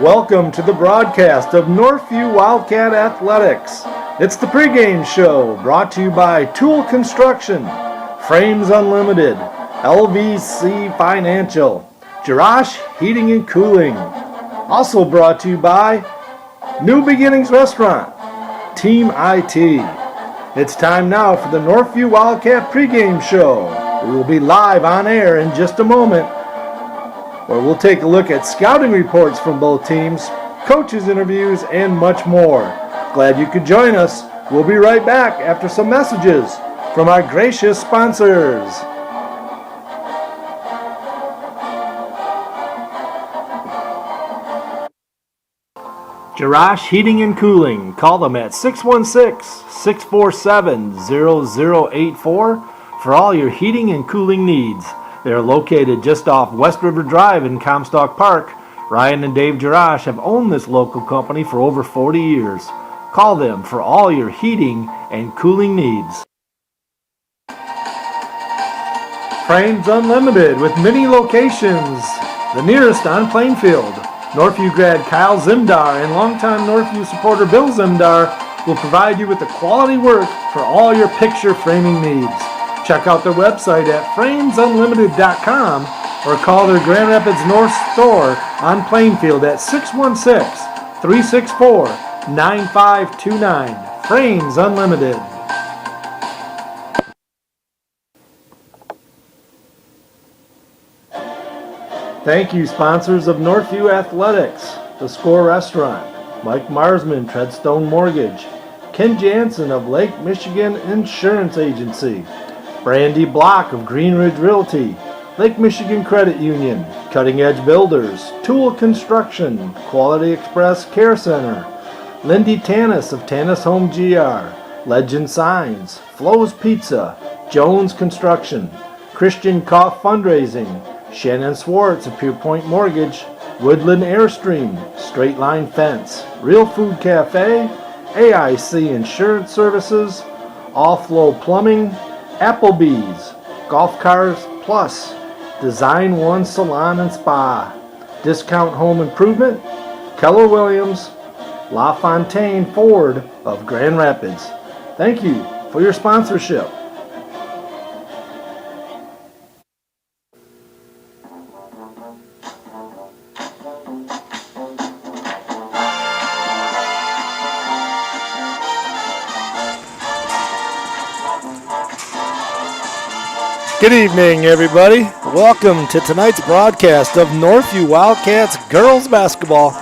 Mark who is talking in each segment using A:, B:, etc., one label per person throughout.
A: Welcome to the broadcast of Northview Wildcat Athletics. It's the pregame show brought to you by Tool Construction, Frames Unlimited, LVC Financial, Jerash Heating and Cooling. Also brought to you by New Beginnings Restaurant, Team IT. It's time now for the Northview Wildcat pregame show. We will be live on air in just a moment, where we'll take a look at scouting reports from both teams, coaches' interviews, and much more. Glad you could join us. We'll be right back after some messages from our gracious sponsors. Jerash Heating and Cooling. Call them at 616-647-0084 for all your heating and cooling needs. They are located just off West River Drive in Comstock Park. Ryan and Dave Jerash have owned this local company for over 40 years. Call them for all your heating and cooling needs. Frames Unlimited with many locations. The nearest on Plainfield. Northview grad Kyle Zimdar and longtime Northview supporter Bill Zimdar will provide you with the quality work for all your picture framing needs. Check out their website at framesunlimited.com or call their Grand Rapids North store on Plainfield at 616-364-9529. Frames Unlimited. Thank you, sponsors of Northview Athletics, The Score Restaurant, Mike Marsman, Treadstone Mortgage, Ken Jansen of Lake Michigan Insurance Agency, Brandy Block of Green Ridge Realty, Lake Michigan Credit Union, Cutting Edge Builders, Tool Construction, Quality Express Care Center, Lindy Tanis of Tanis Home GR, Legend Signs, Flo's Pizza, Jones Construction, Christian Koff Fundraising, Shannon Swartz of Pierpoint Mortgage, Woodland Airstream, Straight Line Fence, Real Food Cafe, AIC Insurance Services, All Flow Plumbing, Applebee's, Golf Cars Plus, Design One Salon and Spa, Discount Home Improvement, Keller Williams, La Fontaine Ford of Grand Rapids. Thank you for your sponsorship. Good evening, everybody. Welcome to tonight's broadcast of Northview Wildcats girls basketball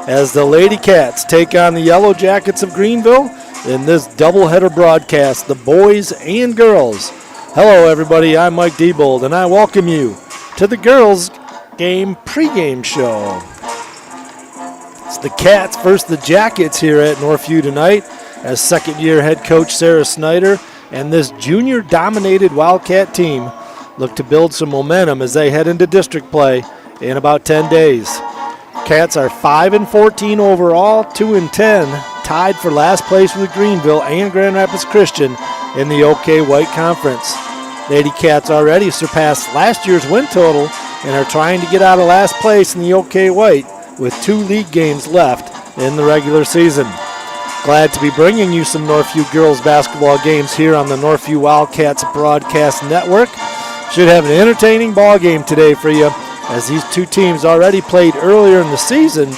A: as the Lady Cats take on the Yellow Jackets of Greenville in this doubleheader broadcast, the boys and girls. Hello, everybody. I'm Mike Diebold, and I welcome you to the girls' game pregame show. It's the Cats versus the Jackets here at Northview tonight as second-year head coach Sarah Snyder and this junior-dominated Wildcat team look to build some momentum as they head into district play in about 10 days. Cats are 5-14 overall, 2-10, tied for last place with Greenville and Grand Rapids Christian in the OK White Conference. Lady Cats already surpassed last year's win total and are trying to get out of last place in the OK White with 2 league games left in the regular season. Glad to be bringing you some Northview girls basketball games here on the Northview Wildcats Broadcast Network. Should have an entertaining ball game today for you as these two teams already played earlier in the season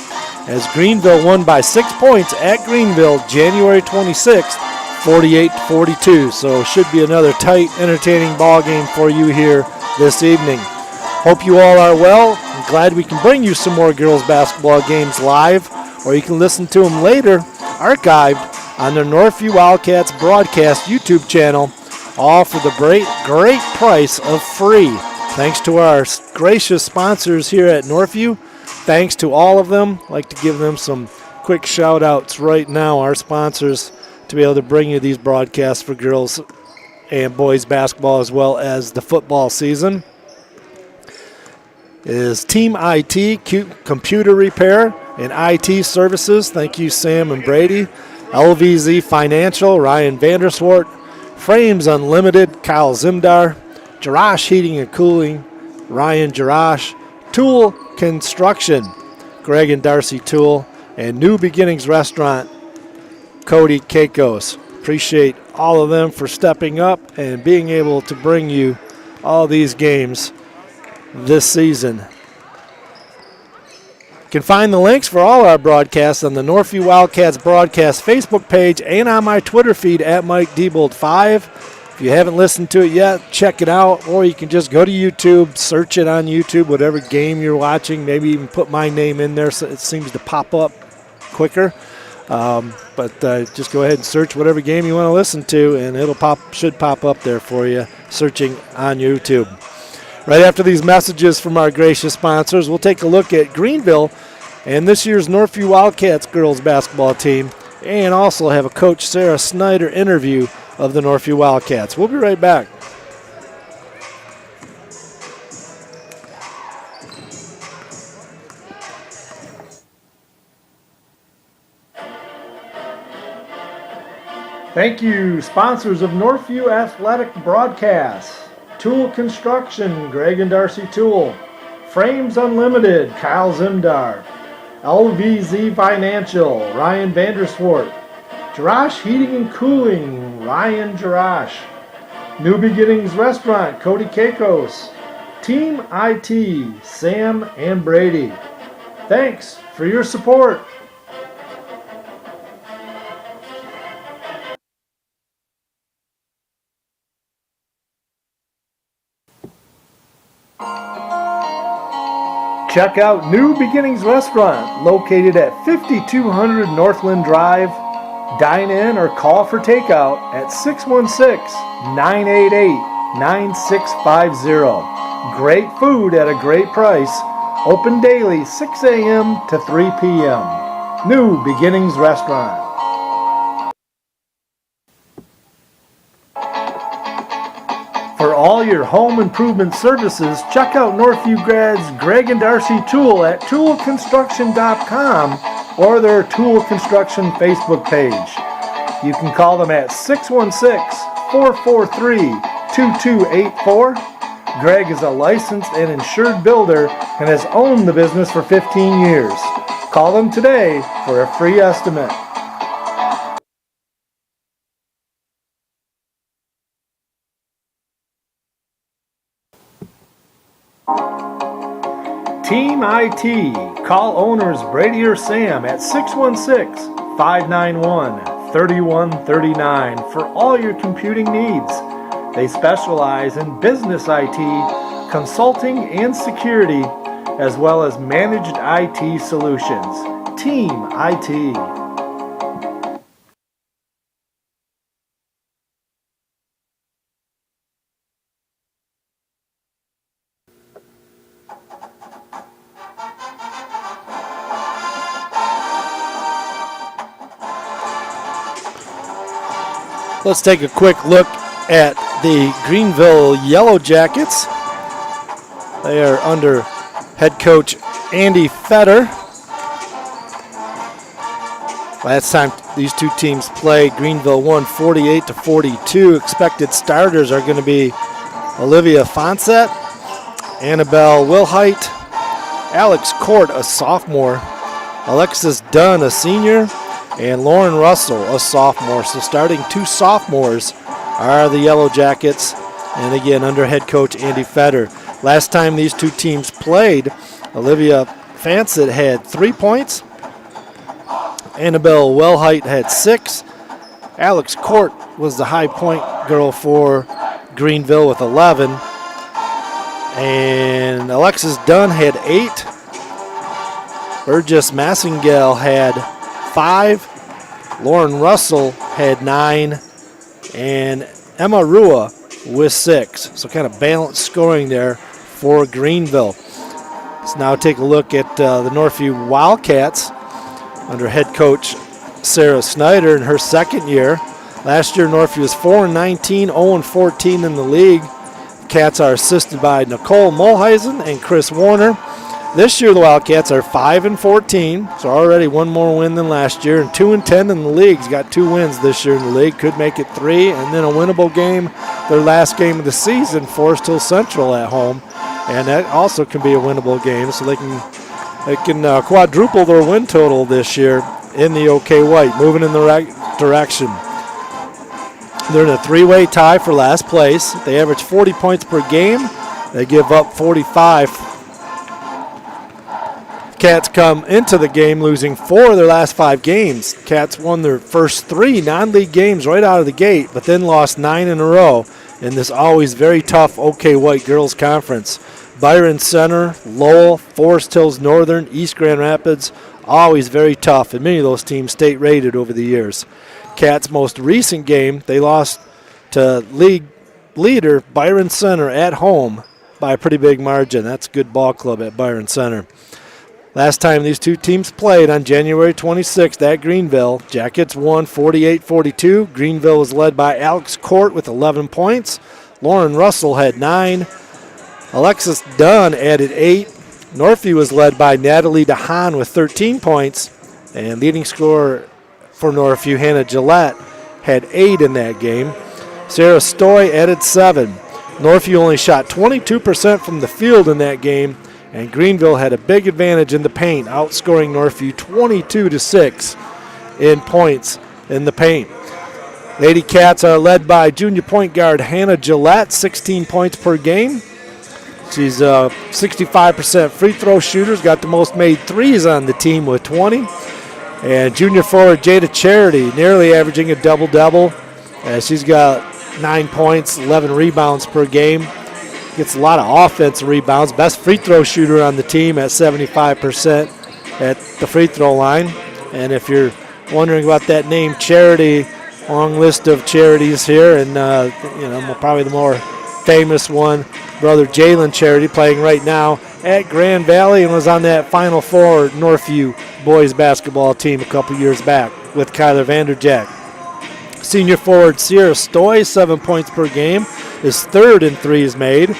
A: as Greenville won by 6 points at Greenville January 26th, 48-42. So should be another tight, entertaining ball game for you here this evening. Hope you all are well. I'm glad we can bring you some more girls basketball games live, or you can listen to them later archived on the Northview Wildcats broadcast YouTube channel, all for the great price of free. Thanks to our gracious sponsors here at Northview. Thanks to all of them. I'd like to give them some quick shout outs right now, our sponsors, to be able to bring you these broadcasts for girls and boys basketball as well as the football season. Is Team IT, Computer Repair and IT Services. Thank you, Sam and Brady. LVZ Financial, Ryan Vanderswart. Frames Unlimited, Kyle Zimdar. Jerash Heating and Cooling, Ryan Jerash. Tool Construction, Greg and Darcy Toole, and New Beginnings Restaurant, Cody Keikos. Appreciate all of them for stepping up and being able to bring you all these games this season. You can find the links for all our broadcasts on the Northview Wildcats broadcast Facebook page and on my Twitter feed at Mike Diebold5. If you haven't listened to it yet, check it out, or you can just go to YouTube, search it on YouTube, whatever game you're watching, maybe even put my name in there so it seems to pop up quicker. But just go ahead and search whatever game you want to listen to, and it'll should pop up there for you, searching on YouTube. Right after these messages from our gracious sponsors, we'll take a look at Greenville and this year's Northview Wildcats girls basketball team, and also have a Coach Sarah Snyder interview of the Northview Wildcats. We'll be right back. Thank you, sponsors of Northview Athletic Broadcasts. Tool Construction, Greg and Darcy Toole. Frames Unlimited, Kyle Zimdar. LVZ Financial, Ryan Vanderswart. Jarash Heating and Cooling, Ryan Jarash. New Beginnings Restaurant, Cody Keikos. Team IT, Sam and Brady. Thanks for your support. Check out New Beginnings Restaurant, located at 5200 Northland Drive. Dine in or call for takeout at 616-988-9650. Great food at a great price. Open daily 6 a.m. to 3 p.m. New Beginnings Restaurant. For all your home improvement services, check out Northview grads Greg and Darcy Toole at toolconstruction.com or their Tool Construction Facebook page. You can call them at 616-443-2284. Greg is a licensed and insured builder and has owned the business for 15 years. Call them today for a free estimate. Team IT. Call owners Brady or Sam at 616-591-3139 for all your computing needs. They specialize in business IT, consulting and security, as well as managed IT solutions. Team IT. Let's take a quick look at the Greenville Yellow Jackets. They are under head coach Andy Fetter. Last time these two teams played, Greenville won 48-42. Expected starters are going to be Olivia Fonsett, Annabelle Wilhite, Alex Court, a sophomore, Alexis Dunn, a senior, and Lauren Russell, a sophomore. So starting two sophomores are the Yellow Jackets, and again under head coach Andy Fetter. Last time these two teams played, Olivia Fonsett had 3 points, Annabelle Wilhite had 6, Alex Court was the high point girl for Greenville with 11, and Alexis Dunn had 8, Burgess Massingale had 5, Lauren Russell had 9, and Emma Rua with 6. So kind of balanced scoring there for Greenville. Let's now take a look at the Northview Wildcats under head coach Sarah Snyder in her second year. Last year Northview was 4-19, 0-14 in the league. Cats are assisted by Nicole Mulheisen and Chris Warner. This year the Wildcats are 5-14, so already one more win than last year, and 2-10 in the league's got 2 wins this year in the league. Could make it 3, and then a winnable game, their last game of the season, Forest Hill Central at home, and that also can be a winnable game, so they can they can quadruple their win total this year in the OK White, moving in the right direction. They're in a three-way tie for last place. They average 40 points per game. They give up 45. Cats come into the game losing 4 of their last 5 games. Cats won their first 3 non-league games right out of the gate, but then lost 9 in a row in this always very tough OK White Girls Conference. Byron Center, Lowell, Forest Hills Northern, East Grand Rapids, always very tough, and many of those teams state-rated over the years. Cats' most recent game, they lost to league leader Byron Center at home by a pretty big margin. That's a good ball club at Byron Center. Last time these two teams played on January 26th at Greenville, Jackets won 48-42. Greenville was led by Alex Court with 11 points. Lauren Russell had 9. Alexis Dunn added 8. Northview was led by Natalie DeHaan with 13 points. And leading scorer for Northview, Hannah Gillette, had 8 in that game. Sarah Stoy added 7. Northview only shot 22% from the field in that game, and Greenville had a big advantage in the paint, outscoring Northview 22-6 in points in the paint. Lady Cats are led by junior point guard Hannah Gillette, 16 points per game. She's a 65% free throw shooter, got the most made threes on the team with 20. And junior forward Jada Charity nearly averaging a double-double. She's got 9 points, 11 rebounds per game. Gets a lot of offensive rebounds. Best free throw shooter on the team at 75% at the free throw line. And if you're wondering about that name, Charity, long list of charities here, and probably the more famous one, brother Jalen Charity, playing right now at Grand Valley and was on that Final Four Northview boys basketball team a couple years back with Kyler Vanderjack. Senior forward Sierra Stoy, 7 points per game, is third in threes made.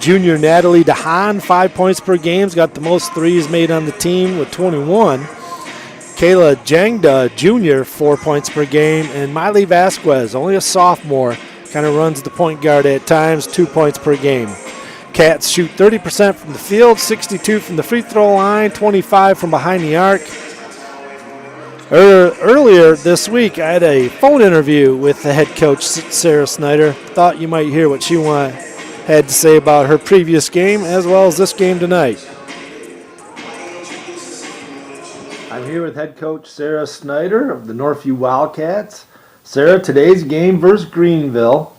A: Junior Natalie DeHaan, 5 points per game, got the most threes made on the team with 21. Kayla Jangda Jr., 4 points per game. And Miley Vasquez, only a sophomore, kind of runs the point guard at times, 2 points per game. Cats shoot 30% from the field, 62 from the free throw line, 25 from behind the arc. Earlier this week, I had a phone interview with the head coach, Sarah Snyder. Thought you might hear what she had to say about her previous game as well as this game tonight. I'm here with head coach Sarah Snyder of the Northview Wildcats. Sarah, today's game versus Greenville.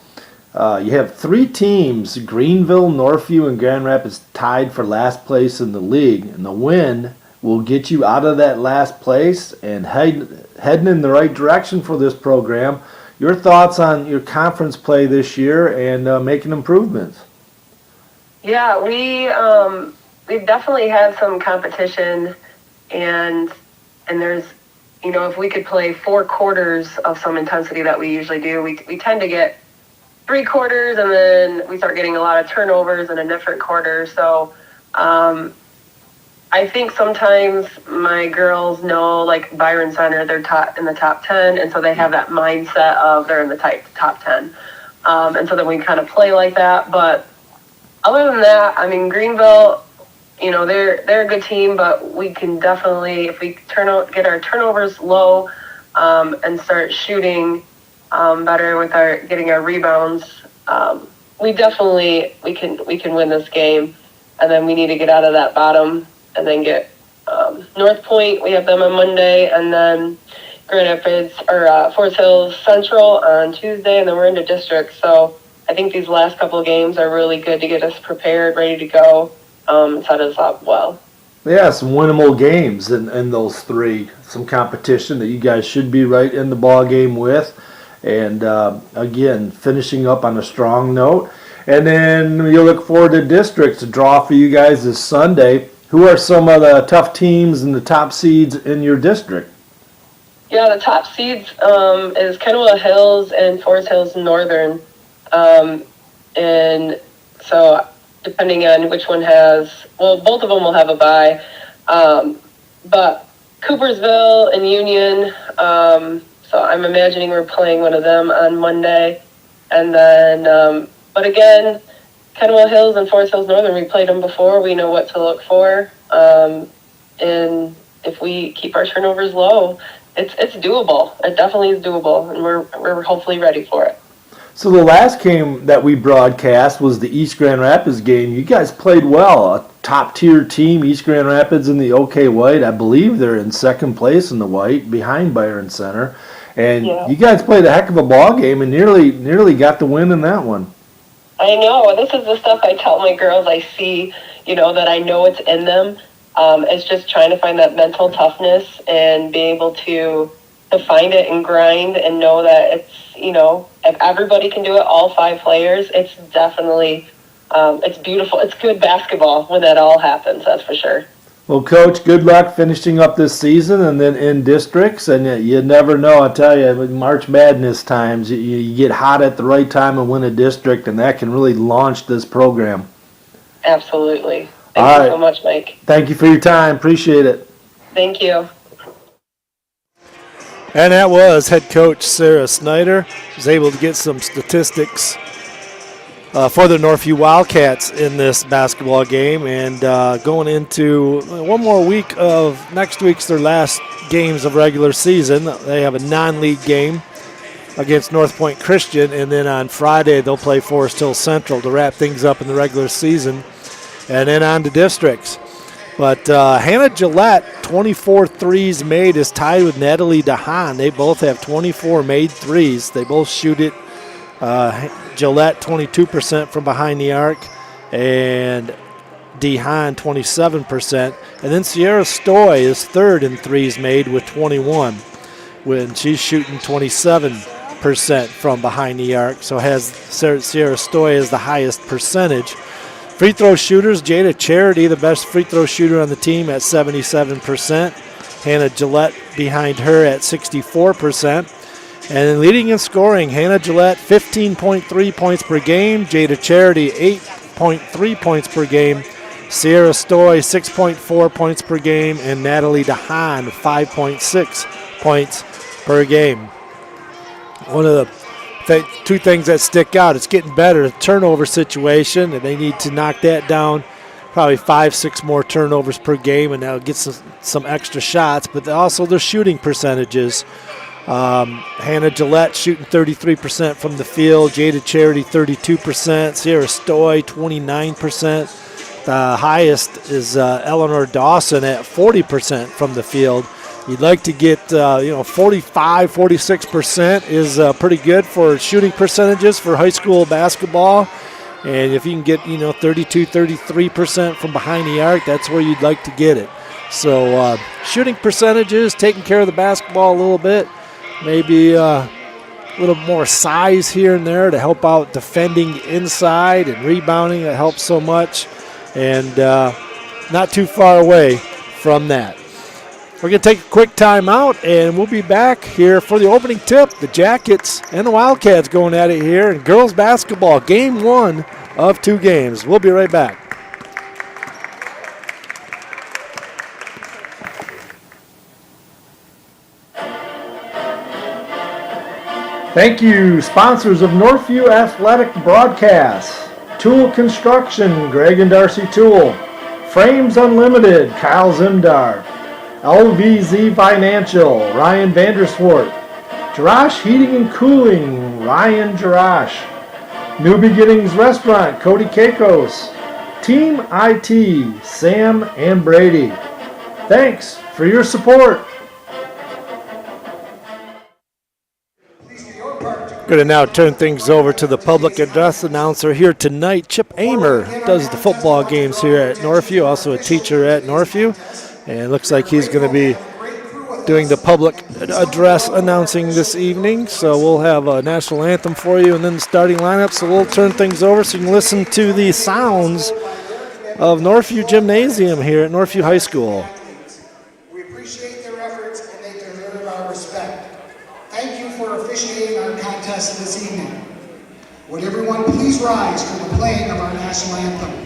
A: You have 3 teams, Greenville, Northview, and Grand Rapids, tied for last place in the league. And the win will get you out of that last place and heading in the right direction for this program. Your thoughts on your conference play this year and making improvements?
B: Yeah, we've definitely had some competition, and there's, if we could play 4 quarters of some intensity that we usually do, we tend to get 3 quarters, and then we start getting a lot of turnovers in a different quarter. So I think sometimes my girls know, like Byron Center, they're in the top 10, and so they have that mindset of they're in the top 10. And so then we kind of play like that. But other than that, I mean, Greenville, they're a good team, but we can definitely, if we get our turnovers low and start shooting better with getting our rebounds, we can win this game. And then we need to get out of that bottom and then get North Point. We have them on Monday, and then Grand Rapids or Forest Hills Central on Tuesday, and then we're into district. So I think these last couple of games are really good to get us prepared, ready to go, set us up well.
A: Yeah, some winnable games in those 3. Some competition that you guys should be right in the ball game with. And again, finishing up on a strong note. And then you look forward to districts. A draw for you guys this Sunday. Who are some of the tough teams and the top seeds in your district?
B: Yeah, the top seeds is Kennewill Hills and Forest Hills Northern. And so depending on which one both of them will have a bye. But Coopersville and Union, so I'm imagining we're playing one of them on Monday. And then, but again, Kennewill Hills and Forest Hills Northern, we played them before. We know what to look for. and if we keep our turnovers low, it's doable. It definitely is doable, and we're hopefully ready for it.
A: So the last game that we broadcast was the East Grand Rapids game. You guys played well. A top-tier team, East Grand Rapids in the OK White. I believe they're in second place in the White, behind Byron Center. And you guys played a heck of a ball game and nearly got the win in that one.
B: I know. This is the stuff I tell my girls. I see, that I know it's in them. It's just trying to find that mental toughness and be able to find it and grind and know that it's, if everybody can do it, all 5 players, it's definitely, it's beautiful. It's good basketball when that all happens, that's for sure.
A: Well, Coach, good luck finishing up this season and then in districts. And you never know, I tell you, March Madness times, you get hot at the right time and win a district, and that can really launch this program.
B: Absolutely. Thank you so much, Mike.
A: Thank you for your time. Appreciate it.
B: Thank you.
A: And that was head coach Sarah Snyder. Was able to get some statistics for the Northview Wildcats in this basketball game. And going into one more week of next week's their last games of regular season. They have a non-league game against North Point Christian. And then on Friday they'll play Forest Hill Central to wrap things up in the regular season. And then on to districts. But Hannah Gillette, 24 threes made, is tied with Natalie DeHaan. They both have 24 made threes. They both shoot it. Gillette, 22% from behind the arc, and DeHaan, 27%. And then Sierra Stoy is third in threes made with 21, when she's shooting 27% from behind the arc. So has Sierra Stoy as the highest percentage. Free throw shooters, Jada Charity, the best free throw shooter on the team at 77%. Hannah Gillette behind her at 64%. And then leading in scoring, Hannah Gillette, 15.3 points per game. Jada Charity, 8.3 points per game. Sierra Stoy, 6.4 points per game. And Natalie DeHaan, 5.6 points per game. One of the two things that stick out, it's getting better. The turnover situation, and they need to knock that down. Probably 5-6 more turnovers per game, and that'll get some extra shots. But also their shooting percentages. Hannah Gillette shooting 33% from the field. Jada Charity 32%. Sierra Stoy 29%. The highest is Eleanor Dawson at 40% from the field. You'd like to get, 45, 46% is pretty good for shooting percentages for high school basketball. And if you can get, 32, 33% from behind the arc, that's where you'd like to get it. So shooting percentages, taking care of the basketball a little bit, maybe a little more size here and there to help out defending inside and rebounding. That helps so much. And not too far away from that. We're going to take a quick timeout, and we'll be back here for the opening tip. The Jackets and the Wildcats going at it here in girls basketball, game 1 of 2 games. We'll be right back. Thank you, sponsors of Northview Athletic Broadcasts. Tool Construction, Greg and Darcy Tool. Frames Unlimited, Kyle Zimdar. LVZ Financial, Ryan Vanderswart. Jarash Heating and Cooling, Ryan Jarash. New Beginnings Restaurant, Cody Kakos. Team IT, Sam and Brady. Thanks for your support. Going to now turn things over to the public address announcer here tonight. Chip Amer does the football games here at Northview, also a teacher at Northview. And it looks like he's going to be doing the public address announcing this evening. So we'll have a national anthem for you and then the starting lineup. So we'll turn things over so you can listen to the sounds of Northview Gymnasium here at Northview High School.
C: We appreciate their efforts and they deserve our respect. Thank you for officiating our contest this evening. Would everyone please rise for the playing of our national anthem?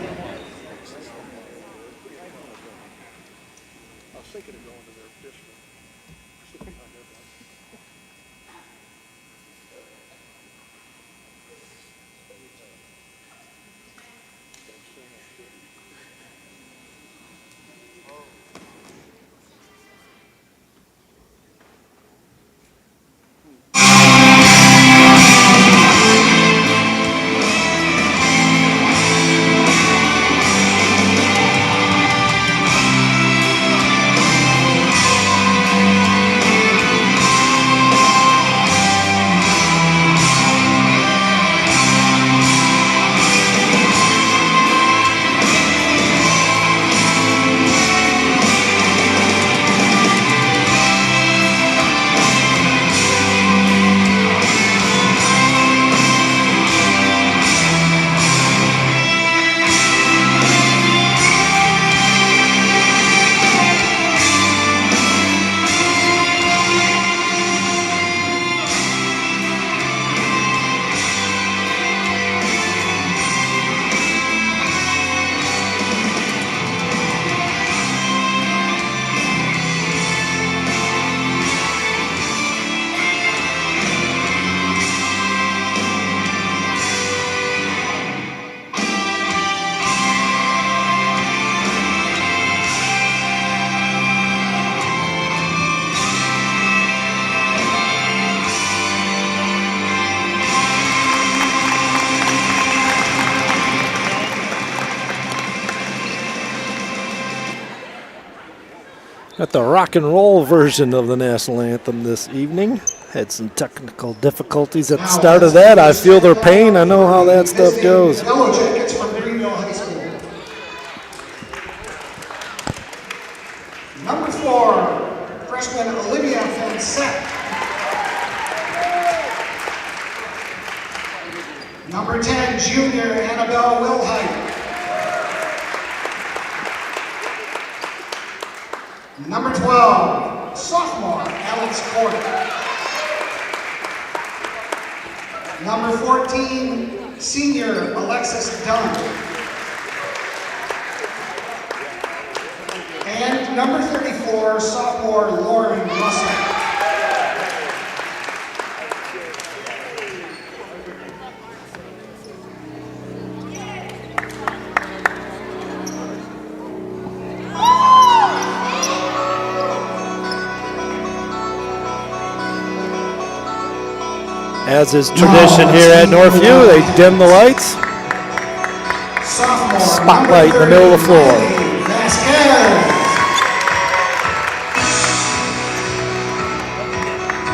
A: Got the rock and roll version of the national anthem this evening. Had some technical difficulties at the start of that. I feel their pain. I know how that stuff goes.
C: Yellow Jackets from Greenville High School. Number 4, freshman Olivia Fonsette. Number 10, junior Annabelle Wilhite. Number 12, sophomore Alex Court. Number 14, senior Alexis Dunn. And number 34, sophomore Lauren Russell.
A: As is tradition here at Northview, they dim the lights. Spotlight in the middle of the floor.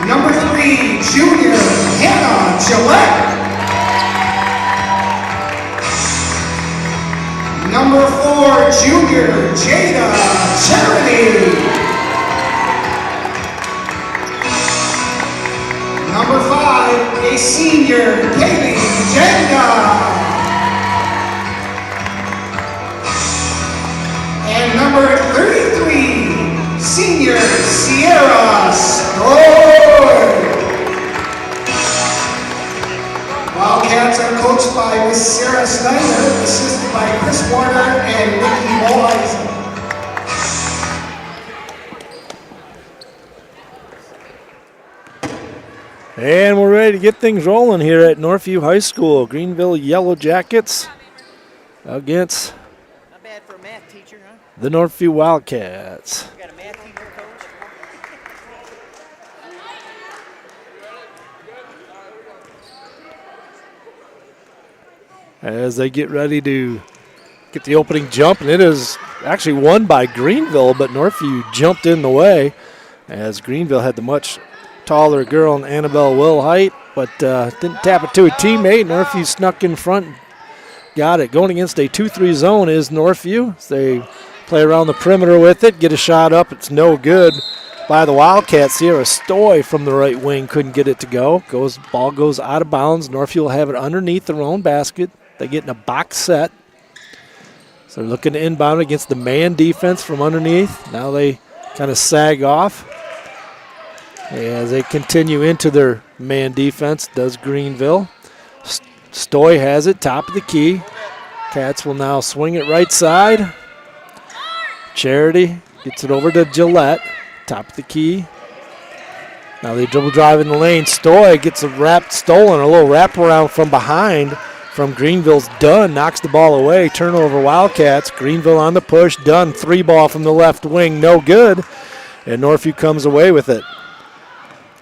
C: Number 3, junior Hannah Gillette. Number 4, junior Jada Charity. Number 5, a senior, Kaylee Jenga. And number 33, senior, Sierra Story. Wildcats are coached by Miss Sarah Snyder, assisted by Chris Warner and Nikki Moeisen.
A: And we're ready to get things rolling here at Northview High School. Greenville Yellow Jackets against
D: Not bad for a math teacher, huh?
A: the Northview Wildcats.
D: You got a math teacher, coach?
A: As they get ready to get the opening jump, and it is actually won by Greenville, but Northview jumped in the way as Greenville had the much taller girl in Annabelle Wilhite, but didn't tap it to a teammate. Northview snuck in front and got it. Going against a 2-3 zone is Northview. They play around the perimeter with it, get a shot up. It's no good by the Wildcats. Sierra Stoy from the right wing couldn't get it to go. Ball goes out of bounds. Northview will have it underneath their own basket. They get in a box set. So they're looking to inbound against the man defense from underneath. Now they kind of sag off. As they continue into their man defense, does Greenville. Stoy has it, top of the key. Cats will now swing it right side. Charity gets it over to Gillette, top of the key. Now they dribble drive in the lane. Stoy gets a stolen, a little wraparound from behind from Greenville's Dunn, knocks the ball away. Turnover Wildcats. Greenville on the push. Dunn, 3-ball from the left wing, no good. And Northview comes away with it.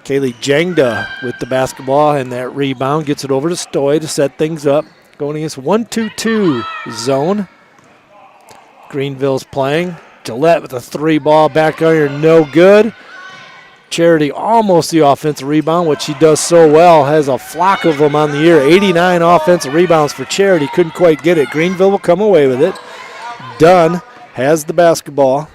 A: Kaylee Jangda with the basketball, and that rebound gets it over to Stoy to set things up. Going against 1-2-2 zone. Greenville's playing. Gillette with a 3-ball back iron, no good. Charity almost the offensive rebound, which she does so well. Has a flock of them on the year. 89 offensive rebounds for Charity. Couldn't quite get it. Greenville will come away with it. Dunn has the basketball.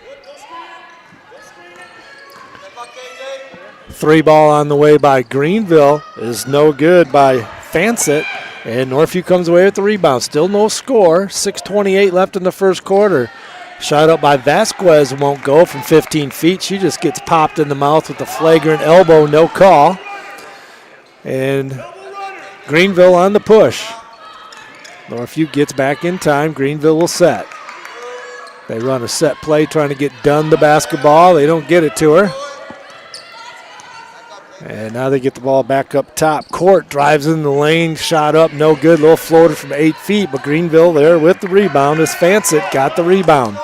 A: 3-ball on the way by Greenville is no good by Fansett. And Northview comes away with the rebound. Still no score. 6:28 left in the first quarter. Shot up by Vasquez won't go from 15 feet. She just gets popped in the mouth with a flagrant elbow, no call. And Greenville on the push. Northview gets back in time. Greenville will set. They run a set play trying to get Dunn the basketball. They don't get it to her. And now they get the ball back up top. Court drives in the lane, shot up, no good. Little floater from 8 feet, but Greenville there with the rebound as Fansett got the rebound.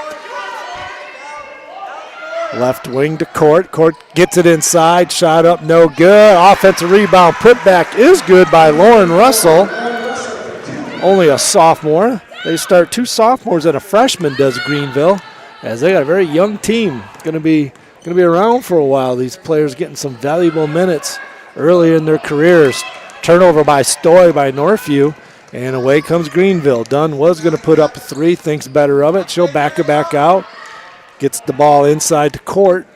A: Left wing to Court. Court gets it inside, shot up, no good. Offensive rebound, put back is good by Lauren Russell. Only a sophomore. They start 2 sophomores and a freshman, does Greenville. as they got a very young team. Going to be around for a while. These players getting some valuable minutes early in their careers. Turnover by Stoy by Northview, and away comes Greenville. Dunn was going to put up a 3, thinks better of it. She'll back it back out. Gets the ball inside to Court.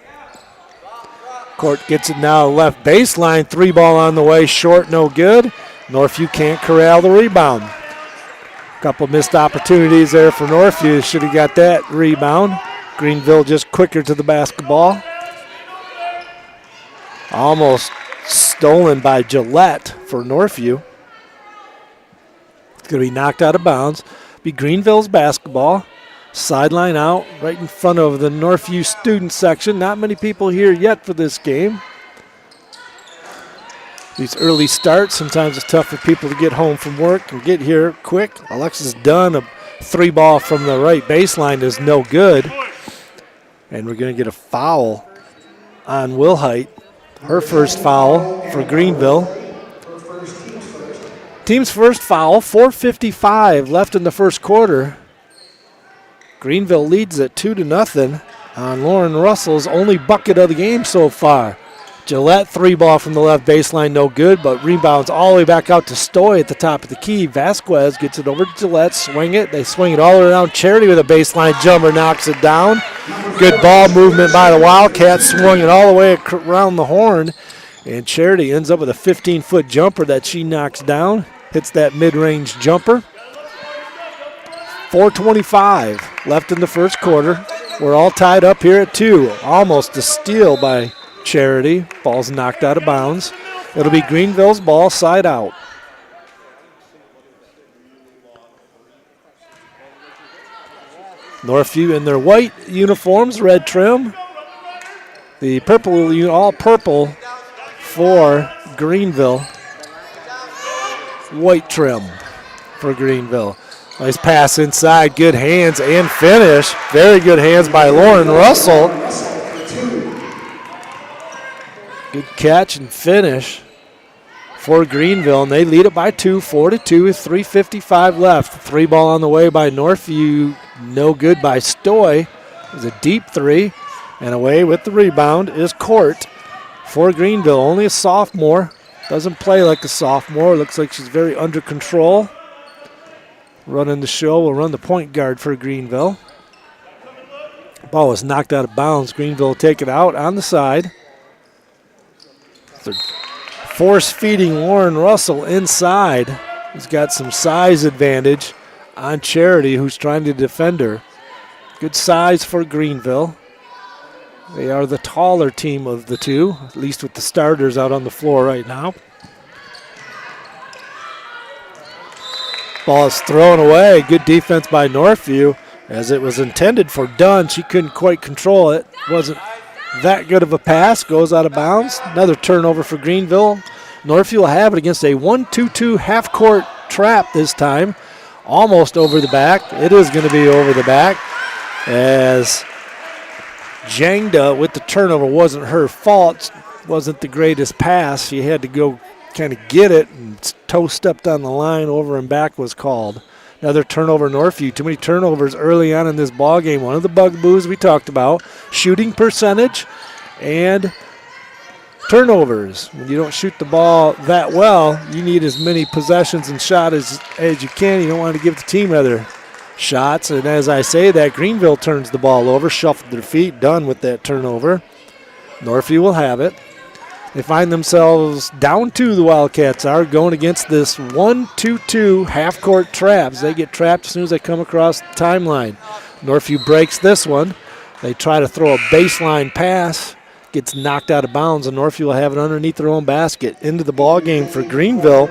A: Court gets it now left baseline. 3 ball on the way, short, no good. Northview can't corral the rebound. Couple missed opportunities there for Northview. Should have got that rebound. Greenville just quicker to the basketball. Almost stolen by Gillette for Northview. It's going to be knocked out of bounds. Be Greenville's basketball. Sideline out right in front of the Northview student section. Not many people here yet for this game. These early starts, sometimes it's tough for people to get home from work and get here quick. Alexis Dunn, a 3 ball from the right baseline is no good. And we're going to get a foul on Wilhite. Her first foul for Greenville. Team's first foul, 4:55 left in the first quarter. Greenville leads at 2-0 on Lauren Russell's only bucket of the game so far. Gillette, 3 ball from the left baseline, no good, but rebounds all the way back out to Stoy at the top of the key. Vasquez gets it over to Gillette, swing it. They swing it all the way around. Charity with a baseline jumper knocks it down. Good ball movement by the Wildcats, swung it all the way around the horn. And Charity ends up with a 15-foot jumper that she knocks down. Hits that mid-range jumper. 4:25 left in the first quarter. We're all tied up here at 2. Almost a steal by Charity. Ball's knocked out of bounds. It'll be Greenville's ball side out. Northview in their white uniforms, red trim. The purple, all purple for Greenville. White trim for Greenville. Nice pass inside, good hands and finish. Very good hands by Lauren Russell. Good catch and finish for Greenville, and they lead it by 2, 4-2 with 3:55 left. 3 ball on the way by Northview, no good by Stoy. It was a deep 3, and away with the rebound is Court for Greenville. Only a sophomore, doesn't play like a sophomore. Looks like she's very under control. Running the show, will run the point guard for Greenville. Ball was knocked out of bounds. Greenville will take it out on the side. They're force feeding Lauren Russell inside. He's got some size advantage on Charity, who's trying to defend her. Good size for Greenville. They are the taller team of the two, at least with the starters out on the floor right now. Ball is thrown away. Good defense by Northview, as it was intended for Dunn. She couldn't quite control it. Wasn't that good of a pass. Goes out of bounds. Another turnover for Greenville. Northview will have it against a 1-2-2 half-court trap this time. Almost over the back. It is going to be over the back, as Jangda with the turnover. Wasn't her fault. Wasn't the greatest pass. She had to go kind of get it, and toe stepped on the line. Over and back was called. Another turnover, Northview. Too many turnovers early on in this ball game. One of the bugaboo we talked about, shooting percentage and turnovers. When you don't shoot the ball that well, you need as many possessions and shots as you can. You don't want to give the team other shots. And as I say that, Greenville turns the ball over, shuffled their feet, done with that turnover. Northview will have it. They find themselves down 2, the Wildcats are, going against this 1-2-2 half-court traps. They get trapped as soon as they come across the timeline. Northview breaks this one. They try to throw a baseline pass. Gets knocked out of bounds, and Northview will have it underneath their own basket. Into the ball game for Greenville,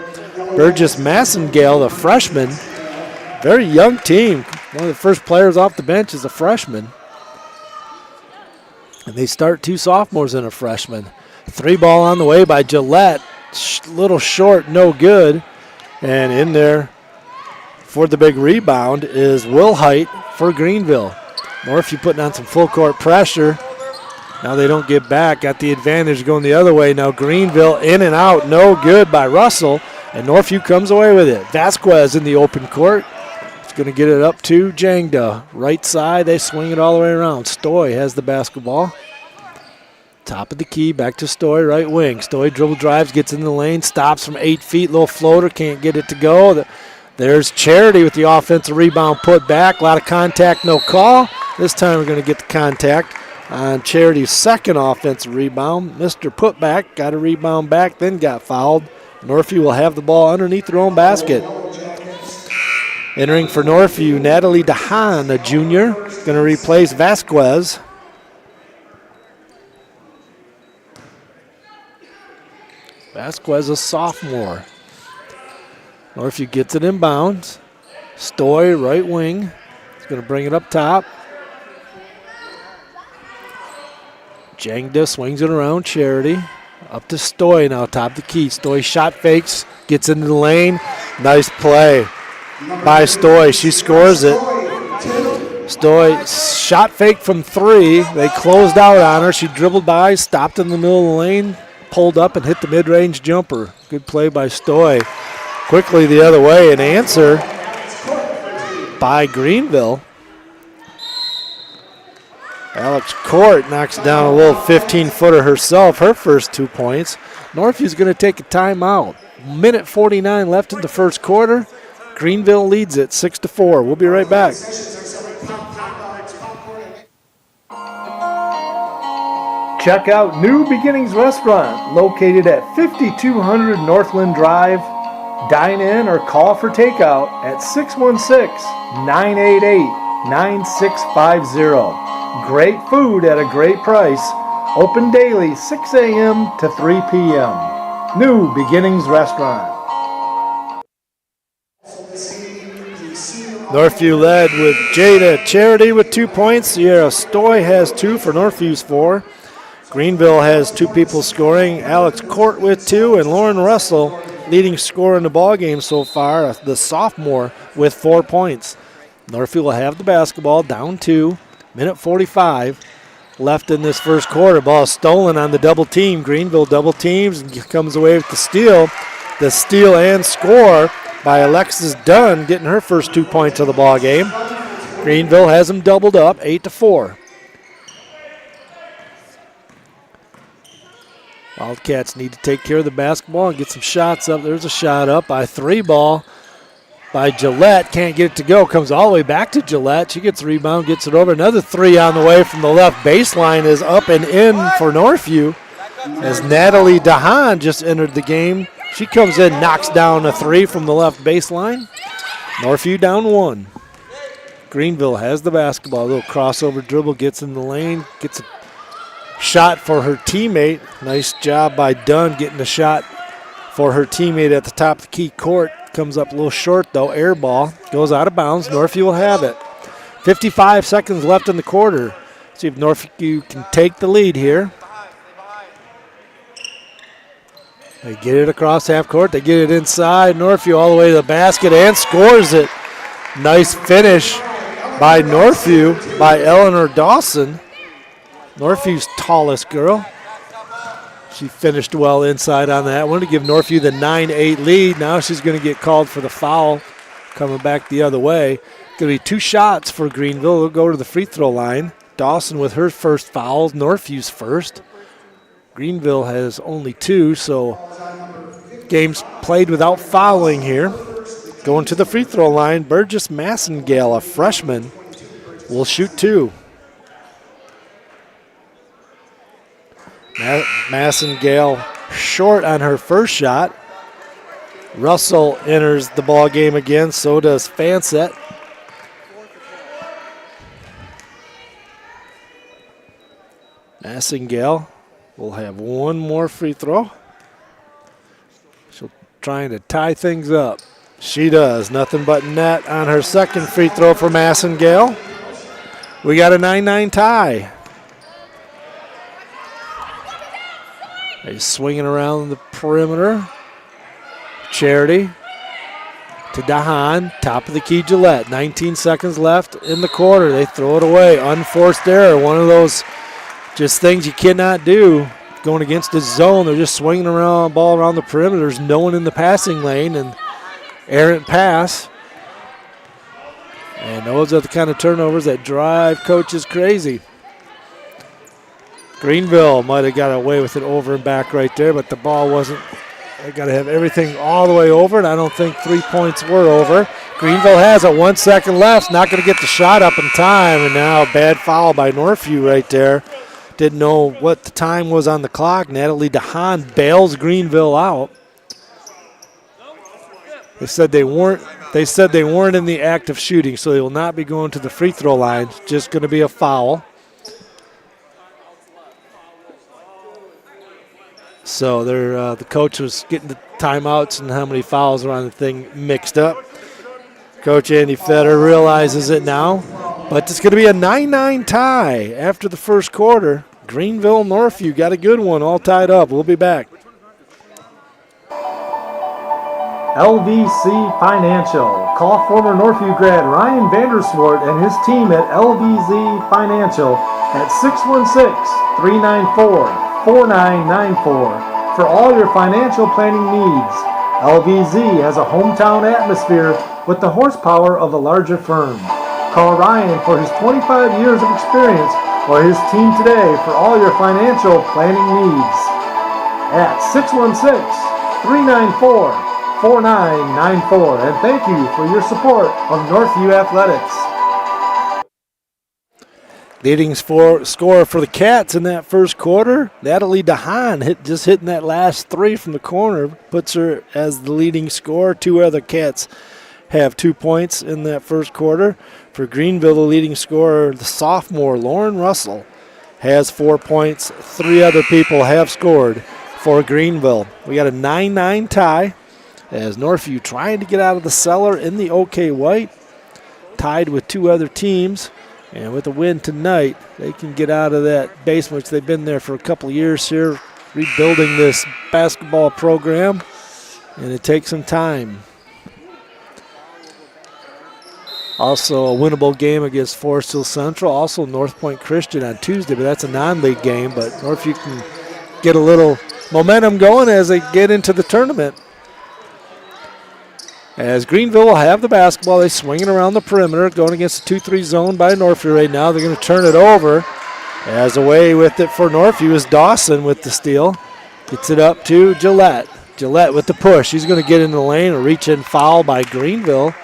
A: Burgess Massengale, the freshman. Very young team. One of the first players off the bench is a freshman. And they start 2 sophomores and a freshman. 3 ball on the way by Gillette. Little short, no good. And in there for the big rebound is Wilhite for Greenville. Northview putting on some full court pressure. Now they don't get back. Got the advantage going the other way. Now Greenville in and out. No good by Russell. And Northview comes away with it. Vasquez in the open court. going to get it up to Jangda. Right side, they swing it all the way around. Stoy has the basketball. Top of the key, back to Stoy, right wing. Stoy dribble drives, gets in the lane, stops from 8 feet, little floater, can't get it to go. There's Charity with the offensive rebound put back. A lot of contact, no call. This time we're going to get the contact on Charity's second offensive rebound. Mr. Putback got a rebound back, then got fouled. Northview will have the ball underneath their own basket. Entering for Northview, Natalie DeHaan, a junior, going to replace Vasquez. Vasquez, a sophomore. Northview gets it inbounds. Stoy, right wing. He's going to bring it up top. Jangda swings it around Charity. Up to Stoy now, top of the key. Stoy shot fakes, gets into the lane. Nice play by Stoy. She scores it. Stoy shot fake from 3. They closed out on her. She dribbled by, stopped in the middle of the lane, pulled up and hit the mid-range jumper. Good play by Stoy. Quickly the other way, an answer by Greenville. Alex Court knocks down a little 15-footer herself, her first 2 points. Northview's going to take a timeout. Minute 49 left in the first quarter. Greenville leads it 6-4. We'll be right back. Check out New Beginnings Restaurant, located at 5200 Northland Drive. Dine in or call for takeout at 616-988-9650. Great food at a great price. Open daily 6 a.m. to 3 p.m. New Beginnings Restaurant. Northview led with Jada Charity with 2 points. Sierra Stoy has 2 for Northview's 4. Greenville has 2 people scoring. Alex Court with 2 and Lauren Russell, leading scorer in the ballgame so far, the sophomore, with 4 points. Northview will have the basketball, down 2. Minute 45 left in this first quarter. Ball stolen on the double team. Greenville double teams and comes away with the steal. The steal and score by Alexis Dunn, getting her first 2 points of the ball game. Greenville has them doubled up, 8-4. Wildcats need to take care of the basketball and get some shots up. There's a shot up by 3 ball by Gillette. Can't get it to go. Comes all the way back to Gillette. She gets the rebound, gets it over. Another 3 on the way from the left baseline is up and in for Northview as Natalie DeHaan just entered the game. She comes in, knocks down a 3 from the left baseline. Northview down 1. Greenville has the basketball. A little crossover dribble, gets in the lane, gets a shot for her teammate. Nice job by Dunn getting the shot for her teammate at the top of the key court. Comes up a little short though. Air ball goes out of bounds. Northview will have it. 55 seconds left in the quarter. See if Northview can take the lead here. They get it across half court. They get it inside. Northview all the way to the basket and scores it. Nice finish by Northview by Eleanor Dawson. Northview's tallest girl. She finished well inside on that one to give Northview the 9-8 lead. Now she's going to get called for the foul coming back the other way. Going to be 2 shots for Greenville. They'll go to the free throw line. Dawson with her first foul, Northview's first. Greenville has only 2, so game's played without fouling here. Going to the free throw line, Burgess Massengale, a freshman, will shoot 2. Massengale short on her first shot. Russell enters the ball game again, so does Fansett. Massengale will have 1 more free throw. She'll trying to tie things up. She does. Nothing but net on her second free throw for Massengale. We got a 9-9 tie. He's swinging around the perimeter. Charity to DeHaan, top of the key Gillette. 19 seconds left in the quarter. They throw it away. Unforced error. One of those just things you cannot do. Going against the zone. They're just swinging around ball around the perimeter. There's no one in the passing lane and errant pass. And those are the kind of turnovers that drive coaches crazy. Greenville might have got away with it over and back right there, but the ball wasn't. They got to have everything all the way over, and I don't think 3 points were over. Greenville has it, 1 second left, not going to get the shot up in time, and now a bad foul by Northview right there. Didn't know what the time was on the clock. Natalie DeHaan bails Greenville out. They said they weren't in the act of shooting, so they will not be going to the free throw line. It's just going to be a foul. So the coach was getting the timeouts and how many fouls are on the thing mixed up. Coach Andy Fetter realizes it now, but it's going to be a 9-9 tie after the first quarter. Greenville, Northview got a good one, all tied up. We'll be back. LVC Financial. Call former Northview grad Ryan Vanderswart and his team at LVZ Financial at 616-394-4994 for all your financial planning needs. LVZ has a hometown atmosphere with the horsepower of a larger firm. Call Ryan for his 25 years of experience or his team today for all your financial planning needs at 616-394-4994. And thank you for your support of Northview Athletics. Leading scorer for the Cats in that first quarter, Natalie DeHaan hitting that last three from the corner, puts her as the leading scorer. Two other Cats have 2 points in that first quarter. For Greenville, the leading scorer, the sophomore Lauren Russell, has 4 points. Three other people have scored for Greenville. We got a 9-9 tie as Northview trying to get out of the cellar in the OK White, tied with two other teams. And with a win tonight, they can get out of that basement, which they've been there for a couple of years here, rebuilding this basketball program, and it takes some time. Also a winnable game against Forest Hill Central, also North Point Christian on Tuesday, but that's a non-league game, but Northview can get a little momentum going as they get into the tournament. As Greenville will have the basketball, they're swinging around the perimeter, going against the 2-3 zone by Northview right now. They're going to turn it over. As away with it for Northview is Dawson with the steal. Gets it up to Gillette. Gillette with the push. He's going to get in the lane. A reach-in foul by Greenville.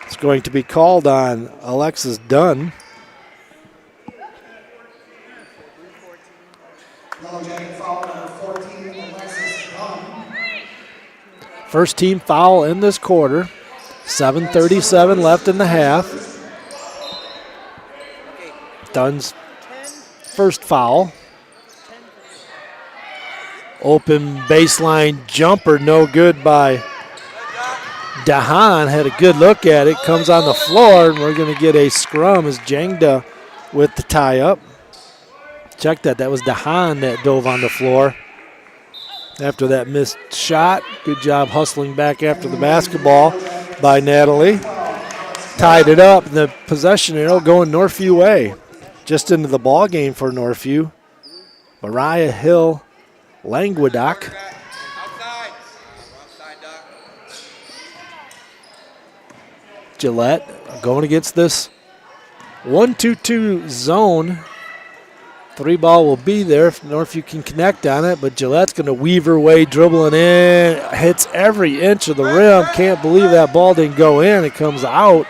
A: It's going to be called on Alexis Dunn. First team foul in this quarter. 7:37 left in the half. Dunn's first foul. Open baseline jumper, no good by DeHaan. Had a good look at it. Comes on the floor, and we're going to get a scrum as Jangda with the tie-up. Check that. That was DeHaan that dove on the floor after that missed shot. Good job hustling back after the basketball by Natalie. Tied it up. The possession arrow going Northview way. Just into the ball game for Northview. Mariah Hill Languedoc. Gillette going against this 1-2-2 zone. Three ball will be there if Northview can connect on it, but Gillette's going to weave her way, dribbling in, hits every inch of the rim. Can't believe that ball didn't go in. It comes out.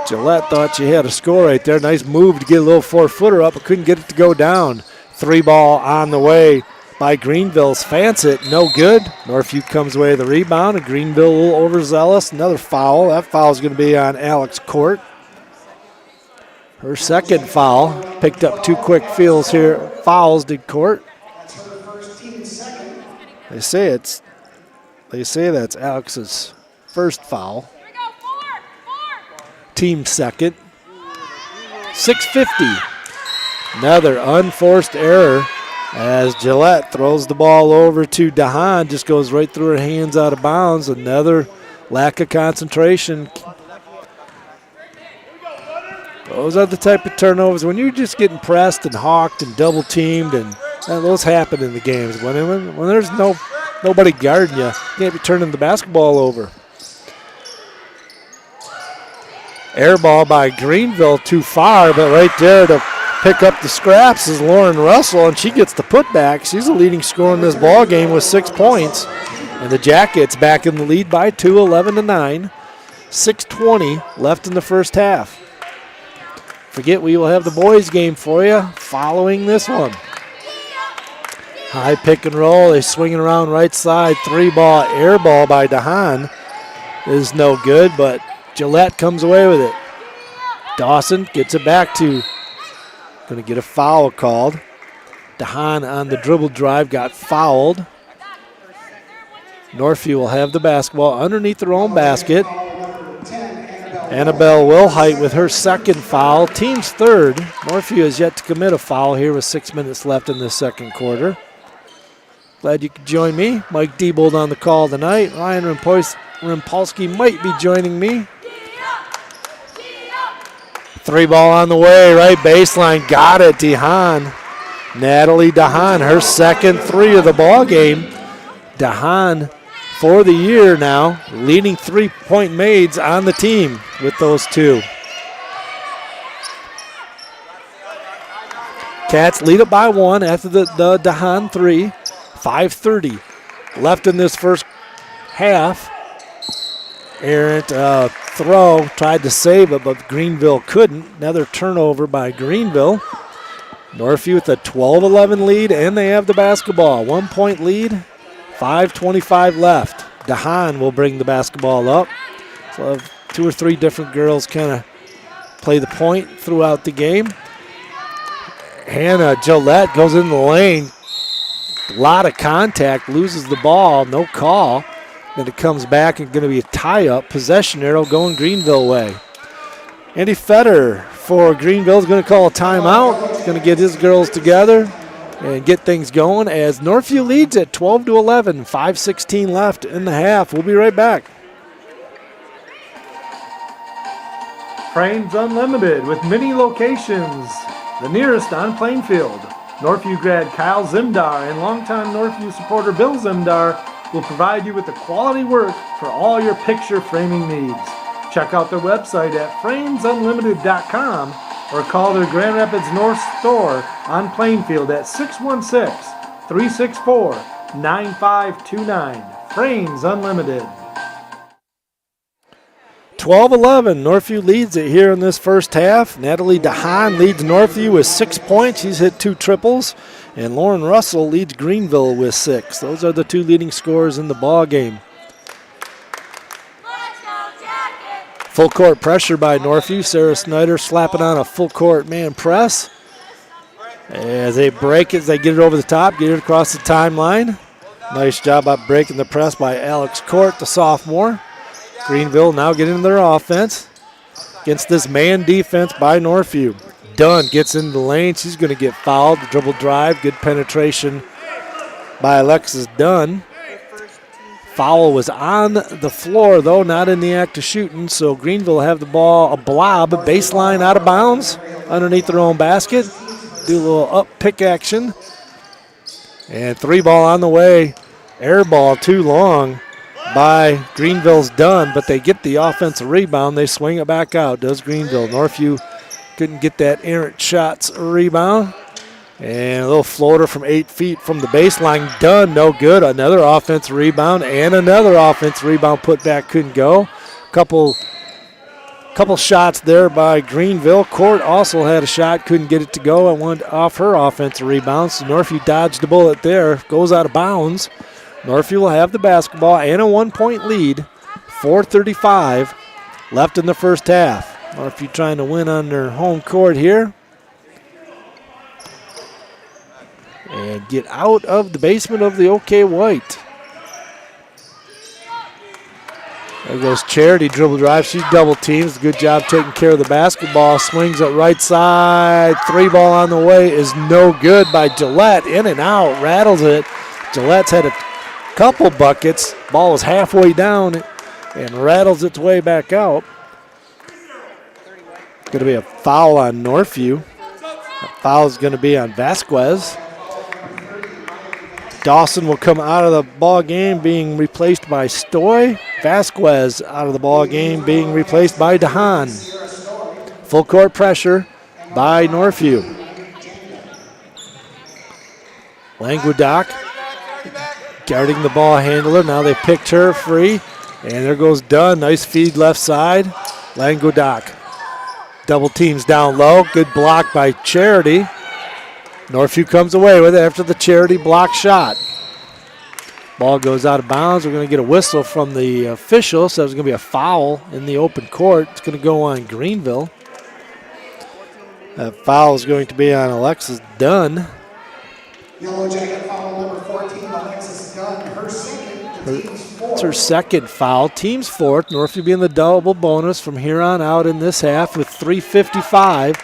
A: Gillette thought she had a score right there. Nice move to get a little four-footer up, but couldn't get it to go down. Three ball on the way by Greenville's Fancett. No good. Northview comes away with the rebound, and Greenville a little overzealous. Another foul. That foul is going to be on Alex Court. Her second foul. Picked up two quick fouls, did Court. They say that's Alex's first foul. Team second. 6:50. Another unforced error as Gillette throws the ball over to DeHaan. Just goes right through her hands out of bounds. Another lack of concentration. Those are the type of turnovers when you're just getting pressed and hawked and double teamed, and those happen in the games. When there's nobody guarding you, you can't be turning the basketball over. Air ball by Greenville, too far, but right there to pick up the scraps is Lauren Russell, and she gets the putback. She's the leading scorer in this ball game with 6 points. And the Jackets back in the lead by 2, 11-9. 6:20 left in the first half. Forget we will have the boys game for you following this one. High pick and roll. They swinging around right side. 3-ball air ball by DeHaan is no good, but Gillette comes away with it. Dawson gets it back to, going to get a foul called. DeHaan on the dribble drive got fouled. Northview will have the basketball underneath their own basket. Annabelle Wilhite with her second foul, team's third. Northview has yet to commit a foul here with 6 minutes left in the second quarter. Glad you could join me. Mike Diebold on the call tonight. Ryan Rimpolsky might be joining me. 3-ball on the way, right baseline, got it, DeHaan. Natalie DeHaan, her second 3 of the ball game. DeHaan for the year now, leading 3-point maids on the team with those 2. Cats lead it by 1 after the DeHaan 3. 5:30 left in this first half. Errant throw, tried to save it, but Greenville couldn't. Another turnover by Greenville. Northview with a 12-11 lead, and they have the basketball. 1-point lead, 5:25 left. DeHaan will bring the basketball up. So 2 or 3 different girls kind of play the point throughout the game. Hannah Gillette goes in the lane. A lot of contact, loses the ball, no call. Then it comes back and going to be a tie-up. Possession arrow going Greenville way. Andy Fetter for Greenville is going to call a timeout. He's going to get his girls together and get things going as Northview leads at 12-11. 5:16 left in the half. We'll be right back.
E: Frames Unlimited with many locations. The nearest on Plainfield. Northview grad Kyle Zimdar and longtime Northview supporter Bill Zimdar will provide you with the quality work for all your picture framing needs. Check out their website at framesunlimited.com or call their Grand Rapids North store on Plainfield at 616-364-9529. Frames Unlimited.
A: 12-11, Northview leads it here in this first half. Natalie DeHaan leads Northview with 6 points. He's hit 2 triples. And Lauren Russell leads Greenville with 6. Those are the 2 leading scorers in the ball game. Full court pressure by Northview. Sarah Snyder slapping on a full court man press. As they break it, they get it over the top, get it across the timeline. Nice job up breaking the press by Alex Court, the sophomore. Greenville now getting their offense against this man defense by Northview. Dunn gets into the lane. She's going to get fouled. Dribble drive. Good penetration by Alexis Dunn. Foul was on the floor, though, not in the act of shooting. So Greenville have the ball, a blob, baseline out of bounds underneath their own basket. Do a little up pick action. And 3-ball on the way. Air ball too long by Greenville's Dunn, but they get the offensive rebound. They swing it back out, does Greenville. Northview couldn't get that errant shots rebound. And a little floater from 8 feet from the baseline. Dunn, no good. Another offensive rebound and another offensive rebound put back, couldn't go. Couple shots there by Greenville. Court also had a shot, couldn't get it to go. And went off her offensive rebound. So Northview dodged a bullet there, goes out of bounds. Northview will have the basketball and a 1-point lead. 4:35 left in the first half. Northview trying to win on their home court here. And get out of the basement of the OK White. There goes Charity, dribble drive. She's double teams. Good job taking care of the basketball. Swings it right side. 3-ball on the way is no good by Gillette. In and out, rattles it. Gillette's had a couple buckets. Ball was halfway down and rattles its way back out. Going to be a foul on Northview. A foul is going to be on Vasquez. Dawson will come out of the ball game being replaced by Stoy. Vasquez out of the ball game being replaced by DeHaan. Full court pressure by Northview. Languedoc guarding the ball handler. Now they picked her free. And there goes Dunn. Nice feed left side. Languedoc. Double teams down low. Good block by Charity. Northview comes away with it after the Charity block shot. Ball goes out of bounds. We're going to get a whistle from the official. So there's going to be a foul in the open court. It's going to go on Greenville. That foul is going to be on Alexis Dunn.
C: Yellow Jacket foul number 14, Alexis Dunn, her second, the team's fourth.
A: It's her second foul. Team's fourth. Northview being the double bonus from here on out in this half with 3:55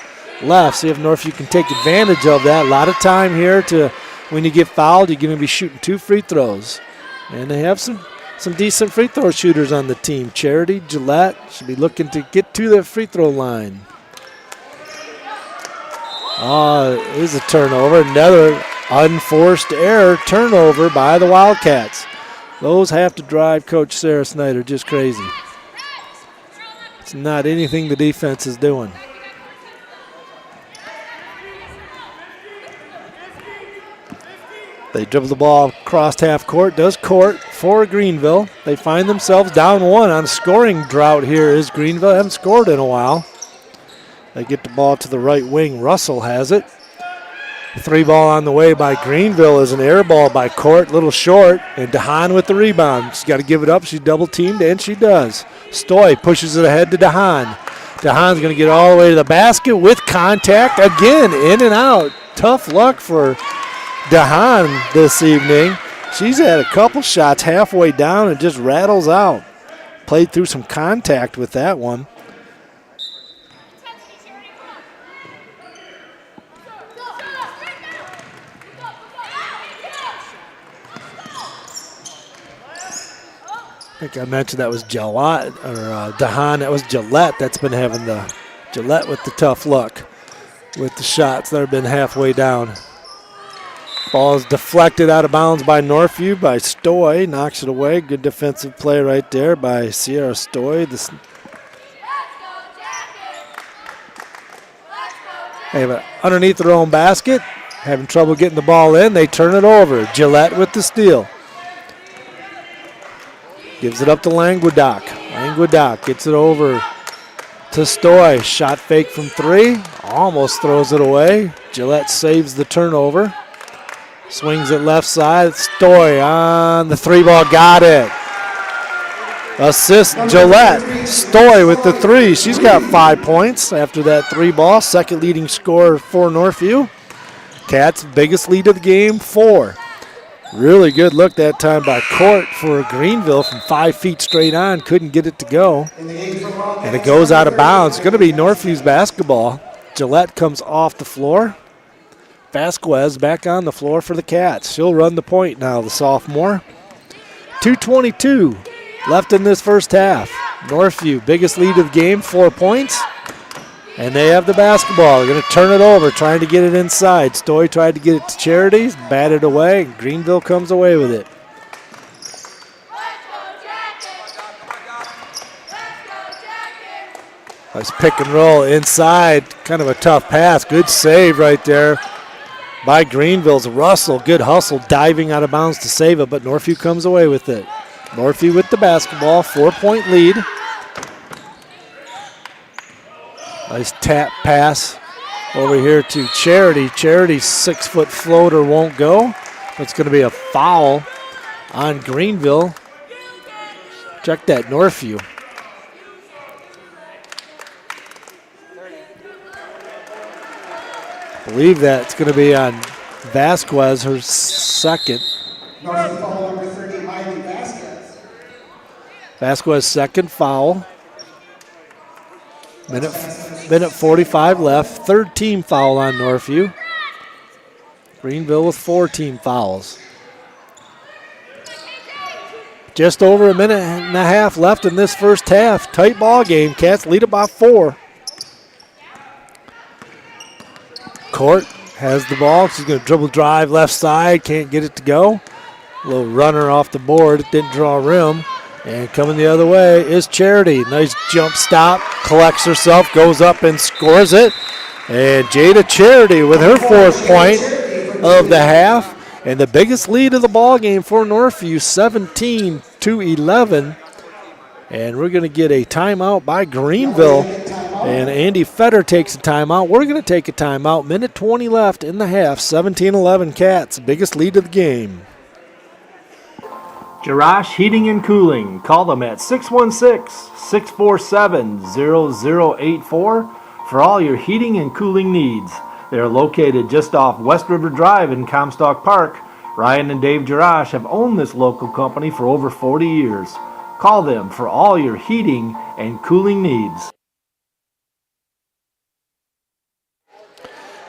A: left. See if Northview can take advantage of that. A lot of time here to when you get fouled, you're going to be shooting 2 free throws. And they have some decent free throw shooters on the team. Charity, Gillette should be looking to get to the free throw line. Is a turnover. Another unforced error turnover by the Wildcats. Those have to drive Coach Sarah Snyder just crazy. It's not anything the defense is doing. They dribble the ball across half court. Does court for Greenville. They find themselves down 1 on a scoring drought here is Greenville. Haven't scored in a while. They get the ball to the right wing. Russell has it. 3 ball on the way by Greenville is an air ball by Court, little short, and DeHaan with the rebound. She's got to give it up. She's double teamed, and she does. Stoy pushes it ahead to DeHaan. DeHaan's going to get all the way to the basket with contact. Again, in and out. Tough luck for DeHaan this evening. She's had a couple shots halfway down and just rattles out. Played through some contact with that one. I think I mentioned that was Gillette, or DeHaan. That was Gillette that's been having the Gillette with the tough luck with the shots that have been halfway down. Ball is deflected out of bounds by Northview by Stoy. Knocks it away. Good defensive play right there by Sierra Stoy. They have it underneath their own basket. Having trouble getting the ball in. They turn it over. Gillette with the steal. Gives it up to Languedoc. Languedoc gets it over to Stoy. Shot fake from 3. Almost throws it away. Gillette saves the turnover. Swings it left side. Stoy on the 3 ball. Got it. Assist Gillette. Stoy with the 3. She's got 5 points after that 3 ball. Second leading scorer for Northview. Cats' biggest lead of the game, 4. Really good look that time by Court for Greenville from 5 feet straight on. Couldn't get it to go. And it goes out of bounds. It's going to be Northview's basketball. Gillette comes off the floor. Vasquez back on the floor for the Cats. She'll run the point now, the sophomore. 2:22 left in this first half. Northview, biggest lead of the game, 4 points. And they have the basketball. They're going to turn it over, trying to get it inside. Stoy tried to get it to Charity, batted away. Greenville comes away with it. Nice pick and roll inside. Kind of a tough pass. Good save right there by Greenville's Russell. Good hustle, diving out of bounds to save it, but Northview comes away with it. Northview with the basketball, 4-point lead. Nice tap pass over here to Charity. Charity's 6-foot floater won't go. It's going to be a foul on Greenville. Check that, Northview. I believe that's going to be on Vasquez, her second.
C: Northview foul number 30, Miley Vasquez.
A: Vasquez second foul. Minute 45 left. Third team foul on Northview. Greenville with 4 team fouls. Just over a minute and a half left in this first half. Tight ball game. Cats lead it by 4. Court has the ball. She's going to dribble drive left side. Can't get it to go. A little runner off the board. It didn't draw rim. And coming the other way is Charity. Nice jump stop, collects herself, goes up and scores it. And Jada Charity with her 4th point of the half. And the biggest lead of the ball game for Northview, 17-11. And we're going to get a timeout by Greenville. And Andy Fetter takes a timeout. We're going to take a timeout. Minute 20 left in the half. 17-11 Cats, biggest lead of the game.
E: Jerash Heating and Cooling. Call them at 616-647-0084 for all your heating and cooling needs. They are located just off West River Drive in Comstock Park. Ryan and Dave Jerash have owned this local company for over 40 years. Call them for all your heating and cooling needs.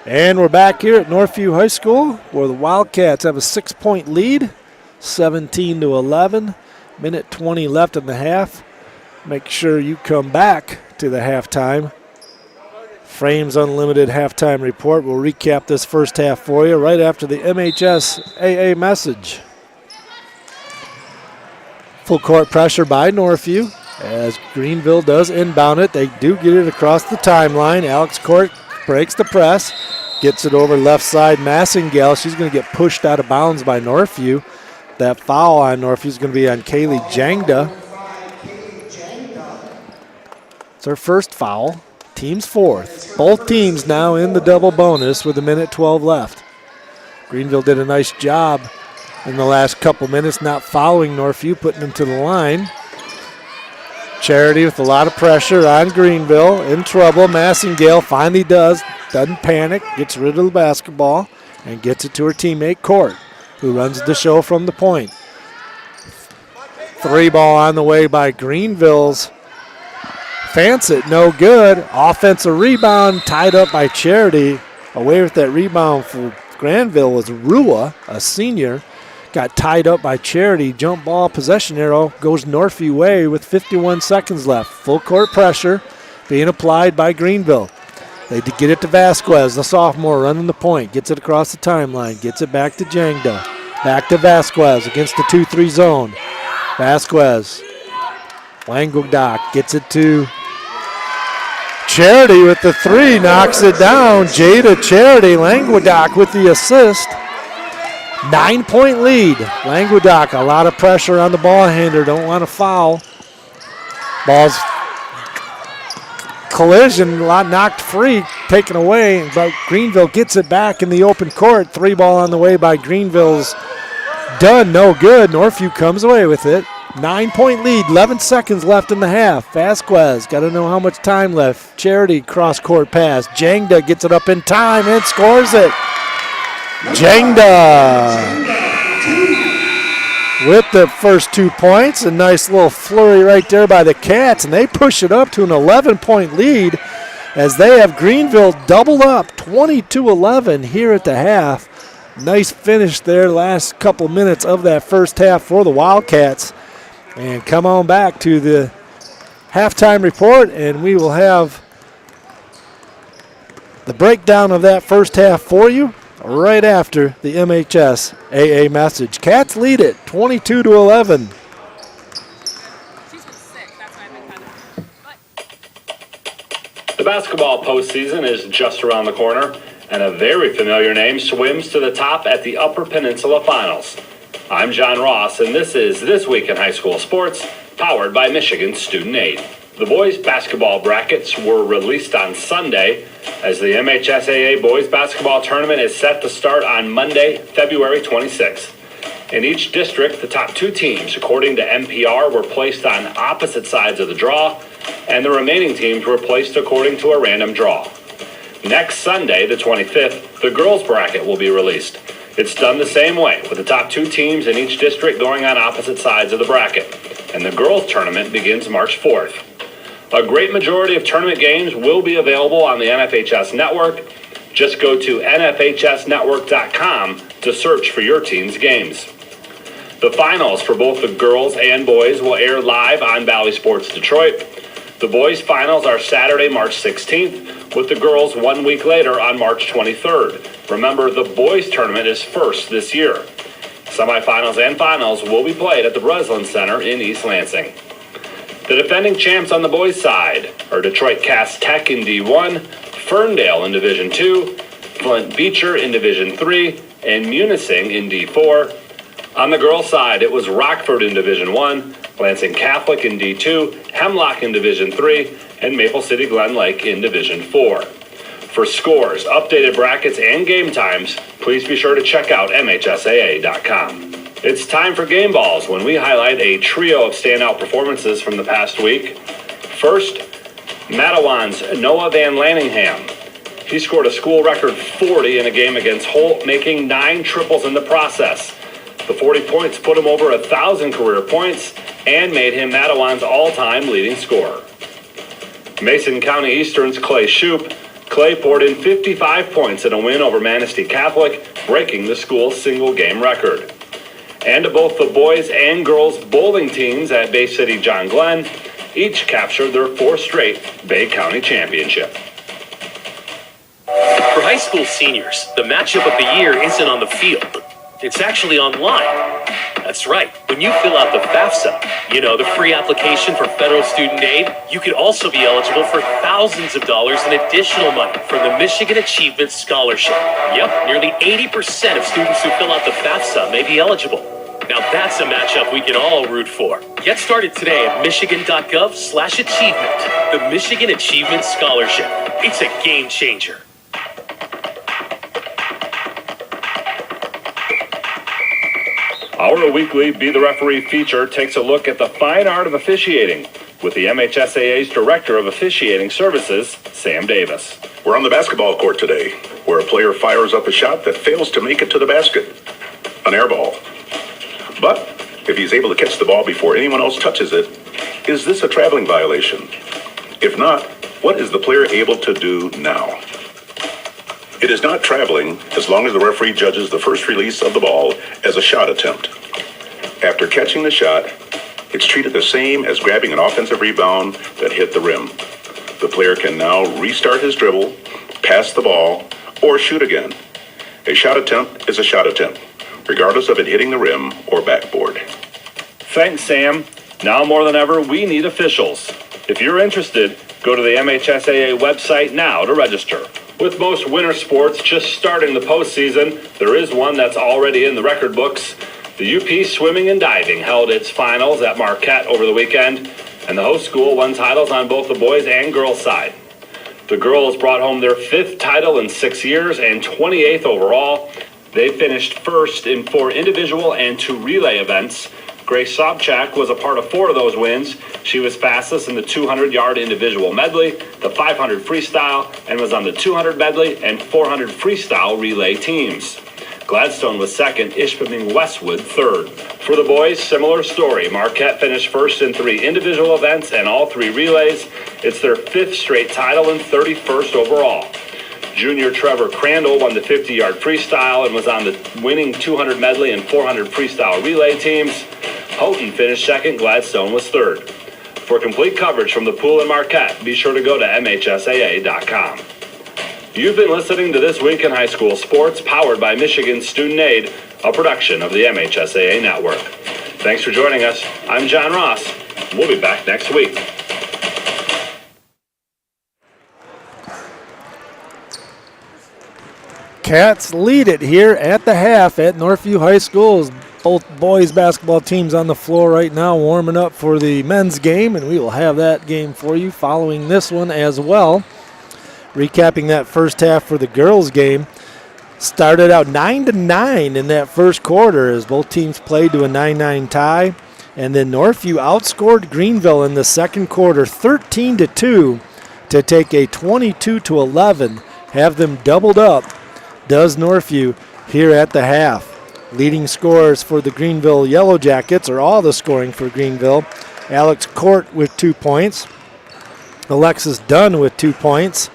A: And we're back here at Northview High School where the Wildcats have a 6-point lead, 17-11. Minute 20 left in the half. Make sure you come back to the halftime. Frames Unlimited halftime report. We'll recap this first half for you right after the MHS AA message. Full court pressure by Northview as Greenville does inbound it. They do get it across the timeline. Alex Court breaks the press, gets it over left side. Massingale, she's going to get pushed out of bounds by Northview. That foul on Northview is going to be on Kaylee Jangda. It's her first foul. Team's 4th. Both teams now in the double bonus with a minute 12 left. Greenville did a nice job in the last couple minutes not fouling Northview, putting them to the line. Charity with a lot of pressure on Greenville. In trouble. Massingale finally doesn't panic, gets rid of the basketball, and gets it to her teammate Court, who runs the show from the point. 3 ball on the way by Greenville's Fancett, no good. Offensive rebound tied up by Charity. Away with that rebound for Granville was Rua, a senior. Got tied up by Charity. Jump ball possession arrow goes Northview way with 51 seconds left. Full court pressure being applied by Greenville. They get it to Vasquez, the sophomore, running the point. Gets it across the timeline. Gets it back to Jangda. Back to Vasquez against the 2-3 zone. Vasquez. Languedoc gets it to Charity with the 3. Knocks it down. Jada Charity. Languedoc with the assist. 9-point lead. Languedoc, a lot of pressure on the ball handler. Don't want to foul. Ball's collision, a lot knocked free, taken away, but Greenville gets it back in the open court. 3 ball on the way by Greenville's done, no good. Northview comes away with it. 9-point lead, 11 seconds left in the half. Vasquez, got to know how much time left. Charity cross-court pass. Jangda gets it up in time and scores it. Jangda with the first 2 points. A nice little flurry right there by the Cats, and they push it up to an 11-point lead as they have Greenville doubled up 22-11 here at the half. Nice finish there last couple minutes of that first half for the Wildcats. And come on back to the halftime report, and we will have the breakdown of that first half for you right after the MHS AA message. Cats lead it 22-11.
F: The basketball postseason is just around the corner, and a very familiar name swims to the top at the Upper Peninsula Finals. I'm John Ross, and this is This Week in High School Sports, powered by Michigan Student Aid. The boys' basketball brackets were released on Sunday, as the MHSAA boys basketball tournament is set to start on Monday, February 26th. In each district, the top 2 teams, according to NPR, were placed on opposite sides of the draw, and the remaining teams were placed according to a random draw. Next Sunday, the 25th, the girls' bracket will be released. It's done the same way, with the top 2 teams in each district going on opposite sides of the bracket, and the girls' tournament begins March 4th. A great majority of tournament games will be available on the NFHS network. Just go to nfhsnetwork.com to search for your team's games. The finals for both the girls and boys will air live on Valley Sports Detroit. The boys' finals are Saturday, March 16th, with the girls 1 week later on March 23rd. Remember, the boys' tournament is first this year. Semifinals and finals will be played at the Breslin Center in East Lansing. The defending champs on the boys' side are Detroit Cass Tech in D1, Ferndale in Division 2, Flint Beecher in Division 3, and Munising in D4. On the girls' side, it was Rockford in Division 1, Lansing Catholic in D2, Hemlock in Division 3, and Maple City Glen Lake in Division 4. For scores, updated brackets, and game times, please be sure to check out MHSAA.com. It's time for Game Balls, when we highlight a trio of standout performances from the past week. First, Mattawan Noah Van Lanningham. He scored a school record 40 in a game against Holt, making 9 triples in the process. The 40 points put him over 1,000 career points and made him Mattawan's all-time leading scorer. Mason County Eastern's Clay Shoup. Clay poured in 55 points in a win over Manistee Catholic, breaking the school's single-game record. And to both the boys and girls bowling teams at Bay City John Glenn, each captured their 4th straight Bay County championship.
G: For high school seniors, the matchup of the year isn't on the field. It's actually online. That's right. When you fill out the FAFSA, the free application for federal student aid, you could also be eligible for thousands of dollars in additional money from the Michigan Achievement Scholarship. Yep, nearly 80% of students who fill out the FAFSA may be eligible. Now that's a matchup we can all root for. Get started today at michigan.gov/achievement. The Michigan Achievement Scholarship. It's a game changer.
F: Our weekly Be the Referee feature takes a look at the fine art of officiating with the MHSAA's Director of Officiating Services, Sam Davis.
H: We're on the basketball court today, where a player fires up a shot that fails to make it to the basket. An air ball. But if he's able to catch the ball before anyone else touches it, is this a traveling violation? If not, what is the player able to do now? It is not traveling as long as the referee judges the first release of the ball as a shot attempt. After catching the shot, it's treated the same as grabbing an offensive rebound that hit the rim. The player can now restart his dribble, pass the ball, or shoot again. A shot attempt is a shot attempt, regardless of it hitting the rim or backboard.
F: Thanks, Sam. Now more than ever, we need officials. If you're interested, go to the MHSAA website now to register. With most winter sports just starting the postseason, there is one that's already in the record books. The UP Swimming and Diving held its finals at Marquette over the weekend, and the host school won titles on both the boys and girls side. The girls brought home their 5th title in 6 years and 28th overall. They finished first in 4 individual and 2 relay events. Grace Sobchak was a part of 4 of those wins. She was fastest in the 200-yard individual medley, the 500 freestyle, and was on the 200 medley and 400 freestyle relay teams. Gladstone was second, Ishpeming Westwood third. For the boys, similar story. Marquette finished first in 3 individual events and all 3 relays. It's their 5th straight title and 31st overall. Junior Trevor Crandall won the 50-yard freestyle and was on the winning 200 medley and 400 freestyle relay teams. Houghton finished second, Gladstone was third. For complete coverage from the pool in Marquette, be sure to go to MHSAA.com. You've been listening to This Week in High School Sports, powered by Michigan Student Aid, a production of the MHSAA Network. Thanks for joining us. I'm John Ross. We'll be back next week.
A: Cats lead it here at the half at Northview High School. Both boys basketball teams on the floor right now warming up for the men's game, and we will have that game for you following this one as well. Recapping that first half for the girls' game, started out 9-9 in that first quarter as both teams played to a 9-9 tie, and then Northview outscored Greenville in the second quarter 13-2 to take a 22-11, have them doubled up. Does Northview here at the half. Leading scorers for the Greenville Yellow Jackets, or all the scoring for Greenville. Alex Court with 2 points. Alexis Dunn with 2 points.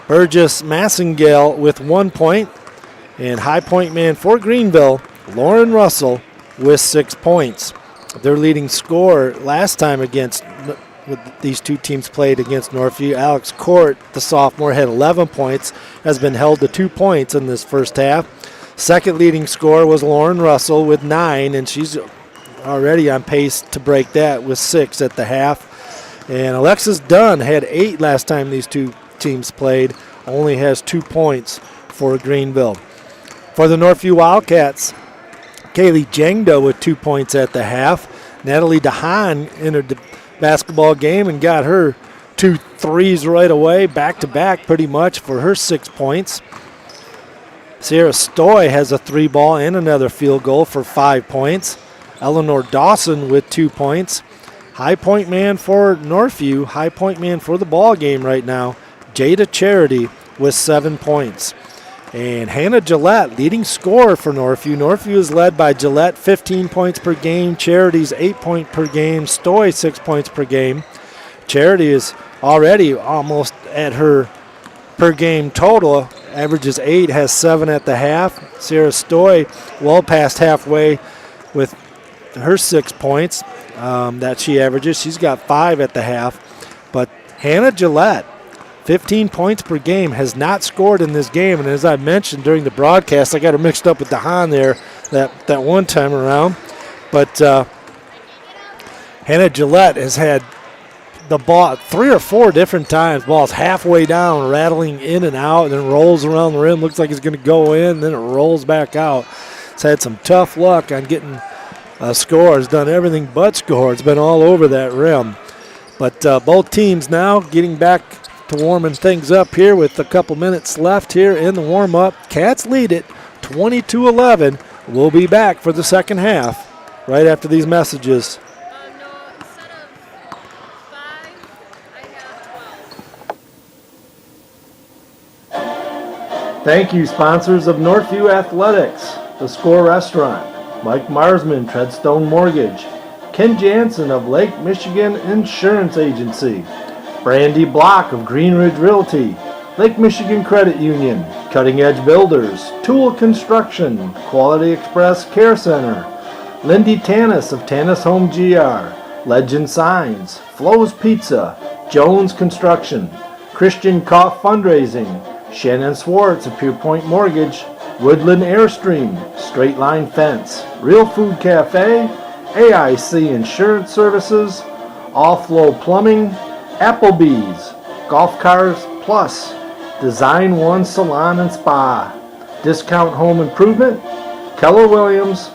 A: Burgess Massengale with 1 point. And high point man for Greenville, Lauren Russell with 6 points. Their leading scorer last time against these two teams played against Northview, Alex Court, the sophomore, had 11 points, has been held to 2 points in this first half. Second leading scorer was Lauren Russell with 9, and she's already on pace to break that with 6 at the half. And Alexis Dunn had 8 last time these two teams played, only has 2 points for Greenville. For the Northview Wildcats, Kaylee Jengda with 2 points at the half. Natalie DeHaan entered the basketball game and got her 2 threes right away, back-to-back pretty much for her 6 points. Sierra Stoy has a 3-ball and another field goal for 5 points. Eleanor Dawson with 2 points. High point man for Northview, high point man for the ball game right now, Jada Charity with 7 points. And Hannah Gillette, leading scorer for Northview. Northview is led by Gillette, 15 points per game. Charity's 8 points per game. Stoy, 6 points per game. Charity is already almost at her per game total. Averages 8, has 7 at the half. Sarah Stoy well past halfway with her 6 points that she averages. She's got 5 at the half. But Hannah Gillette, 15 points per game, has not scored in this game. And as I mentioned during the broadcast, I got her mixed up with DeHaan there that one time around. But Hannah Gillette has had the ball 3 or 4 different times. Ball's halfway down, rattling in and out, and then rolls around the rim. Looks like it's going to go in, then it rolls back out. It's had some tough luck on getting a score. It's done everything but score. It's been all over that rim. But both teams now getting back to warming things up here with a couple minutes left here in the warm-up. Cats lead it 22-11. We'll be back for the second half right after these messages.
E: Thank you, sponsors of Northview Athletics, The Score Restaurant, Mike Marsman, Treadstone Mortgage, Ken Jansen of Lake Michigan Insurance Agency, Brandy Block of Green Ridge Realty, Lake Michigan Credit Union, Cutting Edge Builders, Tool Construction, Quality Express Care Center, Lindy Tanis of Tanis Home GR, Legend Signs, Flo's Pizza, Jones Construction, Christian Koff Fundraising, Shannon Swartz of Pure Point Mortgage, Woodland Airstream, Straight Line Fence, Real Food Cafe, AIC Insurance Services, All Flow Plumbing, Applebee's, Golf Cars Plus, Design One Salon and Spa, Discount Home Improvement, Keller Williams,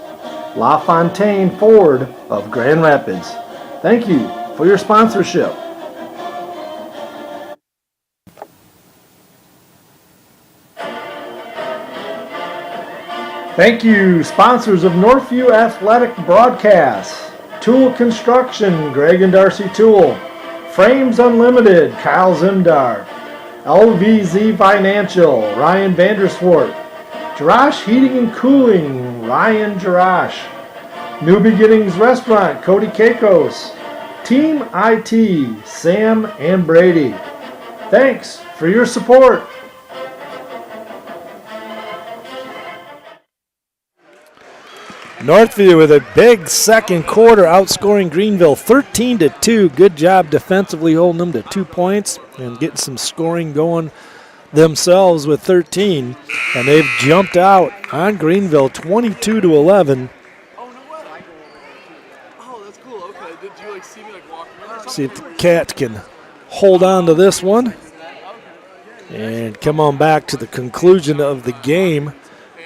E: La Fontaine Ford of Grand Rapids. Thank you for your sponsorship. Thank you, sponsors of Northview Athletic Broadcasts, Tool Construction, Greg and Darcy Tool, Frames Unlimited, Kyle Zimdar, LVZ Financial, Ryan Vanderswart, Jarash Heating and Cooling, Ryan Jarash, New Beginnings Restaurant, Cody Kakos, Team IT, Sam and Brady. Thanks for your support.
A: Northview with a big second quarter, outscoring Greenville 13-2. Good job defensively holding them to 2 points and getting some scoring going themselves with 13. And they've jumped out on Greenville 22-11.
I: Oh, that's cool. Okay. Did you like see me like walking in or something?
A: See if the Cats can hold on to this one and come on back to the conclusion of the game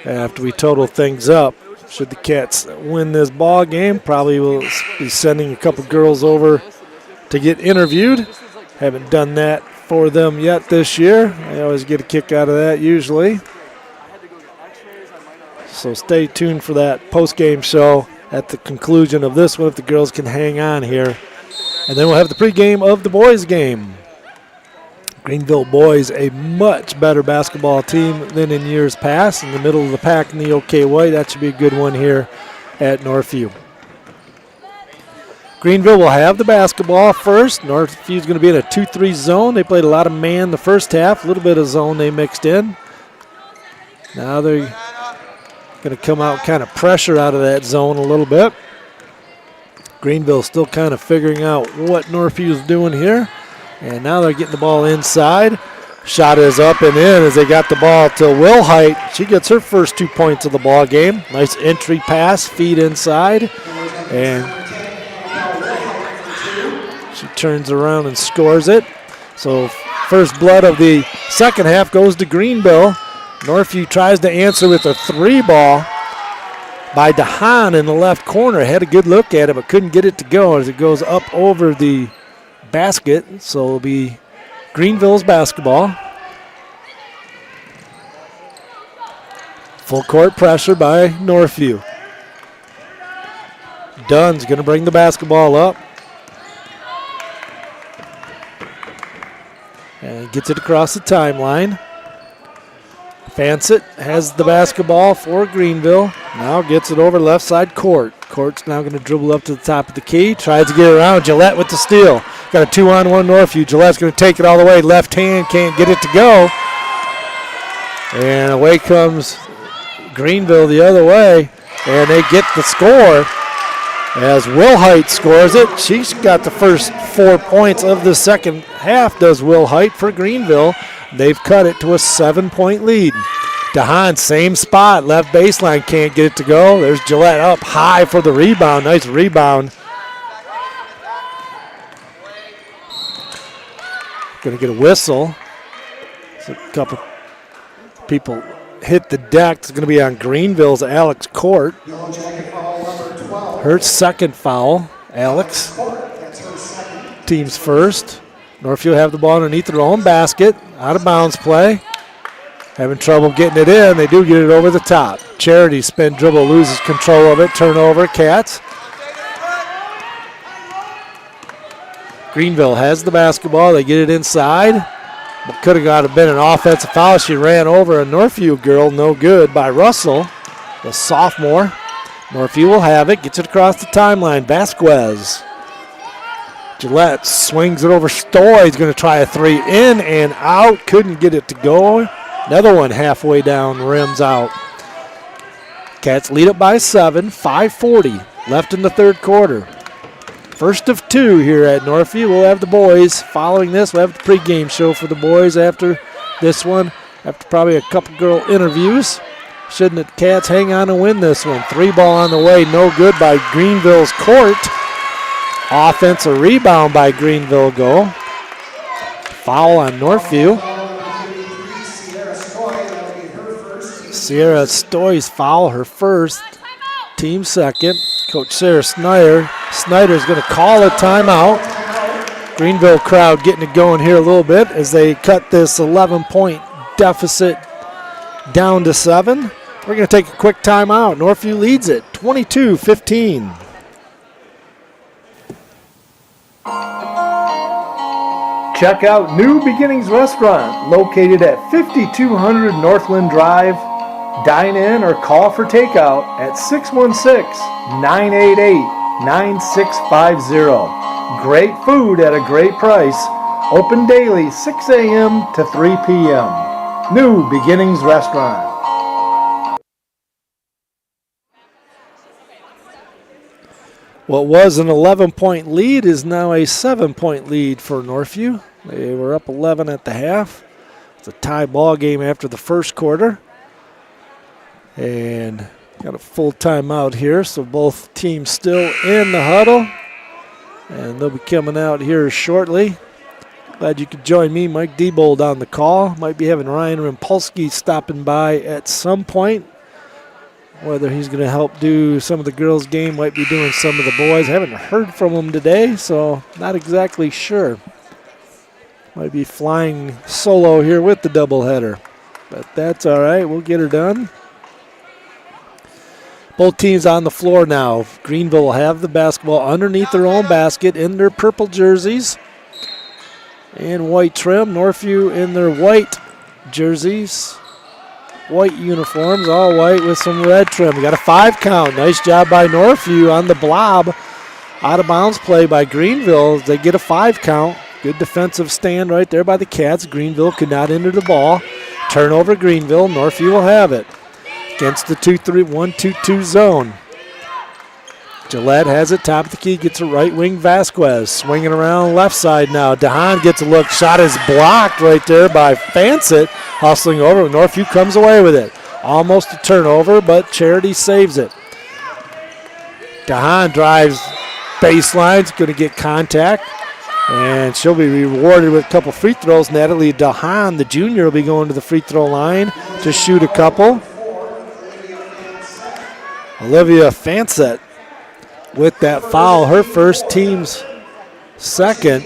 A: after we total things up. Should the Cats win this ball game, probably will be sending a couple girls over to get interviewed. Haven't done that for them yet this year. I always get a kick out of that usually. So stay tuned for that post-game show at the conclusion of this one if the girls can hang on here. And then we'll have the pregame of the boys' game. Greenville boys, a much better basketball team than in years past. In the middle of the pack in the OK White. That should be a good one here at Northview. Greenville will have the basketball first. Northview's going to be in a 2-3 zone. They played a lot of man the first half, a little bit of zone they mixed in. Now they're going to come out kind of pressure out of that zone a little bit. Greenville still kind of figuring out what Northview's doing here. And now they're getting the ball inside. Shot is up and in as they got the ball to Wilhite. She gets her first 2 points of the ball game. Nice entry pass, feed inside, and she turns around and scores it. So first blood of the second half goes to Greenville. Northview tries to answer with a 3-ball by DeHaan in the left corner. Had a good look at it, but couldn't get it to go as it goes up over the basket. So it'll be Greenville's basketball. Full court pressure by Northview. Dunn's going to bring the basketball up. And gets it across the timeline. Fancett has the basketball for Greenville. Now gets it over left side court. Court's now going to dribble up to the top of the key. Tries to get around. Gillette with the steal. Got a 2-on-1 Northview. Gillette's going to take it all the way. Left hand, can't get it to go. And away comes Greenville the other way. And they get the score as Wilhite scores it. She's got the first 4 points of the second half, does Wilhite for Greenville. They've cut it to a 7-point lead. DeHaan, same spot, left baseline, can't get it to go. There's Gillette up high for the rebound. Nice rebound. Going to get a whistle. So a couple people hit the deck. It's going to be on Greenville's Alex Court. Her second foul, Alex. Team's first. Northview have the ball underneath their own basket. Out of bounds play. Having trouble getting it in. They do get it over the top. Charity spin dribble, loses control of it. Turnover, Cats. Greenville has the basketball. They get it inside. But could have been an offensive foul. She ran over a Northview girl. No good by Russell, the sophomore. Northview will have it. Gets it across the timeline. Vasquez. Gillette swings it over Stoy. He's going to try a 3 in and out. Couldn't get it to go. Another one halfway down, rims out. Cats lead it by 7, 5:40 left in the third quarter. First of 2 here at Northview. We'll have the boys following this. We'll have the pregame show for the boys after this one, after probably a couple girl interviews. Shouldn't the Cats hang on and win this one? 3-ball on the way, no good by Greenville's court. Offensive rebound by Greenville go. Foul on Northview. Sierra Stoy's foul, her first. Team second. Coach Sarah Snyder's going to call a timeout. Greenville crowd getting it going here a little bit as they cut this 11-point deficit down to 7. We're going to take a quick timeout. Northview leads it 22-15.
E: Check out New Beginnings Restaurant, located at 5200 Northland Drive. Dine in or call for takeout at 616-988-9650. Great food at a great price. Open daily 6 a.m. to 3 p.m. New Beginnings Restaurant.
A: What was an 11-point lead is now a 7-point lead for Northview. They were up 11 at the half. It's a tie ball game after the first quarter. And got a full timeout here, so both teams still in the huddle. And they'll be coming out here shortly. Glad you could join me, Mike Diebold, on the call. Might be having Ryan Rimpolsky stopping by at some point. Whether he's going to help do some of the girls' game, might be doing some of the boys. Haven't heard from him today, so not exactly sure. Might be flying solo here with the doubleheader. But that's all right. We'll get her done. Both teams on the floor now. Greenville will have the basketball underneath their own basket in their purple jerseys and white trim. Northview in their white jerseys, white uniforms, all white with some red trim. We got a 5 count. Nice job by Northview on the blob. Out of bounds play by Greenville. They get a 5 count. Good defensive stand right there by the Cats. Greenville could not enter the ball. Turnover Greenville. Northview will have it against the 2-3-1-2-2 zone. Gillette has it, top of the key, gets a right wing. Vasquez swinging around left side now. DeHaan gets a look. Shot is blocked right there by Fansett. Hustling over. Northview comes away with it. Almost a turnover, but Charity saves it. DeHaan drives baseline's going to get contact, and she'll be rewarded with a couple free throws. Natalie DeHaan, the junior, will be going to the free throw line to shoot a couple. Olivia Fansett with that foul, her first, team's second.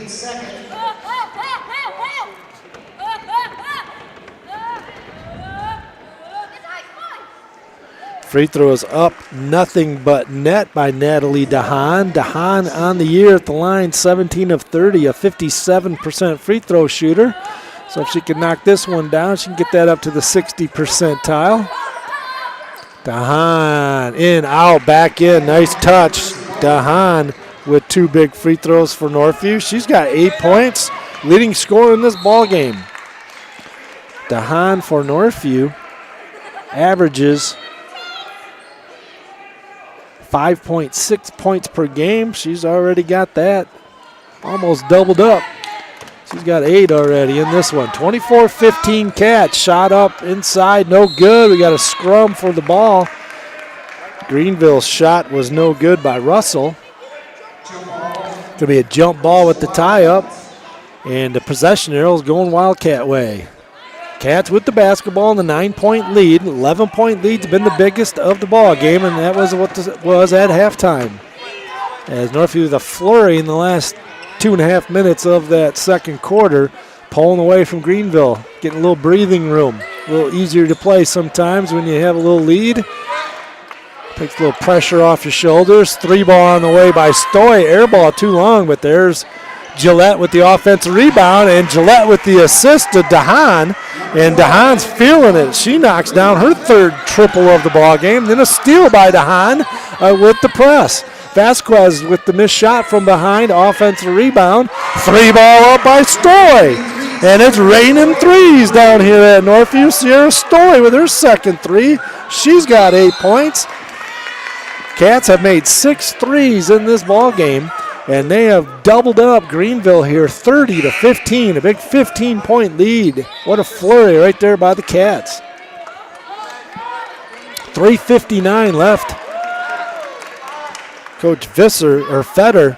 A: Free throw is up, nothing but net by Natalie DeHaan. DeHaan on the year at the line, 17 of 30, a 57% free throw shooter. So if she can knock this one down, she can get that up to the 60 percentile. DeHaan in, out, back in, nice touch. DeHaan with 2 big free throws for Northview. She's got 8 points, leading scorer in this ball game. DeHaan for Northview averages 5.6 points per game. She's already got that. Almost doubled up. She's got 8 already in this one. 24-15 catch. Shot up inside. No good. We got a scrum for the ball. Greenville's shot was no good by Russell. Going to be a jump ball with the tie-up. And the possession arrow is going Wildcat way. Cats with the basketball in the 9-point lead. 11-point lead's been the biggest of the ball game, and that was what it was at halftime. As Northview with a flurry in the last 2.5 minutes of that second quarter, pulling away from Greenville, getting a little breathing room. A little easier to play sometimes when you have a little lead. Takes a little pressure off your shoulders. 3 ball on the way by Stoy. Air ball too long, but there's Gillette with the offensive rebound, and Gillette with the assist to DeHaan. And DeHaan's feeling it. She knocks down her 3rd triple of the ball game. Then a steal by DeHaan with the press. Vasquez with the missed shot from behind, offensive rebound. 3 ball up by Stoy. And it's raining threes down here at Northview. Sierra Stoy with her second 3. She's got 8 points. Cats have made 6 threes in this ball game. And they have doubled up Greenville here, 30-15, a big 15-point lead. What a flurry right there by the Cats. 3:59 left. Coach Fetter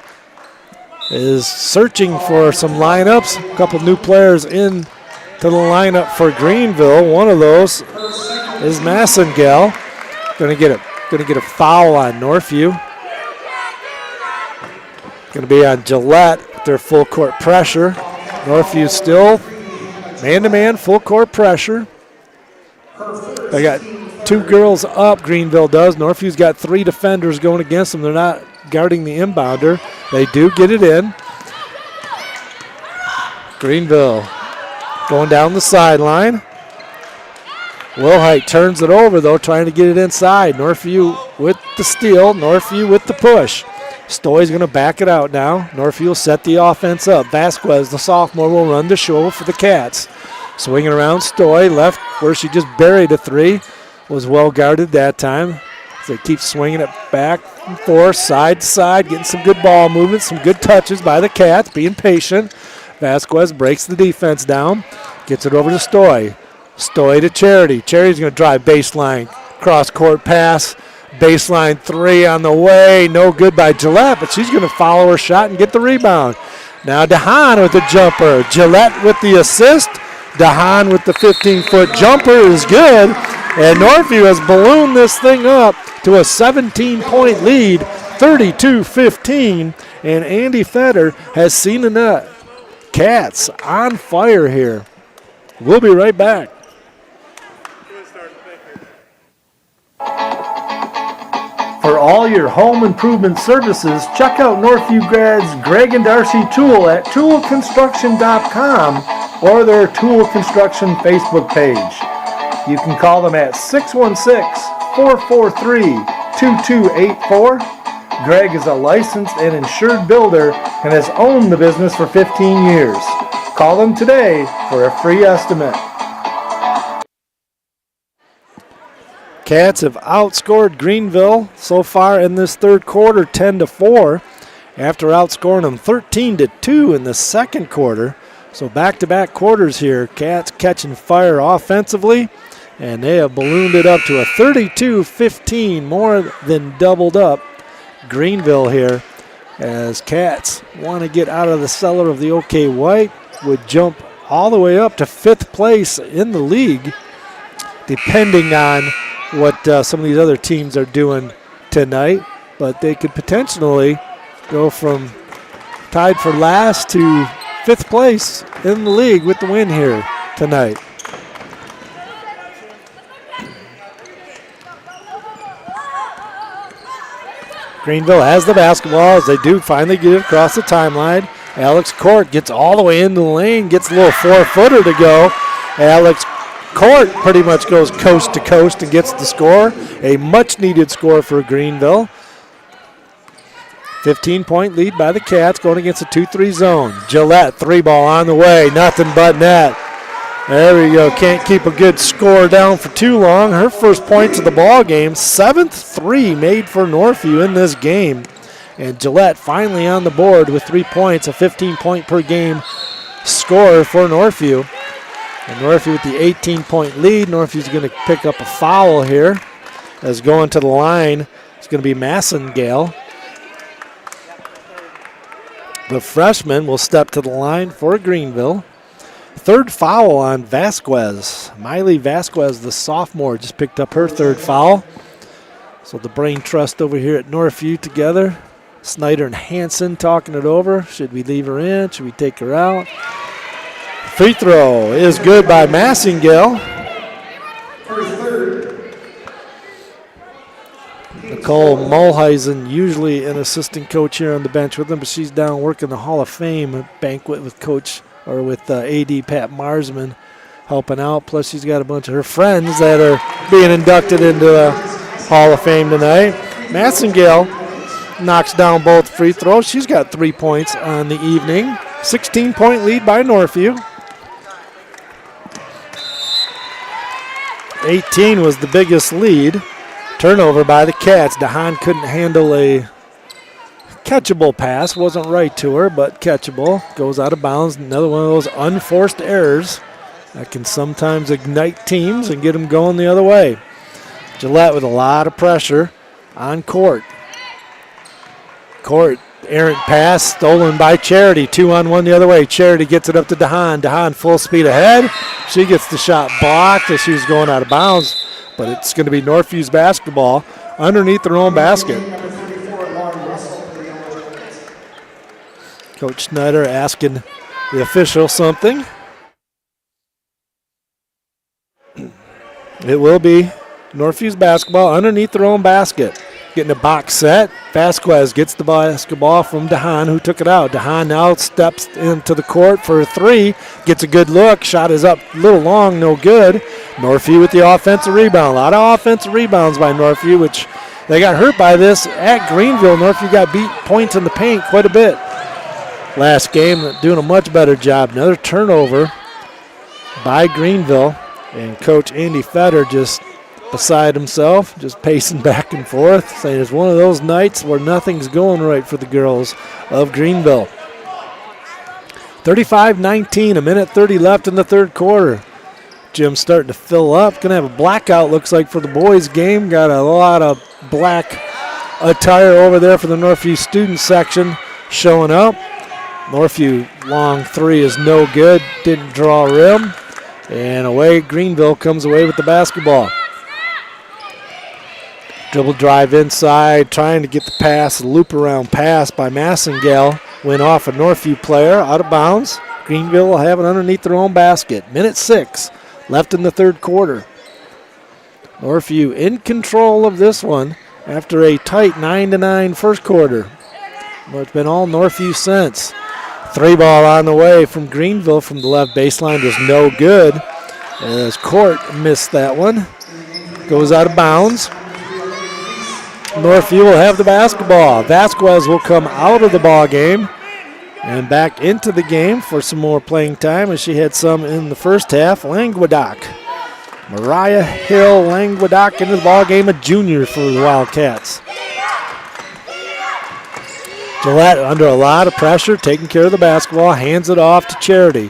A: is searching for some lineups. A couple new players in to the lineup for Greenville. One of those is Massengale. Gonna get a foul on Northview. Going to be on Gillette with their full court pressure. Northview still man-to-man, full court pressure. They got 2 girls up, Greenville does. Northview's got 3 defenders going against them. They're not guarding the inbounder. They do get it in. Greenville going down the sideline. Wilhite turns it over, though, trying to get it inside. Northview with the steal. Northview with the push. Stoy's going to back it out now. Northview will set the offense up. Vasquez, the sophomore, will run the show for the Cats. Swinging around Stoy, left where she just buried a 3. Was well guarded that time. So they keep swinging it back and forth, side to side, getting some good ball movement, some good touches by the Cats, being patient. Vasquez breaks the defense down, gets it over to Stoy. Stoy to Charity. Charity's going to drive baseline, cross-court pass. Baseline 3 on the way. No good by Gillette, but she's going to follow her shot and get the rebound. Now DeHaan with the jumper. Gillette with the assist. DeHaan with the 15-foot jumper is good. And Northview has ballooned this thing up to a 17-point lead, 32-15. And Andy Fetter has seen the nut. Cats on fire here. We'll be right back.
E: For all your home improvement services, check out Northview Grad's Greg and Darcy Tool at toolconstruction.com or their Tool Construction Facebook page. You can call them at 616-443-2284. Greg is a licensed and insured builder and has owned the business for 15 years. Call them today for a free estimate.
A: Cats have outscored Greenville so far in this third quarter 10-4 after outscoring them 13-2 in the second quarter. So back-to-back quarters here. Cats catching fire offensively, and they have ballooned it up to a 32-15, more than doubled up Greenville here, as Cats want to get out of the cellar of the OK White, would jump all the way up to 5th place in the league, depending on what some of these other teams are doing tonight. But they could potentially go from tied for last to 5th place in the league with the win here tonight. Greenville has the basketball as they do finally get it across the timeline. Alex Court gets all the way into the lane, gets a little 4-footer to go. Alex Court pretty much goes coast to coast and gets the score. A much-needed score for Greenville. 15-point lead by the Cats going against a 2-3 zone. Gillette, 3-ball on the way, nothing but net. There we go, can't keep a good score down for too long. Her first points of the ball game, 7th 3 made for Northview in this game. And Gillette finally on the board with 3 points, a 15-point per game score for Northview. And Northview with the 18-point lead. Northview's going to pick up a foul here, as going to the line it's going to be Massengale. The freshman will step to the line for Greenville. Third foul on Vasquez. Miley Vasquez, the sophomore, just picked up her third foul. So the brain trust over here at Northview together. Snyder and Hansen talking it over. Should we leave her in? Should we take her out? Free throw is good by Massengale. Nicole Mulheisen, usually an assistant coach here on the bench with them, but she's down working the Hall of Fame banquet with AD Pat Marsman helping out. Plus she's got a bunch of her friends that are being inducted into the Hall of Fame tonight. Massengale knocks down both free throws. She's got 3 points on the evening. 16-point lead by Northview. 18 was the biggest lead. Turnover by the Cats. DeHaan couldn't handle a catchable pass. Wasn't right to her, but catchable. Goes out of bounds. Another one of those unforced errors that can sometimes ignite teams and get them going the other way. Gillette with a lot of pressure on Court. Court, errant pass, stolen by Charity. 2-on-1 the other way. Charity gets it up to DeHaan. DeHaan full speed ahead. She gets the shot blocked as she was going out of bounds, but it's going to be Northview's basketball underneath their own basket. Coach Snyder asking the official something. It will be Northview's basketball underneath their own basket. Getting a box set. Vasquez gets the basketball from DeHaan, who took it out. DeHaan now steps into the court for a three. Gets a good look. Shot is up a little long, no good. Northview with the offensive rebound. A lot of offensive rebounds by Northview, which they got hurt by this at Greenville. Northview got beat points in the paint quite a bit last game, doing a much better job. Another turnover by Greenville. And Coach Andy Fetter just beside himself, just pacing back and forth, saying it's one of those nights where nothing's going right for the girls of Greenville. 35-19, a minute 30 left in the third quarter. Gym's starting to fill up. Going to have a blackout, looks like, for the boys' game. Got a lot of black attire over there for the Northview student section showing up. Northview long three is no good. Didn't draw rim. And away, Greenville comes away with the basketball. Dribble drive inside, trying to get the pass, loop around pass by Massengale. Went off a Northview player, out of bounds. Greenville will have it underneath their own basket. Minute 6 left in the third quarter. Northview in control of this one after a tight 9-9 first quarter. Well, it's been all Northview since. Three ball on the way from Greenville from the left baseline is no good, as Court missed that one. Goes out of bounds. Northview will have the basketball. Vasquez will come out of the ball game and back into the game for some more playing time, as she had some in the first half. Languedoc Mariah Hill Languedoc into the ball game, a junior for the Wildcats. Gillette under a lot of pressure, taking care of the basketball, hands it off to Charity.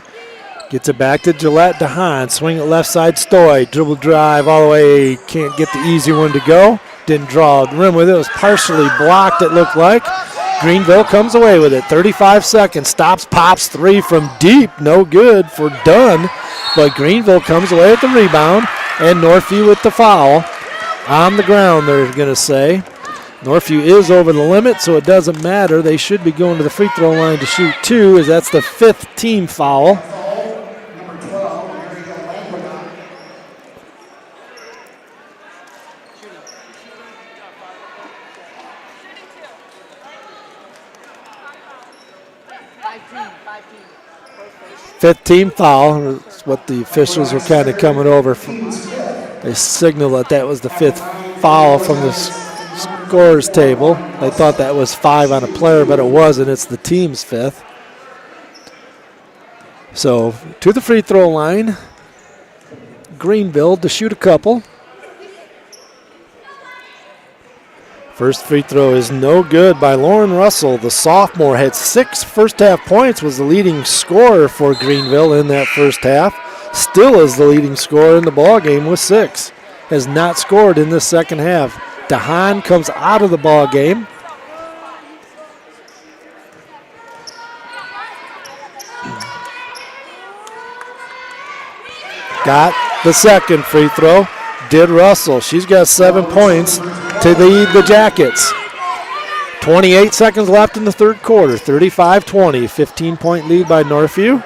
A: Gets it back to Gillette DeHaan, swing it left side, Stoy, dribble drive all the way, can't get the easy one to go. Didn't draw the rim with it, it was partially blocked it looked like. Greenville comes away with it, 35 seconds, stops, pops, three from deep, no good for Dunn. But Greenville comes away with the rebound, and Northview with the foul. On the ground, they're going to say. Northview is over the limit, so it doesn't matter. They should be going to the free throw line to shoot two, as that's the 5th team foul.
C: Number 12, Mary Hill Languedoc.
A: 5th team foul. That's what the officials were kind of coming over from. They signaled that was the 5th foul from the scorer's table. They thought that was 5 on a player, but it wasn't. It's the team's 5th. So to the free throw line, Greenville to shoot a couple. First free throw is no good by Lauren Russell. The sophomore had 6 first half points, was the leading scorer for Greenville in that first half. Still is the leading scorer in the ball game with 6. Has not scored in this second half. DeHaan comes out of the ball game. Got the second free throw. Did Russell. She's got 7 points to lead the Jackets. 28 seconds left in the third quarter. 35-20. 15-point lead by Northview.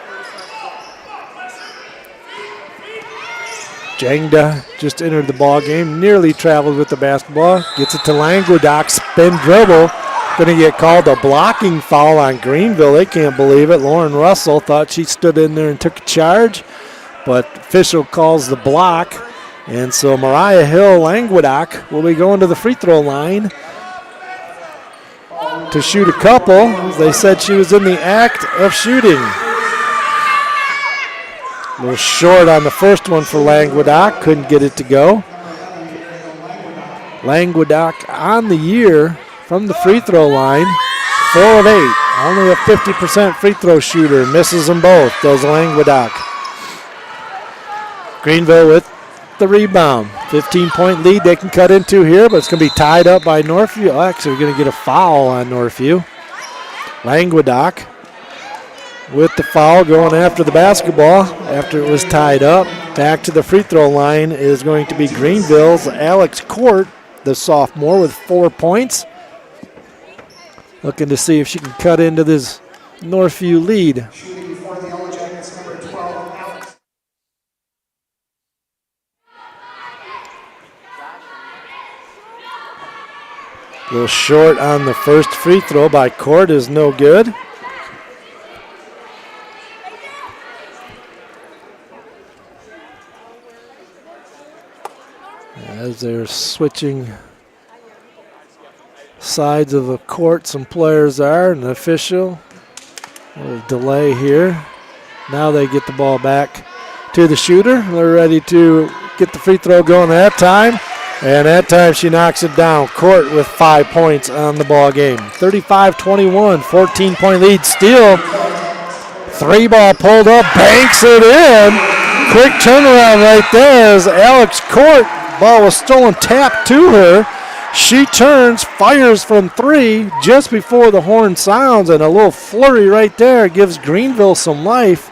A: Jangda just entered the ball game. Nearly traveled with the basketball. Gets it to Languedoc. Spin dribble. Going to get called a blocking foul on Greenville. They can't believe it. Lauren Russell thought she stood in there and took a charge, but official calls the block. And so Mariah Hill Languedoc will be going to the free throw line to shoot a couple. They said she was in the act of shooting. A little short on the first one for Languedoc. Couldn't get it to go. Languedoc on the year from the free throw line, 4 of 8. Only a 50% free throw shooter. Misses them both, does Languedoc. Greenville with the rebound. 15-point lead they can cut into here, but it's going to be tied up by Northview. Oh, actually, we're going to get a foul on Northview. Languedoc with the foul going after the basketball after it was tied up. Back to the free throw line is going to be Greenville's Alex Court, the sophomore, with 4 points. Looking to see if she can cut into this Northview lead.
C: Shooting for the Yellow Jackets, number 12, Alex.
A: A little short on the first free throw by Court is no good. As they're switching sides of the court, some players are, and an official. A little delay here. Now they get the ball back to the shooter. They're ready to get the free throw going that time. And that time she knocks it down. Court with 5 points on the ball game. 35-21, 14-point lead. Steal. 3 ball pulled up, banks it in. Quick turnaround right there as Alex Court. Ball was stolen, tapped to her. She turns, fires from 3 just before the horn sounds, and a little flurry right there gives Greenville some life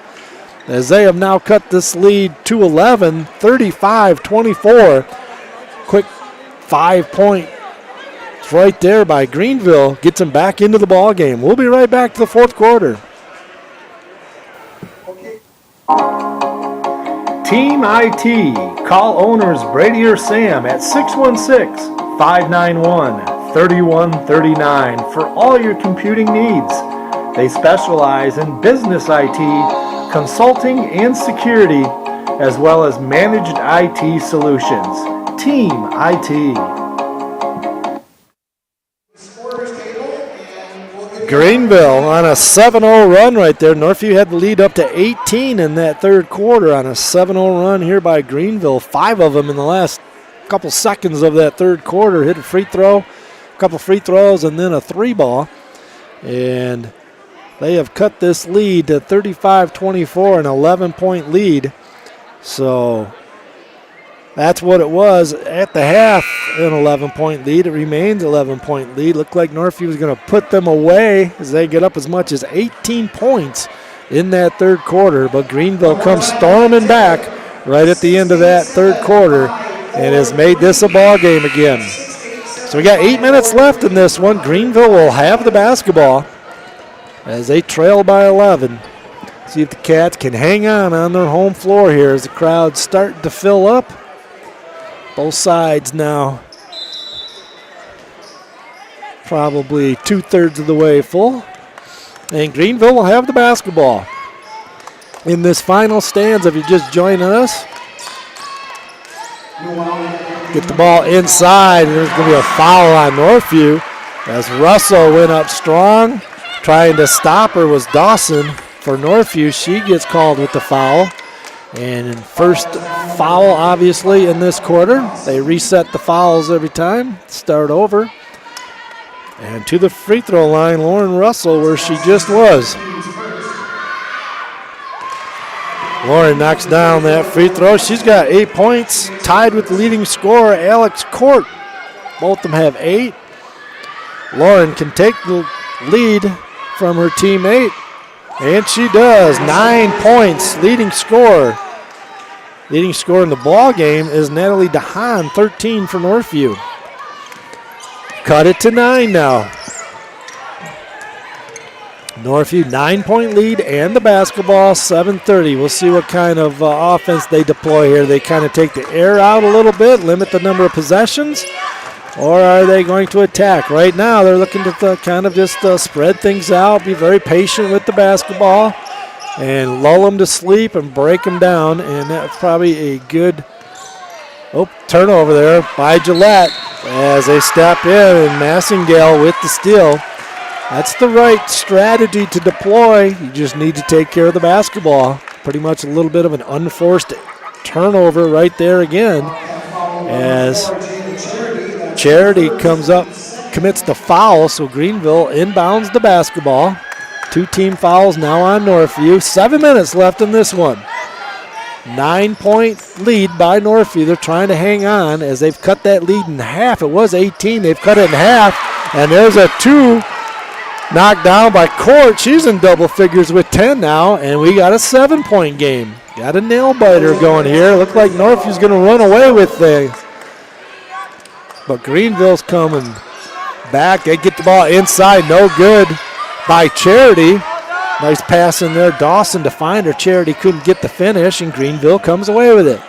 A: as they have now cut this lead to 11, 35-24. Quick 5 point right there by Greenville gets them back into the ball game. We'll be right back to the fourth quarter.
E: Team IT. Call owners Brady or Sam at 616-591-3139 for all your computing needs. They specialize in business IT, consulting, and security, as well as managed IT solutions. Team IT.
A: Greenville on a 7-0 run right there. Northview had the lead up to 18 in that third quarter on a 7-0 run here by Greenville. 5 of them in the last couple seconds of that third quarter. Hit a free throw, a couple free throws, and then a 3-ball. And they have cut this lead to 35-24, an 11-point lead. So that's what it was at the half, an 11-point lead. It remains 11-point lead. Looked like Northview was going to put them away as they get up as much as 18 points in that third quarter. But Greenville comes storming back right at the end of that third quarter and has made this a ball game again. So we got 8 minutes left in this one. Greenville will have the basketball as they trail by 11. See if the Cats can hang on their home floor here as the crowd's starting to fill up. Both sides now probably 2/3 of the way full. And Greenville will have the basketball. In this final stanza, if you're just joining us, get the ball inside, and there's going to be a foul on Northview as Russell went up strong. Trying to stop her was Dawson for Northview. She gets called with the foul. And first foul, obviously, in this quarter. They reset the fouls every time, start over. And to the free throw line, Lauren Russell, where she just was. Lauren knocks down that free throw. She's got 8 points, tied with the leading scorer, Alex Court. Both of them have 8. Lauren can take the lead from her teammate. And she does. 9 points, leading scorer. Leading scorer in the ball game is Natalie DeHaan, 13 for Northview. Cut it to 9 now. Northview 9-point lead and the basketball, 7:30. We'll see what kind of offense they deploy here. They kind of take the air out a little bit, limit the number of possessions, or are they going to attack? Right now, they're looking to kind of just spread things out, be very patient with the basketball, and lull them to sleep and break them down. And that's probably a good turnover there by Gillette as they step in, and Massingale with the steal. That's the right strategy to deploy. You just need to take care of the basketball. Pretty much a little bit of an unforced turnover right there again as Charity comes up, commits the foul, so Greenville inbounds the basketball. 2 team fouls now on Northview. 7 minutes left in this one. 9-point lead by Northview. They're trying to hang on as they've cut that lead in half. It was 18. They've cut it in half, and there's a 2 knocked down by Court. She's in double figures with 10 now, and we got a 7-point game. Got a nail biter going here. Looked like Northview's going to run away with things. But Greenville's coming back. They get the ball inside. No good by Charity. Nice pass in there. Dawson to find her. Charity couldn't get the finish, and Greenville comes away with it.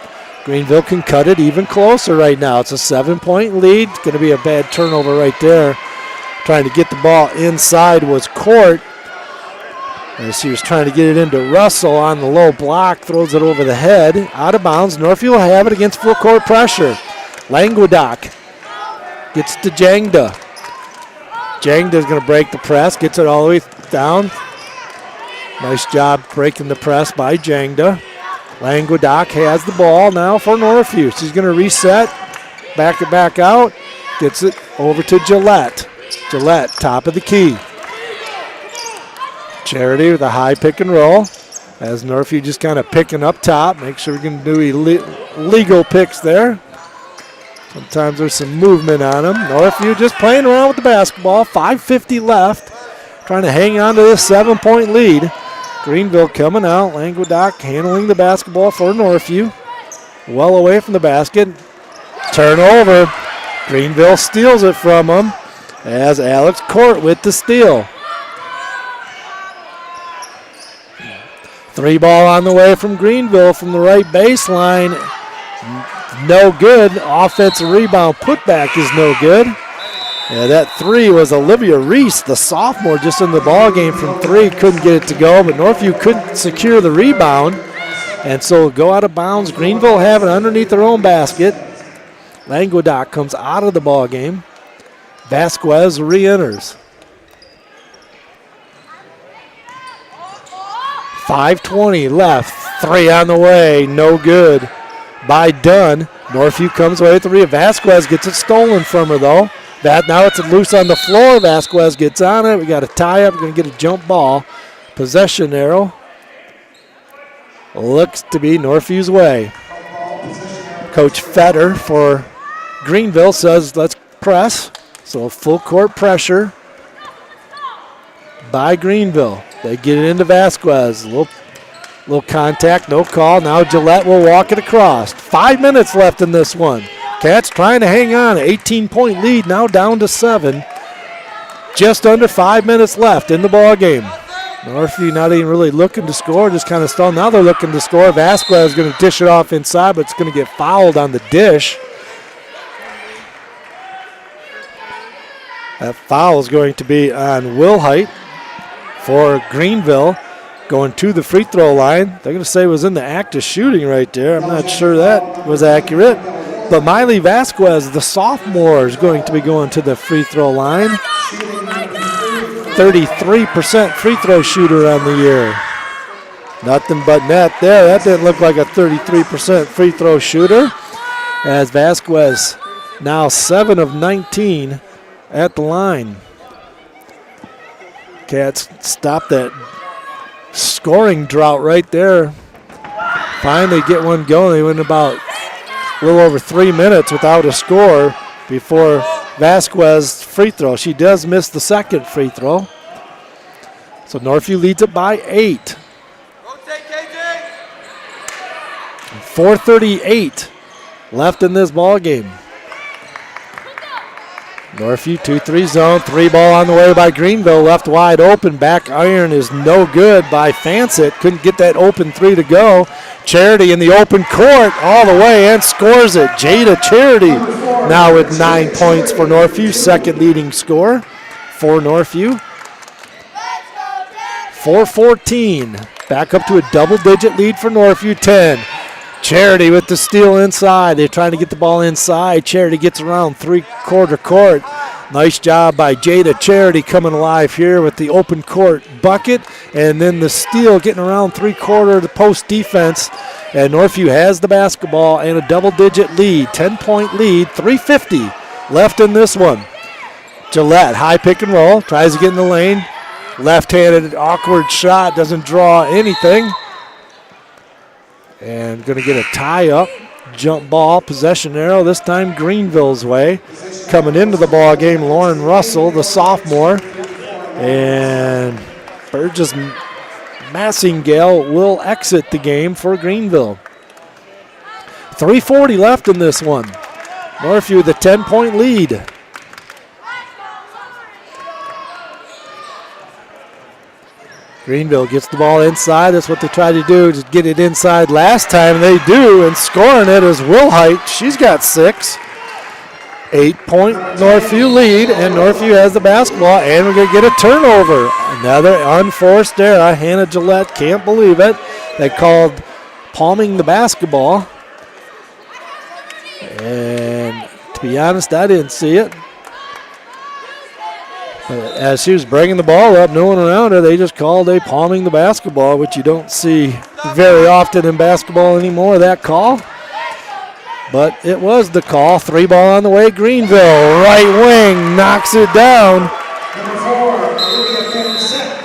A: Greenville can cut it even closer right now. It's a 7-point lead. It's going to be a bad turnover right there. Trying to get the ball inside was Court. As he was trying to get it into Russell on the low block. Throws it over the head. Out of bounds. Northview will have it against full court pressure. Languedoc gets to Jangda. Jangda's going to break the press. Gets it all the way down. Nice job breaking the press by Jangda. Languedoc has the ball now for Northview. She's going to reset. Back it back out. Gets it over to Gillette. Gillette, top of the key. Charity with a high pick and roll. As Northview just kind of picking up top. Make sure we can do legal picks there. Sometimes there's some movement on them. Northview just playing around with the basketball. 5:50 left. Trying to hang on to this 7-point lead. Greenville coming out. Languedoc handling the basketball for Northview. Well away from the basket. Turnover. Greenville steals it from them. As Alex Court with the steal. 3 ball on the way from Greenville from the right baseline. No good. Offensive rebound putback is no good. Yeah, that 3 was Olivia Reese, the sophomore, just in the ball game from 3. Couldn't get it to go, but Northview couldn't secure the rebound. And so go out of bounds. Greenville have it underneath their own basket. Languedoc comes out of the ball game. Vasquez re-enters. 5:20 left. 3 on the way. No good by Dunn. Northview comes away with 3. Vasquez gets it stolen from her, though. Now it's loose on the floor. Vasquez gets on it. We got a tie-up. We're going to get a jump ball. Possession arrow. Looks to be Northview's way. Coach Fetter for Greenville says let's press. So full court pressure by Greenville. They get it into Vasquez. Little contact, no call. Now Gillette will walk it across. 5 minutes left in this one. Cats trying to hang on. 18-point lead, now down to 7. Just under 5 minutes left in the ball game. Northview not even really looking to score, just kind of stalled. Now they're looking to score. Vasquez is going to dish it off inside, but it's going to get fouled on the dish. That foul is going to be on Wilhite for Greenville, going to the free throw line. They're going to say it was in the act of shooting right there. I'm not sure that was accurate. But Miley Vasquez, the sophomore, is going to be going to the free throw line. 33% free throw shooter on the year. Nothing but net there. That didn't look like a 33% free throw shooter. As Vasquez now 7 of 19 at the line. Cats stop that scoring drought right there. Finally get one going. They went about a little over 3 minutes without a score before Vasquez free throw. She does miss the second free throw. So Northview leads it by 8. 4:38 left in this ball game. Northview 2-3 zone, 3 ball on the way by Greenville, left wide open. Back iron is no good by Fansett. Couldn't get that open 3 to go. Charity in the open court all the way and scores it. Jada Charity now with 9 points for Northview, second leading scorer for Northview. 4:14, back up to a double-digit lead for Northview, 10. Charity with the steal inside. They're trying to get the ball inside. Charity gets around three-quarter court. Nice job by Jada Charity coming alive here with the open court bucket. And then the steal getting around three-quarter of the post defense. And Northview has the basketball and a double-digit lead, 10-point lead, 3:50 left in this one. Gillette, high pick and roll, tries to get in the lane. Left-handed, awkward shot, doesn't draw anything. And going to get a tie-up, jump ball, possession arrow, this time Greenville's way. Coming into the ball game, Lauren Russell, the sophomore. And Burgess Massingale will exit the game for Greenville. 3:40 left in this one. Northview with a 10-point lead. Greenville gets the ball inside. That's what they tried to do, just get it inside last time. They do, and scoring it is Wilhite. She's got 6. 8-point Northview lead, and Northview has the basketball, and we're going to get a turnover. Another unforced error. Hannah Gillette can't believe it. They called palming the basketball. And to be honest, I didn't see it. As she was bringing the ball up, no one around her, they just called a palming the basketball, which you don't see very often in basketball anymore, that call. But it was the call. 3 ball on the way, Greenville. Right wing knocks it down.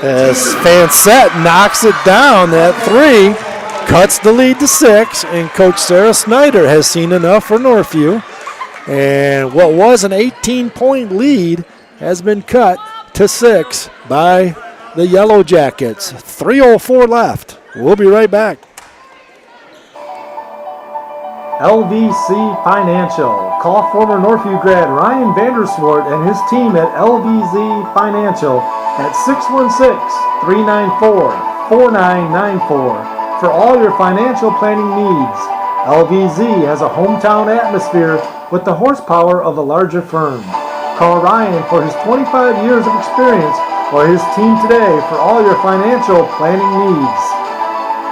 A: As Fansett knocks it down, that 3 cuts the lead to 6, and Coach Sarah Snyder has seen enough for Northview. And what was an 18-point lead has been cut to 6 by the Yellow Jackets. 3:04 left. We'll be right back.
E: LVC Financial. Call former Northview grad Ryan Vanderswart and his team at LVC Financial at 616-394-4994 for all your financial planning needs. LVZ has a hometown atmosphere with the horsepower of a larger firm. Call Ryan for his 25 years of experience or his team today for all your financial planning needs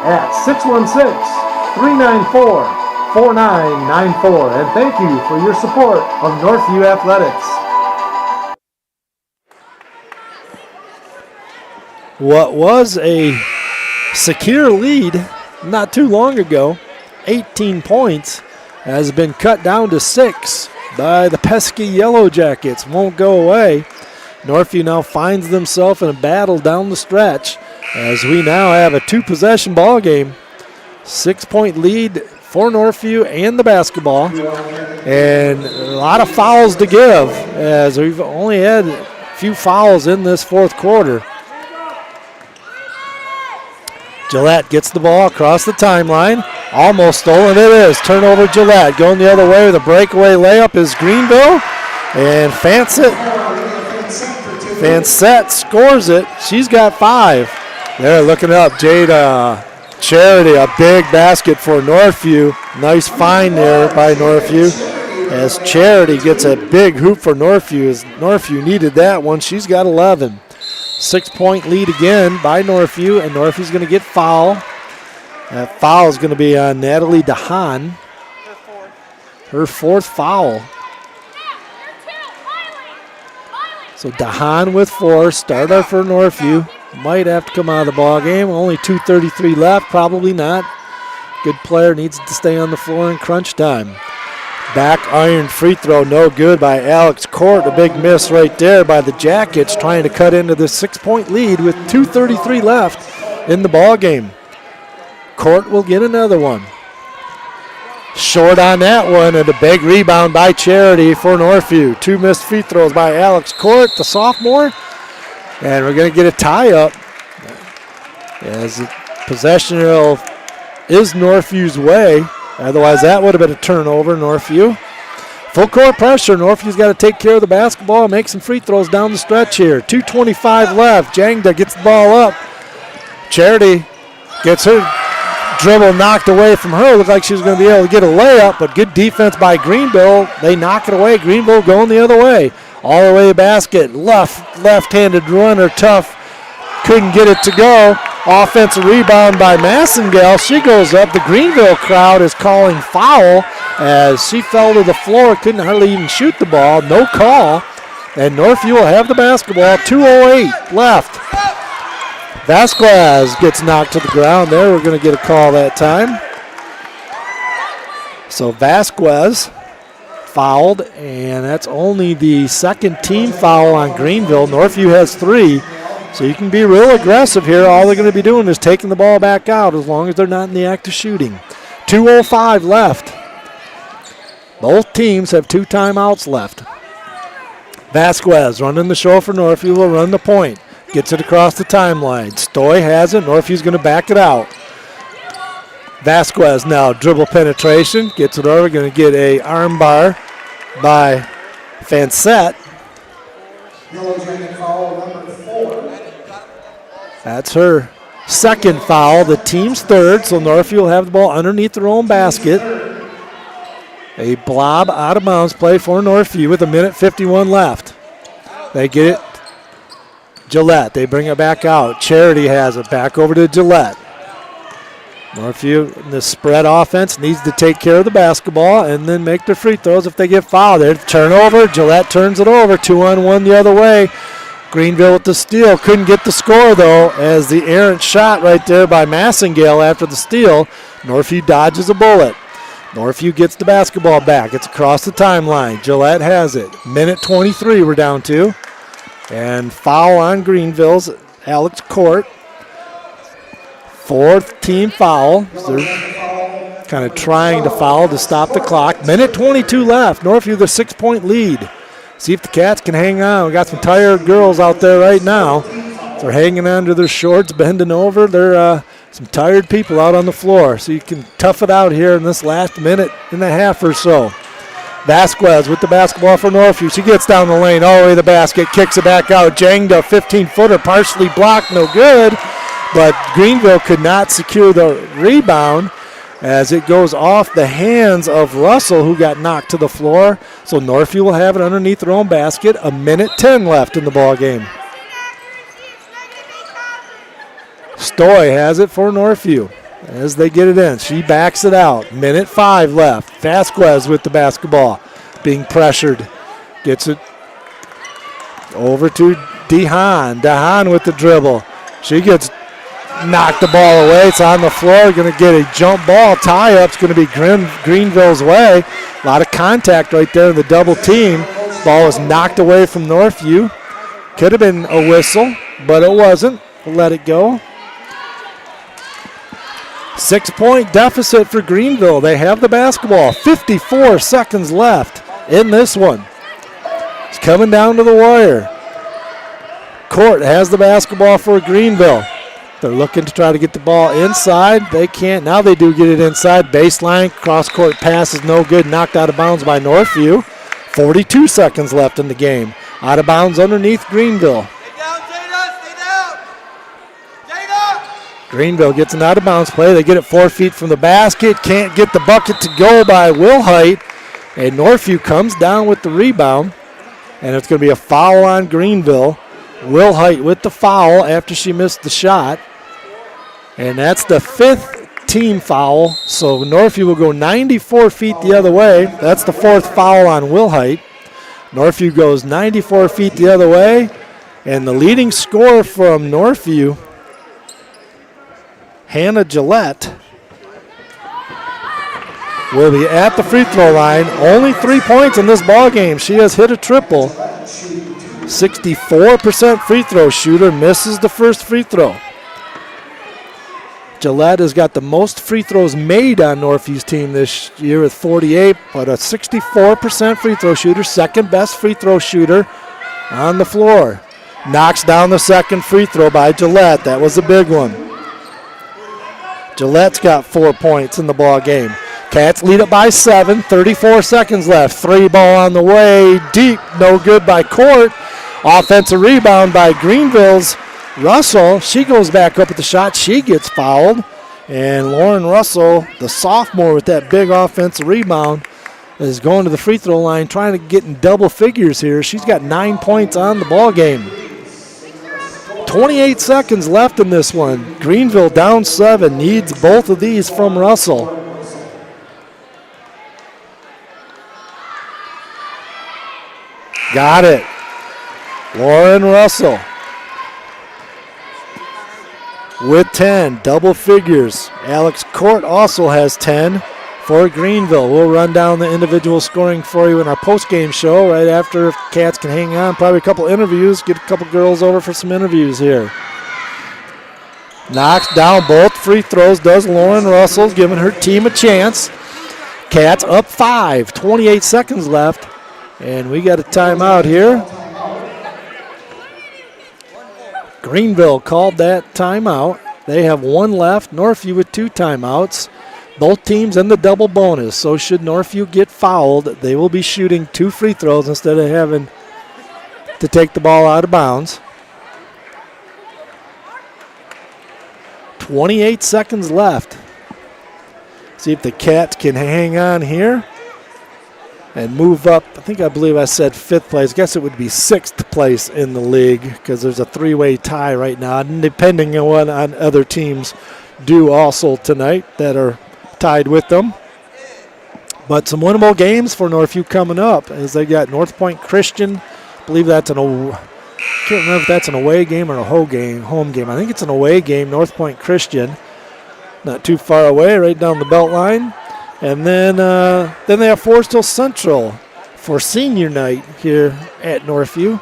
E: at 616-394-4994. And thank you for your support of Northview Athletics.
A: What was a secure lead not too long ago, 18 points, has been cut down to 6 by the pesky Yellow Jackets. Won't go away. Northview now finds themselves in a battle down the stretch as we now have a 2-possession ball game. 6-point lead for Northview and the basketball, and a lot of fouls to give as we've only had a few fouls in this fourth quarter. Gillette gets the ball across the timeline. Almost stolen. It is. Turnover Gillette. Going the other way with a breakaway layup is Greenville. And Fansett scores it. She's got 5. They're looking up. Jade Charity, a big basket for Northview. Nice find there by Northview as Charity gets a big hoop for Northview. As Northview needed that one. She's got 11. 6-point lead again by Northview, and Northview's going to get foul. That foul is going to be on Natalie DeHaan. Her 4th foul. So DeHaan with 4, starter for Northview. Might have to come out of the ball game. Only 2:33 left, probably not. Good player, needs to stay on the floor in crunch time. Back iron free throw, no good by Alex Court. A big miss right there by the Jackets, trying to cut into the 6-point lead with 2:33 left in the ball game. Court will get another one. Short on that one, and a big rebound by Charity for Northview. 2 missed free throws by Alex Court, the sophomore. And we're going to get a tie-up as possession is Northview's way. Otherwise, that would have been a turnover, Northview. Full court pressure. Northview's got to take care of the basketball and make some free throws down the stretch here. 2:25 left. Jangda gets the ball up. Charity gets her dribble knocked away from her. Looked like she was going to be able to get a layup, but good defense by Greenville. They knock it away. Greenville going the other way. All the way basket. Left-handed runner, tough. Couldn't get it to go. Offensive rebound by Massengale. She goes up. The Greenville crowd is calling foul as she fell to the floor. Couldn't hardly even shoot the ball. No call. And Northview will have the basketball. 2:08 left. Vasquez gets knocked to the ground there. We're going to get a call that time. So Vasquez fouled, and that's only the second team foul on Greenville. Northview has 3, so you can be real aggressive here. All they're going to be doing is taking the ball back out as long as they're not in the act of shooting. 2:05 left. Both teams have 2 timeouts left. Vasquez running the show for Northview will run the point. Gets it across the timeline. Stoy has it. Northview's going to back it out. Vasquez now dribble penetration. Gets it over. Going to get a arm bar by Fansett. That's her second foul. The team's 3rd. So Northview will have the ball underneath their own basket. A blob out of bounds play for Northview with 1:51 left. They get it. Gillette, they bring it back out. Charity has it back over to Gillette. Northview in the spread offense needs to take care of the basketball and then make their free throws if they get fouled. There, turnover. Gillette turns it over. 2-on-1 the other way. Greenville with the steal. Couldn't get the score though as the errant shot right there by Massengale after the steal. Northview dodges a bullet. Northview gets the basketball back. It's across the timeline. Gillette has it. 1:23 we're down to. And foul on Greenville's Alex Court. 4th team foul. So they're kind of trying to foul to stop the clock. 1:22 left. Northview the 6-point lead. See if the Cats can hang on. We got some tired girls out there right now. They're hanging on to their shorts, bending over. They're some tired people out on the floor. So you can tough it out here in this last minute and a half or so. Vasquez with the basketball for Northview. She gets down the lane all the way to the basket, kicks it back out. Jangda, 15-footer, partially blocked, no good. But Greenville could not secure the rebound as it goes off the hands of Russell, who got knocked to the floor. So Northview will have it underneath their own basket. 1:10 left in the ball game. Stoy has it for Northview as they get it in. She backs it out. 1:05 left. Vasquez with the basketball, being pressured. Gets it over to DeHaan. DeHaan with the dribble. She gets knocked the ball away. It's on the floor. Going to get a jump ball. Tie-up's going to be Greenville's way. A lot of contact right there in the double team. Ball was knocked away from Northview. Could have been a whistle, but it wasn't. We'll let it go. 6-point deficit for Greenville. They have the basketball. 54 seconds left in this one. It's coming down to the wire. Court has the basketball for Greenville. They're looking to try to get the ball inside. They can't. Now they do get it inside. Baseline, cross-court pass is no good. Knocked out of bounds by Northview. 42 seconds left in the game. Out of bounds underneath Greenville. Greenville gets an out-of-bounds play. They get it 4 feet from the basket. Can't get the bucket to go by Wilhite. And Northview comes down with the rebound. And it's going to be a foul on Greenville. Wilhite with the foul after she missed the shot. And that's the 5th team foul. So Northview will go 94 feet the other way. That's the 4th foul on Wilhite. Northview goes 94 feet the other way. And the leading scorer from Northview, Hannah Gillette, will be at the free throw line. Only 3 points in this ball game. She has hit a triple. 64% free throw shooter, misses the first free throw. Gillette has got the most free throws made on Northview's team this year with 48, but a 64% free throw shooter, second best free throw shooter on the floor. Knocks down the second free throw by Gillette. That was a big one. Gillette's got 4 points in the ball game. Cats lead it by 7, 34 seconds left. 3 ball on the way, deep, no good by Court. Offensive rebound by Greenville's Russell. She goes back up with the shot. She gets fouled. And Lauren Russell, the sophomore with that big offensive rebound, is going to the free throw line trying to get in double figures here. She's got 9 points on the ball game. 28 seconds left in this one. Greenville down 7, needs both of these from Russell. Got it. Lauren Russell with 10, double figures. Alex Court also has 10 for Greenville. We'll run down the individual scoring for you in our post-game show right after, if Cats can hang on. Probably a couple interviews, get a couple girls over for some interviews here. Knocks down both free throws, does Lauren Russell, giving her team a chance. Cats up 5, 28 seconds left, and we got a timeout here. Greenville called that timeout. They have 1 left. Northview with 2 timeouts. Both teams in the double bonus. So should Northview get fouled, they will be shooting 2 free throws instead of having to take the ball out of bounds. 28 seconds left. See if the Cats can hang on here and move up. I believe I said 5th place. I guess it would be 6th place in the league because there's a 3-way tie right now, depending on what other teams do also tonight that are tied with them. But some winnable games for Northview coming up as they got North Point Christian. I believe that's can't remember if that's an away game or a home game. I think it's an away game, North Point Christian. Not too far away, right down the belt line. And then they have Forest Hill Central for senior night here at Northview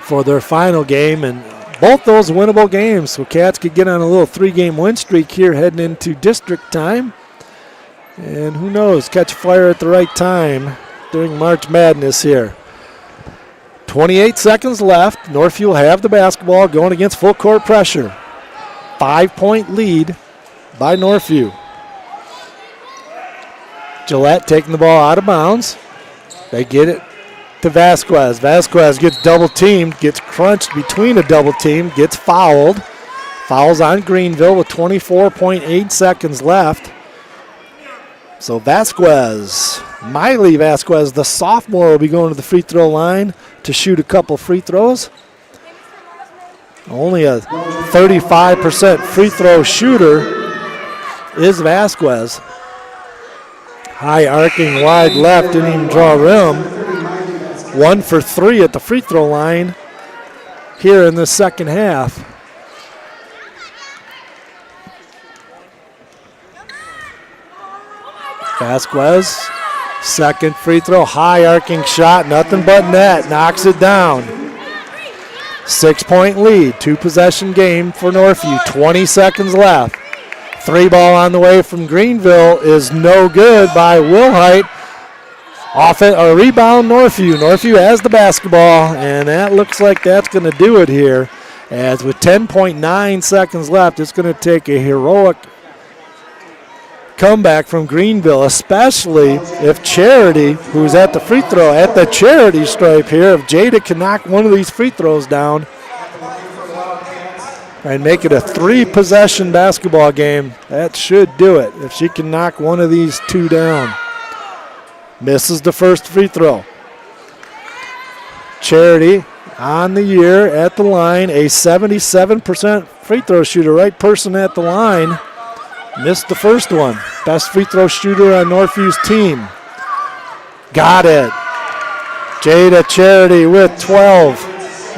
A: for their final game. And both those winnable games, so Cats could get on a little 3-game win streak here heading into district time. And who knows, catch fire at the right time during March Madness here. 28 seconds left. Northview will have the basketball going against full court pressure. 5-point lead by Northview. Gillette taking the ball out of bounds. They get it to Vasquez. Vasquez gets double teamed, gets crunched between a double team, gets fouled. Fouls on Greenville with 24.8 seconds left. So Vasquez, Miley Vasquez, the sophomore, will be going to the free throw line to shoot a couple free throws. Only a 35% free throw shooter is Vasquez. High arcing wide left, didn't even draw rim. 1 for 3 at the free throw line here in the second half. Vasquez, second free throw, high arcing shot, nothing but net, knocks it down. 6-point lead, 2-possession game for Northview, 20 seconds left. 3 ball on the way from Greenville is no good by Wilhite. Off it, a rebound Northview. Northview has the basketball, and that looks like that's going to do it here. As with 10.9 seconds left, it's going to take a heroic comeback from Greenville, especially if Charity, who's at the free throw, at the Charity stripe here, if Jada can knock one of these free throws down and make it a 3-possession basketball game, that should do it. If she can knock one of these 2 down. Misses the first free throw. Charity on the year at the line, a 77% free throw shooter, right person at the line. Missed the first one. Best free throw shooter on Northview's team. Got it. Jada Charity with 12.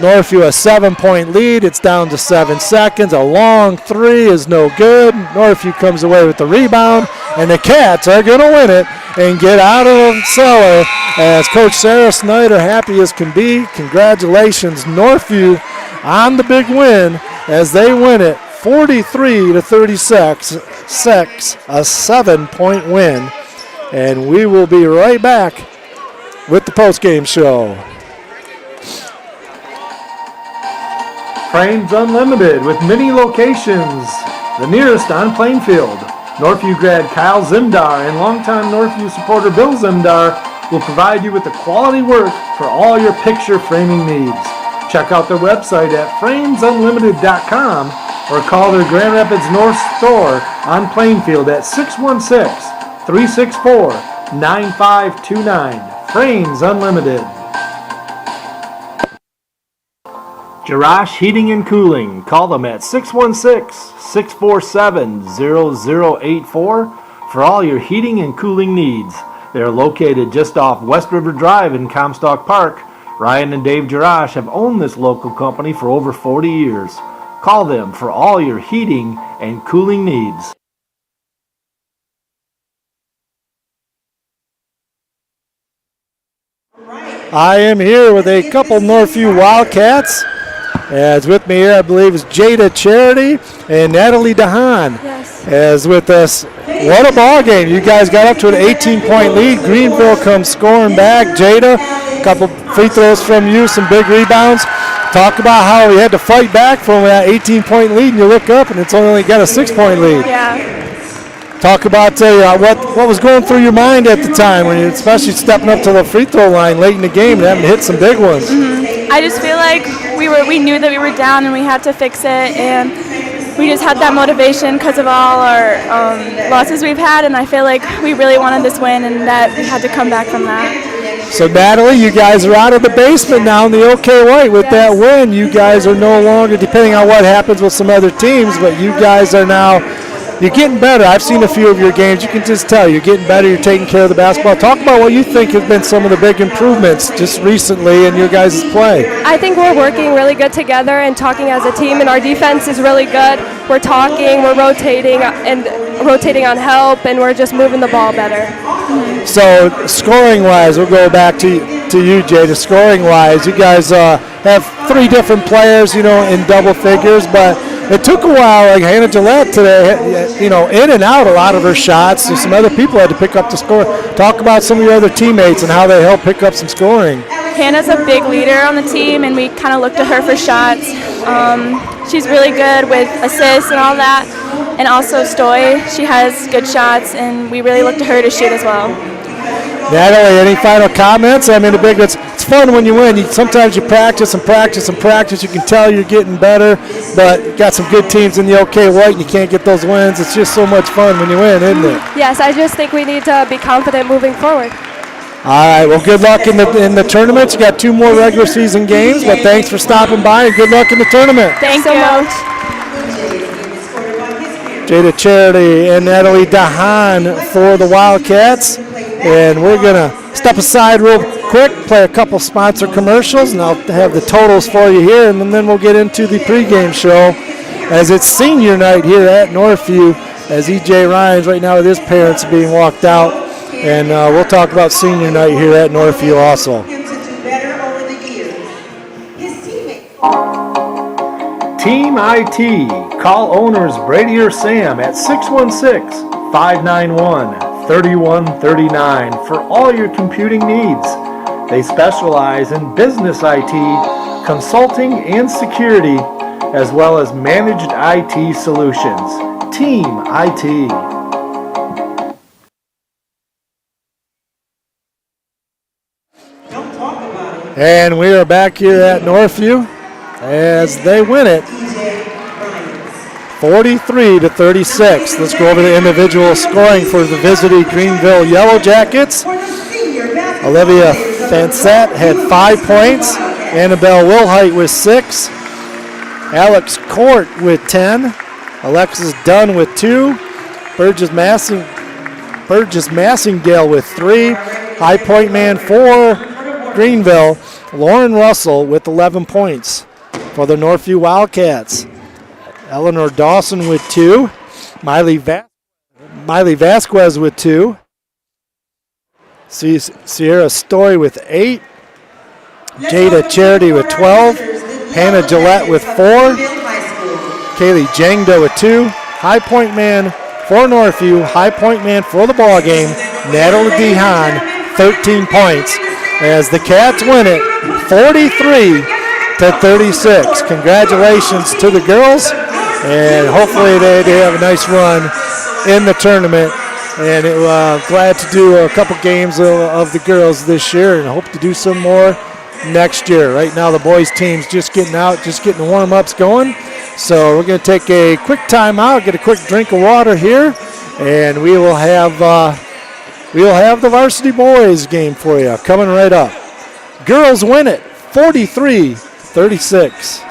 A: Northview a 7-point lead. It's down to 7 seconds. A long 3 is no good. Northview comes away with the rebound, and the Cats are going to win it and get out of the cellar as Coach Sarah Snyder happy as can be. Congratulations, Northview, on the big win as they win it 43-36, a 7-point win. And we will be right back with the postgame show.
E: Frames Unlimited with many locations. The nearest on Plainfield. Northview grad Kyle Zimdar and longtime Northview supporter Bill Zimdar will provide you with the quality work for all your picture framing needs. Check out their website at framesunlimited.com or call their Grand Rapids North store on Plainfield at 616-364-9529. Frames Unlimited. Jarash Heating and Cooling. Call them at 616-647-0084 for all your heating and cooling needs. They are located just off West River Drive in Comstock Park. Ryan and Dave Jarash have owned this local company for over 40 years. Call them for all your heating and cooling needs.
A: I am here with a couple Northview Wildcats. As with me here, I believe, is Jada Charity and Natalie DeHaan.
J: Yes.
A: As with us, what a ball game. You guys got up to an 18-point lead. Greenville comes scoring back. Jada, a couple free throws from you, some big rebounds. Talk about how we had to fight back from that 18-point lead, and you look up and it's only got a 6-point lead.
J: Yeah.
A: Talk about what was going through your mind at the time, when you, especially stepping up to the free throw line late in the game and having to hit some big ones.
J: Mm-hmm. I just feel like we knew that we were down and we had to fix it, and we just had that motivation because of all our losses we've had, and I feel like we really wanted this win and that we had to come back from that.
A: So Natalie, you guys are out of the basement now in the OK White with that win. You guys are no longer, depending on what happens with some other teams, but you guys are now, you're getting better. I've seen a few of your games. You can just tell you're getting better. You're taking care of the basketball. Talk about what you think have been some of the big improvements just recently in your guys' play.
K: I think we're working really good together and talking as a team, and our defense is really good. We're talking, we're rotating on help, and we're just moving the ball better.
J: Mm-hmm.
A: So scoring-wise, we'll go back to you, Jada. Scoring-wise, you guys have 3 different players, in double figures, but it took a while, like Hannah Gillette today, in and out a lot of her shots. So some other people had to pick up the score. Talk about some of your other teammates and how they helped pick up some scoring.
J: Hannah's a big leader on the team, and we kind of look to her for shots. She's really good with assists and all that. And also Stoy, she has good shots, and we really look to her to shoot as well.
A: Natalie, any final comments? I mean, it's fun when you win. Sometimes you practice and practice and practice. You can tell you're getting better, but you got some good teams in the OK White, and you can't get those wins. It's just so much fun when you win, isn't it?
K: Yes, I just think we need to be confident moving forward.
A: All right, well, good luck in the tournament. You got 2 more regular season games, but thanks for stopping by, and good luck in the tournament.
J: Thanks so much.
A: Jada Charity and Natalie DeHaan for the Wildcats. And we're going to step aside real quick, play a couple sponsor commercials, and I'll have the totals for you here, and then we'll get into the pregame show as it's senior night here at Northview, as E.J. Ryan's right now with his parents being walked out. And we'll talk about senior night here at Northview also.
E: Team IT. Call owners Brady or Sam at 616-591-3139 for all your computing needs. They specialize in business IT, consulting and security, as well as managed IT solutions. Team IT.
A: And we are back here at Northview as they win it 43-36. Let's go over the individual scoring for the visiting Greenville Yellow Jackets. Olivia Fansett had 5 points. Annabelle Wilhite with 6. Alex Court with 10. Alexis Dunn with 2. Burgess Massingale with 3. High point man for Greenville, Lauren Russell with 11 points. For the Northview Wildcats, Eleanor Dawson with 2. Miley Vasquez with 2. Sierra Story with 8. Jada Charity with 12. Hannah Gillette with 4. Kaylee Jangda with 2. High point man for Northview, high point man for the ball game, Natalie DeHaan, 13 points. As the Cats win it 43-36. Congratulations to the girls, and hopefully they have a nice run in the tournament. And glad to do a couple games of the girls this year, and hope to do some more next year. Right now the boys team's just getting out, just getting the warm-ups going. So we're going to take a quick time out, get a quick drink of water here, and we will have the varsity boys game for you coming right up. Girls win it 43-36.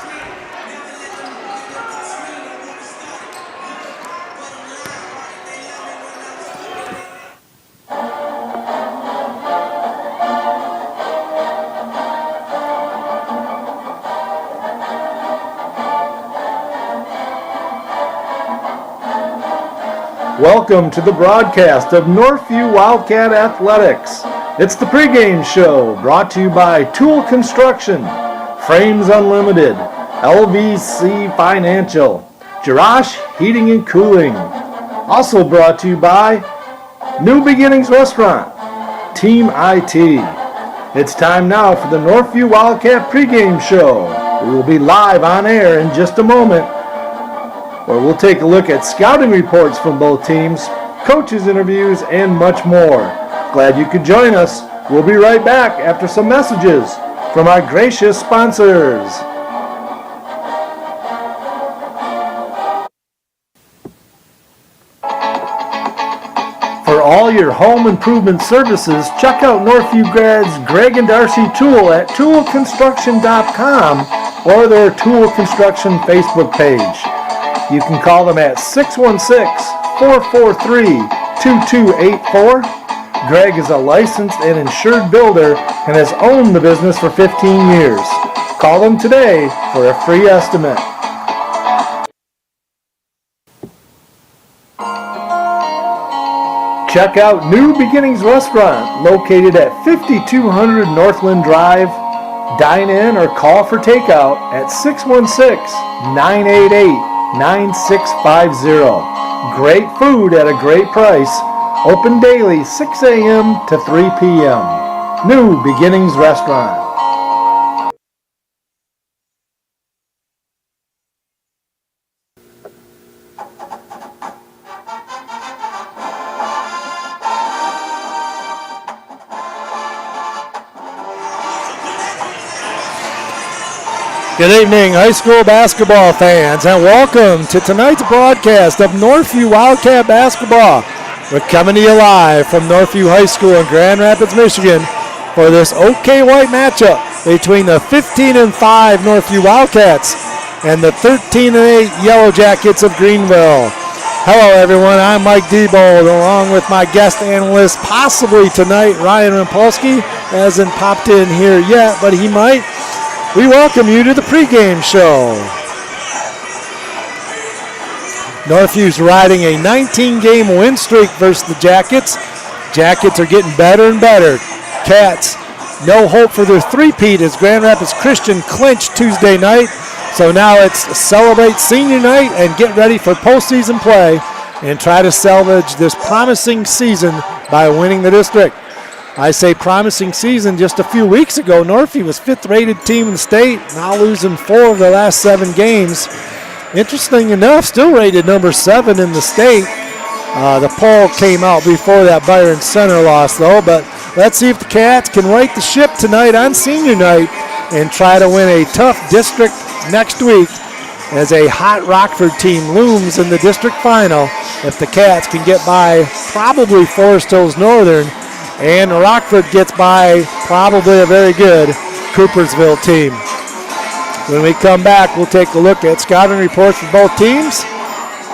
E: Welcome to the broadcast of Northview Wildcat Athletics. It's the pregame show brought to you by Tool Construction, Frames Unlimited, LVC Financial, Jerash Heating and Cooling. Also brought to you by New Beginnings Restaurant, Team IT. It's time now for the Northview Wildcat pregame show. We will be live on air in just a moment, where we'll take a look at scouting reports from both teams, coaches' interviews, and much more. Glad you could join us. We'll be right back after some messages from our gracious sponsors. For all your home improvement services, check out Northview Grad's Greg and Darcy Tool at toolconstruction.com or their Tool Construction Facebook page. You can call them at 616-443-2284. Greg is a licensed and insured builder and has owned the business for 15 years. Call them today for a free estimate. Check out New Beginnings Restaurant, located at 5200 Northland Drive. Dine in or call for takeout at 616-988-9650. Great food at a great price. Open daily 6 a.m. to 3 p.m. New Beginnings Restaurant.
A: Good evening, high school basketball fans, and welcome to tonight's broadcast of Northview Wildcat Basketball. We're coming to you live from Northview High School in Grand Rapids, Michigan, for this OK White matchup between the 15-5 Northview Wildcats and the 13-8 Yellow Jackets of Greenville. Hello, everyone. I'm Mike Diebold, along with my guest analyst, possibly tonight, Ryan Rampolsky. Hasn't popped in here yet, but he might. We welcome you to the pregame show. Northview's riding a 19-game win streak versus the Jackets. Jackets are getting better and better. Cats, no hope for their three-peat as Grand Rapids Christian clinched Tuesday night. So now it's celebrate senior night and get ready for postseason play and try to salvage this promising season by winning the district. I say promising season. Just a few weeks ago, Northview was 5th-rated team in the state, now losing 4 of their last 7 games. Interesting enough, still rated number 7 in the state. The poll came out before that Byron Center loss, though, but let's see if the Cats can right the ship tonight on senior night and try to win a tough district next week as a hot Rockford team looms in the district final. If the Cats can get by probably Forest Hills Northern, and Rockford gets by probably a very good Coopersville team. When we come back, we'll take a look at scouting reports for both teams,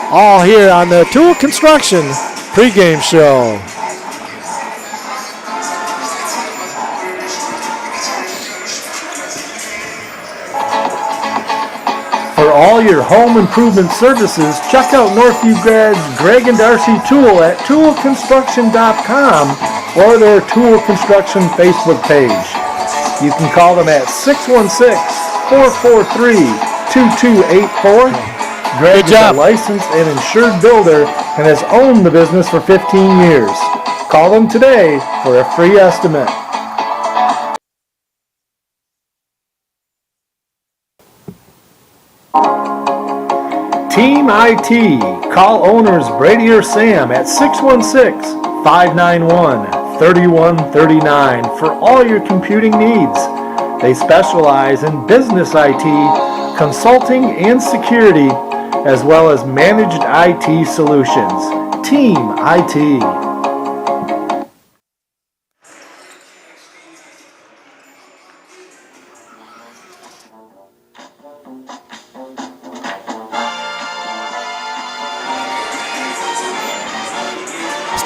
A: all here on the Tool Construction pregame show.
E: For all your home improvement services, check out Northview Grad's Greg and Darcy Tool at toolconstruction.com or their Tool Construction Facebook page. You can call them at 616-443-2284. Greg is a licensed and insured builder and has owned the business for 15 years. Call them today for a free estimate. Team IT. Call owners Brady or Sam at 616-591-3139 for all your computing needs. They specialize in business IT, consulting and security, as well as managed IT solutions. Team IT.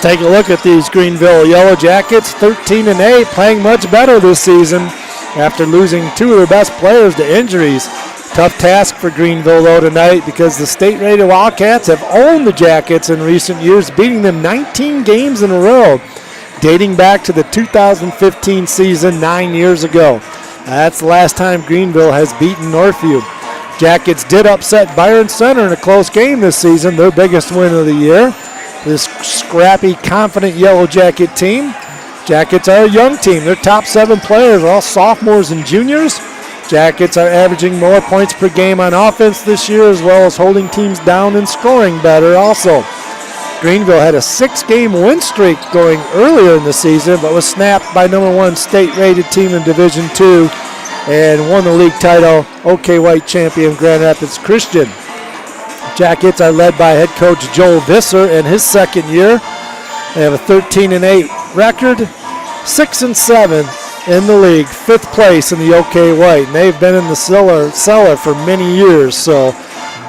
A: Take a look at these Greenville Yellow Jackets, 13-8, playing much better this season after losing 2 of their best players to injuries. Tough task for Greenville, though, tonight because the state-rated Wildcats have owned the Jackets in recent years, beating them 19 games in a row, dating back to the 2015 season 9 years ago. That's the last time Greenville has beaten Northview. Jackets did upset Byron Center in a close game this season, their biggest win of the year. This scrappy, confident Yellow Jacket team. Jackets are a young team. Their top 7 players are all sophomores and juniors. Jackets are averaging more points per game on offense this year, as well as holding teams down and scoring better also. Greenville had a 6-game win streak going earlier in the season, but was snapped by number 1 state-rated team in Division II and won the league title, OK White champion Grand Rapids Christian. Jackets are led by head coach Joel Visser in his second year. They have a 13-8 record, 6-7 in the league, 5th place in the OK White. And they've been in the cellar for many years, so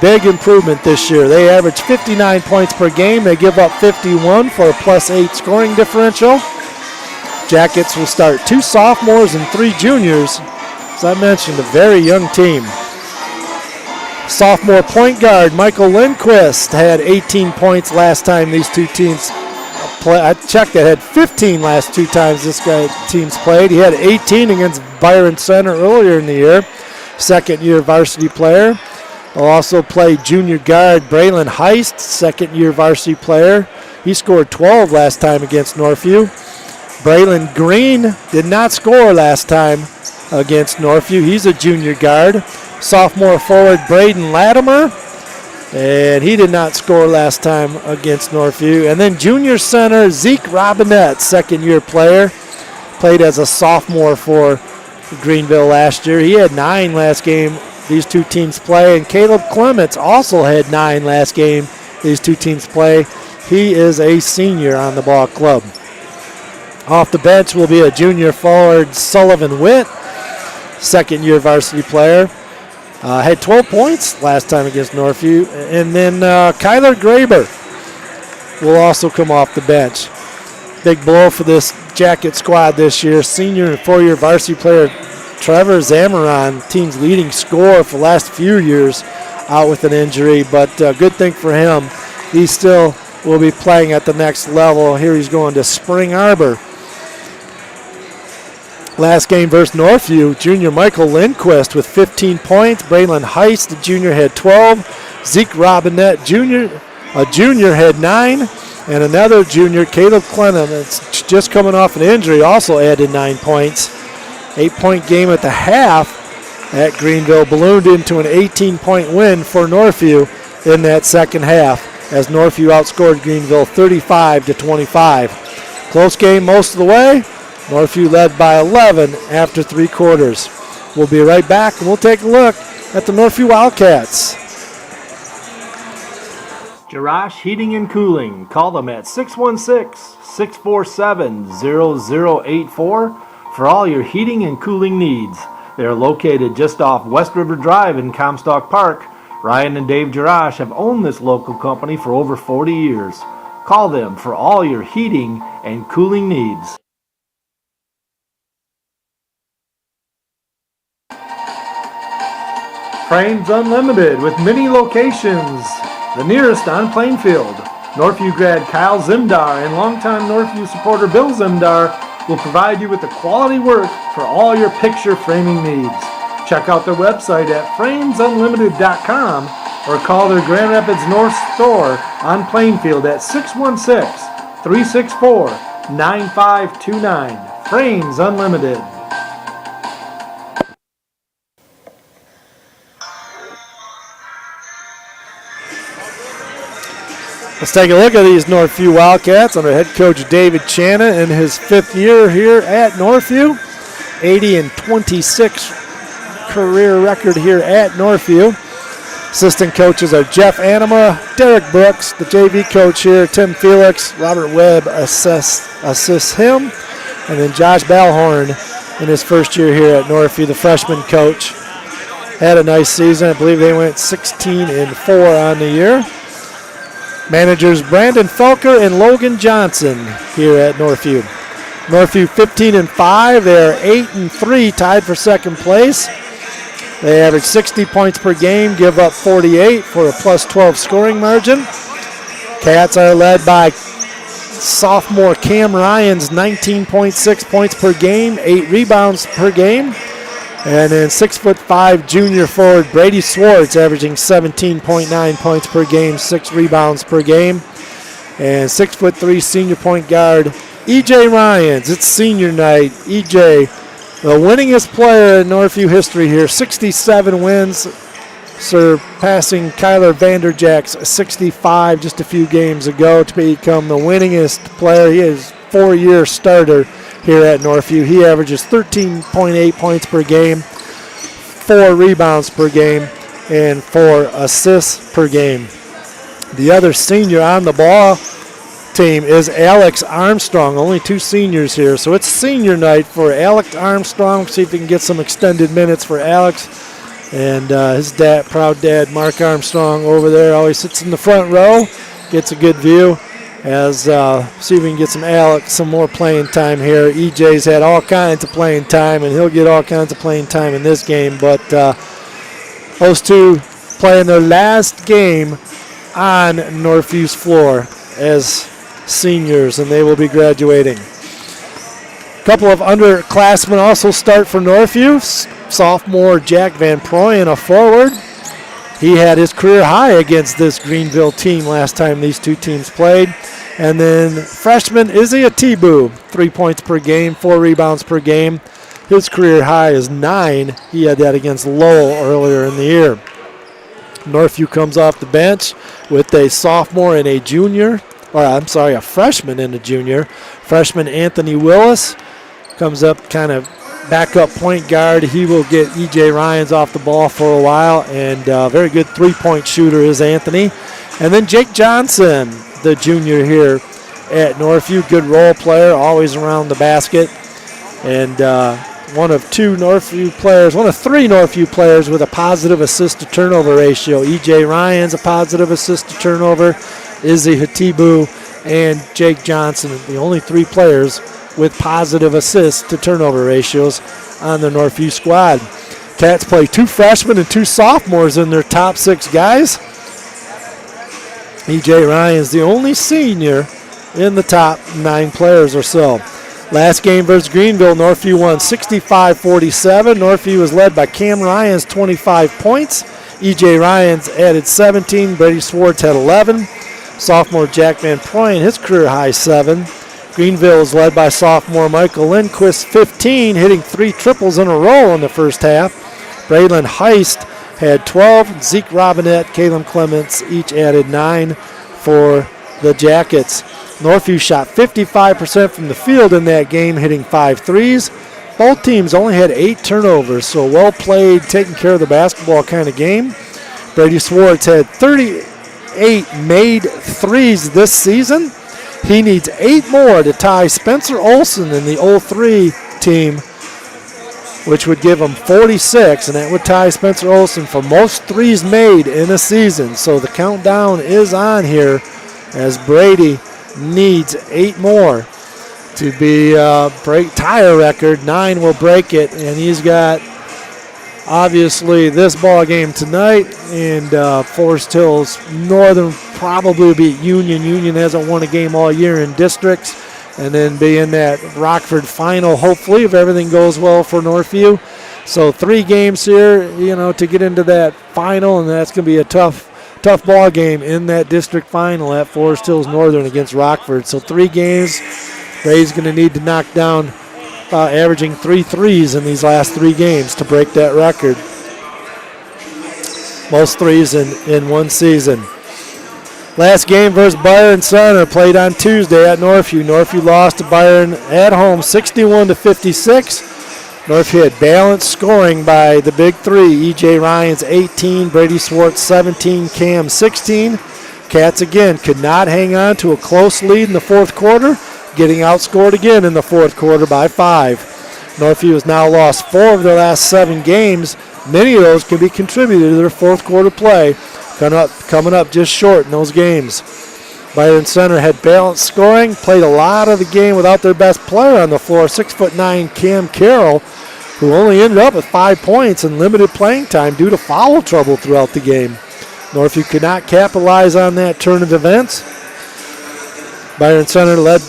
A: big improvement this year. They average 59 points per game. They give up 51 for a +8 scoring differential. Jackets will start 2 sophomores and 3 juniors. As I mentioned, a very young team. Sophomore point guard Michael Lindquist had 18 points last time these two teams played. I checked that, had 15 last 2 times this team's played. He had 18 against Byron Center earlier in the year. Second-year varsity player. He'll also play junior guard Braylon Heist, second-year varsity player. He scored 12 last time against Northview. Braylon Green did not score last time against Northview. He's a junior guard. Sophomore forward Braden Latimer, and he did not score last time against Northview. And then junior center Zeke Robinette, second-year player, played as a sophomore for Greenville last year. He had 9 last game these two teams play, and Caleb Clements also had 9 last game these two teams play. He is a senior on the ball club. Off the bench will be a junior forward Sullivan Witt, second-year varsity player. Had 12 points last time against Northview. And then Kyler Graber will also come off the bench. Big blow for this Jacket squad this year. Senior and 4-year varsity player Trevor Zamaron, team's leading scorer for the last few years, out with an injury. But good thing for him. He's still will be playing at the next level. Here he's going to Spring Arbor. Last game versus Northview, junior Michael Lindquist with 15 points. Braylon Heist, the junior, had 12. Zeke Robinette, a junior, had 9. And another junior, Caleb Clenham, that's just coming off an injury, also added 9 points. 8-point game at the half at Greenville ballooned into an 18-point win for Northview in that second half as Northview outscored Greenville 35-25. Close game most of the way. Northview led by 11 after 3 quarters. We'll be right back and we'll take a look at the Northview Wildcats.
E: Jerash Heating and Cooling. Call them at 616-647-0084 for all your heating and cooling needs. They are located just off West River Drive in Comstock Park. Ryan and Dave Jerash have owned this local company for over 40 years. Call them for all your heating and cooling needs. Frames Unlimited with many locations. The nearest on Plainfield. Northview grad Kyle Zimdar and longtime Northview supporter Bill Zimdar will provide you with the quality work for all your picture framing needs. Check out their website at framesunlimited.com or call their Grand Rapids North store on Plainfield at 616-364-9529. Frames Unlimited.
A: Let's take a look at these Northview Wildcats under head coach David Channa in his 5th year here at Northview. 80-26 career record here at Northview. Assistant coaches are Jeff Anima, Derek Brooks, the JV coach here, Tim Felix, Robert Webb assists him, and then Josh Balhorn in his first year here at Northview, the freshman coach. Had a nice season. I believe they went 16-4 on the year. Managers Brandon Felker and Logan Johnson here at Northview. Northview 15-5. They're 8-3, tied for second place. They average 60 points per game, give up 48 for a plus 12 scoring margin. Cats are led by sophomore Cam Ryans, 19.6 points per game, 8 rebounds per game. And then 6'5" junior forward Brady Swartz, averaging 17.9 points per game, 6 rebounds per game. And 6'3" senior point guard E.J. Ryans. It's senior night. E.J., the winningest player in Northview history here, 67 wins, surpassing Kyler Vanderjack's 65 just a few games ago to become the winningest player. He is a 4-year starter here at Northview. He averages 13.8 points per game, 4 rebounds per game, and 4 assists per game. The other senior on the ball team is Alex Armstrong. Only 2 seniors here, so it's senior night for Alex Armstrong. See if we can get some extended minutes for Alex. And his dad, proud dad, Mark Armstrong, over there, always sits in the front row, gets a good view. As see if we can get some Alex some more playing time here. EJ's had all kinds of playing time, and he'll get all kinds of playing time in this game. But those two playing their last game on Northview's floor as seniors, and they will be graduating. A couple of underclassmen also start for Northview. Sophomore Jack Van Proyen, a forward. He had his career high against this Greenville team last time these two teams played. And then freshman Izzy Atibu, 3 points per game, 4 rebounds per game. His career high is 9. He had that against Lowell earlier in the year. Northview comes off the bench with a sophomore and a junior, a freshman and a junior. Freshman Anthony Willis comes up kind of backup point guard. He will get E.J. Ryans off the ball for a while, and very good three-point shooter is Anthony. And then Jake Johnson, the junior here at Northview, good role player, always around the basket, and one of 3 Northview players with a positive assist-to-turnover ratio. E.J. Ryans, a positive assist-to-turnover, Izzy Hatibu, and Jake Johnson, the only 3 players with positive assist-to-turnover ratios on the Northview squad. Cats play 2 freshmen and 2 sophomores in their top 6 guys. E.J. Ryan's the only senior in the top 9 players or so. Last game versus Greenville, Northview won 65-47. Northview was led by Cam Ryan's 25 points. E.J. Ryan's added 17. Brady Swartz had 11. Sophomore Jack Van Proyen, his career-high 7. Greenville is led by sophomore Michael Lindquist, 15, hitting 3 triples in a row in the first half. Braylon Heist had 12. Zeke Robinette, Caleb Clements each added 9 for the Jackets. Northview shot 55% from the field in that game, hitting 5 threes. Both teams only had 8 turnovers, so well played, taking care of the basketball kind of game. Brady Swartz had 38 made threes this season. He needs 8 more to tie Spencer Olson in the 03 team, which would give him 46, and that would tie Spencer Olson for most threes made in a season. So the countdown is on here as Brady needs 8 more to be tie a record. 9 will break it, and he's got obviously this ball game tonight, and Forest Hills Northern probably beat Union. Union hasn't won a game all year in districts, and then be in that Rockford final, hopefully, if everything goes well for Northview. So 3 games here, to get into that final, and that's going to be a tough ball game in that district final at Forest Hills Northern against Rockford. So 3 games. Brady's going to need to knock down averaging 3 threes in these last 3 games to break that record. Most threes in one season. Last game versus Byron Center played on Tuesday at Northview. Northview lost to Byron at home 61-56. Northview had balanced scoring by the big 3. E.J. Ryan's 18, Brady Swartz 17, Cam 16. Cats again could not hang on to a close lead in the fourth quarter, getting outscored again in the fourth quarter by 5. Northview has now lost 4 of their last 7 games. Many of those can be contributed to their fourth quarter play, coming up just short in those games. Byron Center had balanced scoring, played a lot of the game without their best player on the floor, 6'9" Cam Carroll, who only ended up with 5 points and limited playing time due to foul trouble throughout the game. Northview could not capitalize on that turn of events. Byron Center led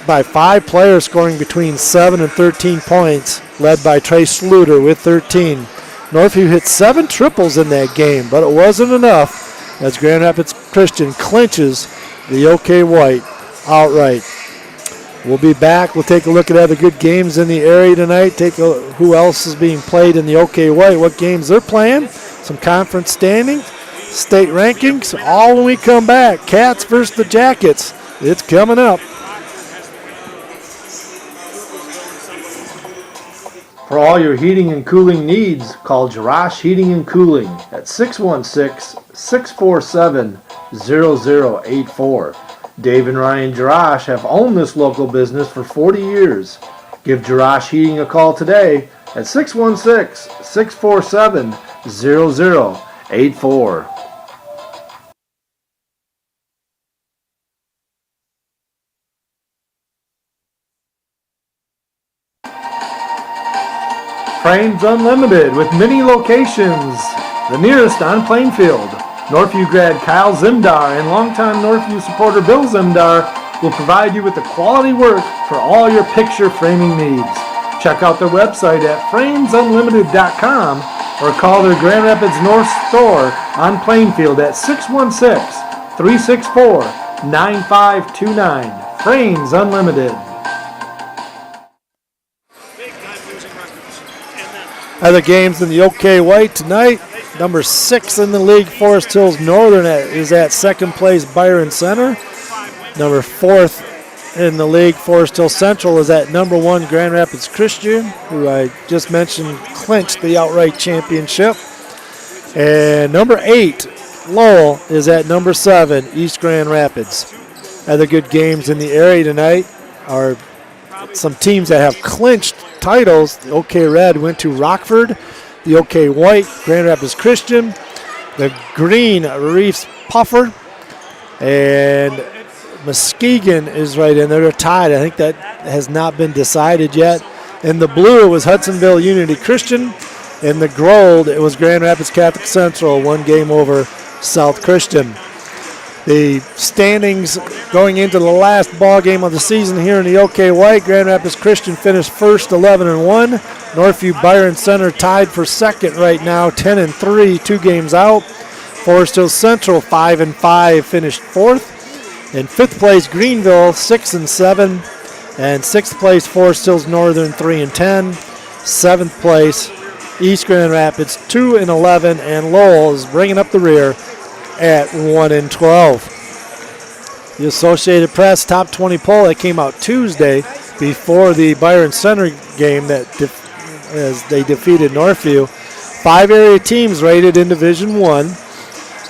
A: by 5 players scoring between 7 and 13 points, led by Trey Sluter with 13. Northview hit 7 triples in that game, but it wasn't enough as Grand Rapids Christian clinches the OK White outright. We'll be back. We'll take a look at other good games in the area tonight, who else is being played in the OK White, what games they're playing, some conference standings, state rankings, all when we come back. Cats versus the Jackets. It's coming up.
E: For all your heating and cooling needs, call Jarash Heating and Cooling at 616-647-0084. Dave and Ryan Jarash have owned this local business for 40 years. Give Jarash Heating a call today at 616-647-0084. Frames Unlimited with many locations. The nearest on Plainfield. Northview grad Kyle Zimdar and longtime Northview supporter Bill Zimdar will provide you with the quality work for all your picture framing needs. Check out their website at framesunlimited.com or call their Grand Rapids North store on Plainfield at 616-364-9529. Frames Unlimited.
A: Other games in the OK White tonight. Number 6 in the league, Forest Hills Northern is at second place, Byron Center. Number 4th in the league, Forest Hills Central is at number 1, Grand Rapids Christian, who I just mentioned clinched the outright championship. And number 8, Lowell, is at number 7, East Grand Rapids. Other good games in the area tonight are some teams that have clinched titles. The OK Red went to Rockford. The OK White, Grand Rapids Christian. The Green Reefs Puffer. And Muskegon is right in there. They're tied. I think that has not been decided yet. In the blue, it was Hudsonville Unity Christian. In the gold, it was Grand Rapids Catholic Central, 1 game over South Christian. The standings going into the last ball game of the season here in the OK White. Grand Rapids Christian finished first, 11-1. Northview Byron Center tied for second right now, 10-3, 2 games out. Forest Hills Central 5-5, finished fourth. In fifth place, Greenville 6-7, and sixth place, Forest Hills Northern 3-10. Seventh place, East Grand Rapids 2-11, and Lowell is bringing up the rear at 1-12. The Associated Press top 20 poll that came out Tuesday before the Byron Center game as they defeated Northview. 5 area teams rated in Division 1,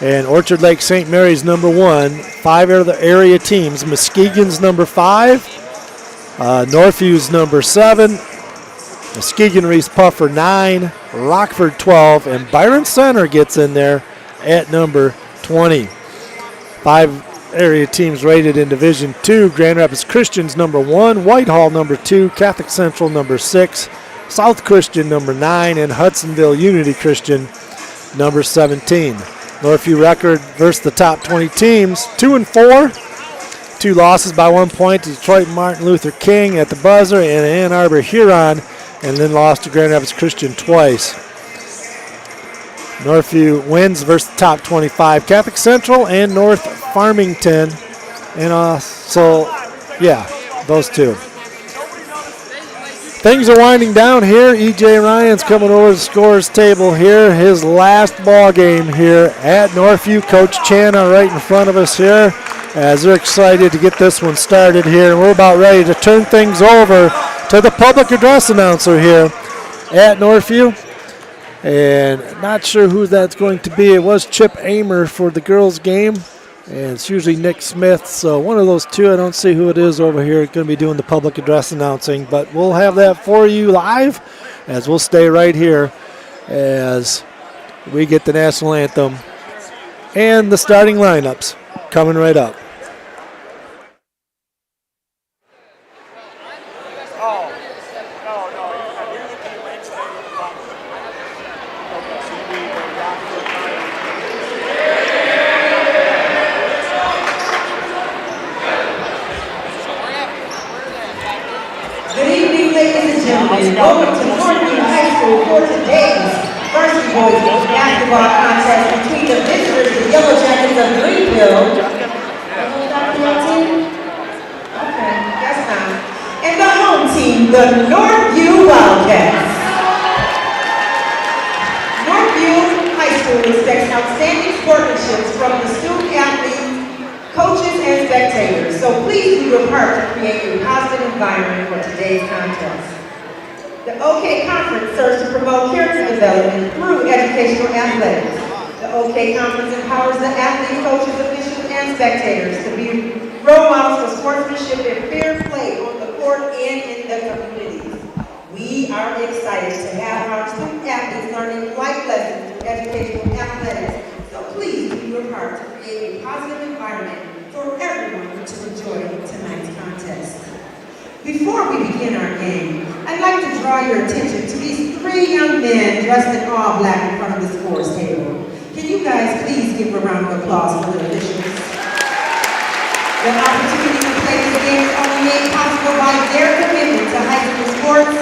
A: and Orchard Lake St. Mary's number 1. 5 other area teams: Muskegon's number 5, Northview's number 7, Muskegon Reese Puffer 9, Rockford 12, and Byron Center gets in there at number 20. 5 area teams rated in Division 2. Grand Rapids Christian's number 1, Whitehall number 2, Catholic Central number 6, South Christian number 9, and Hudsonville Unity Christian number 17. Northview record versus the top 20 teams: 2-4. 2 losses by 1 point to Detroit Martin Luther King at the buzzer and Ann Arbor Huron, and then lost to Grand Rapids Christian twice. Northview wins versus the top 25, Catholic Central and North Farmington, and those two. Things are winding down here. E.J. Ryan's coming over the scores table here. His last ball game here at Northview. Coach Chana right in front of us here as they're excited to get this one started here. And we're about ready to turn things over to the public address announcer here at Northview. And not sure who that's going to be. It was Chip Amer for the girls' game, and it's usually Nick Smith. So one of those two. I don't see who it is over here going to be doing the public address announcing, but we'll have that for you live as we'll stay right here as we get the national anthem and the starting lineups coming right up.
L: Welcome to Northview High School for today's varsity boys basketball contest between the visitors, the Yellow Jackets of Greenville, and the home team, the Northview Wildcats. Northview High School expects outstanding sportsmanship from the student athletes, coaches, and spectators. So please do your part to create a positive environment for today's contest. The OK Conference serves to promote character development through educational athletics. The OK Conference empowers the athletes, coaches, officials, and spectators to be role models for sportsmanship and fair play on the court and in the communities. We are excited to have our student athletes learning life lessons through educational athletics. So please do your part to create a positive environment for everyone to enjoy tonight's contest. Before we begin our game, I'd like to draw your attention to these 3 young men dressed in all black in front of the scores table. Can you guys please give a round of applause for the officials? The opportunity to play this game is only made possible by their commitment to high school sports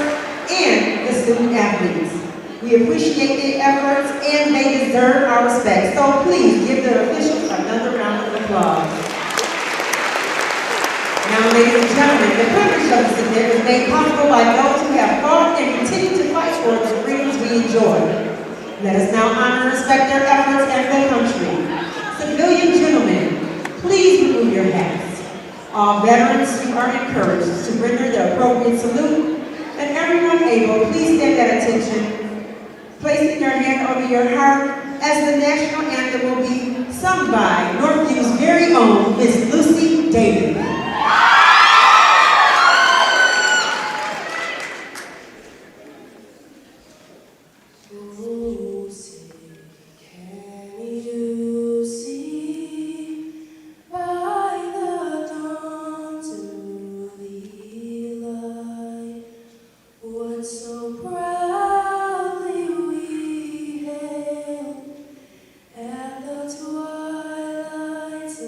L: and the student athletes. We appreciate their efforts and they deserve our respect. So please give the officials another round of applause. Now, ladies and gentlemen, the privilege of this event is made possible by those who have fought and continue to fight for the freedoms we enjoy. Let us now honor and respect their efforts and the country. Civilian gentlemen, please remove your hats. All veterans, you are encouraged to render the appropriate salute, and everyone able, please stand at attention, placing your hand over your heart as the national anthem will be sung by Northview's very own Miss Lucy David.
M: At the twilight's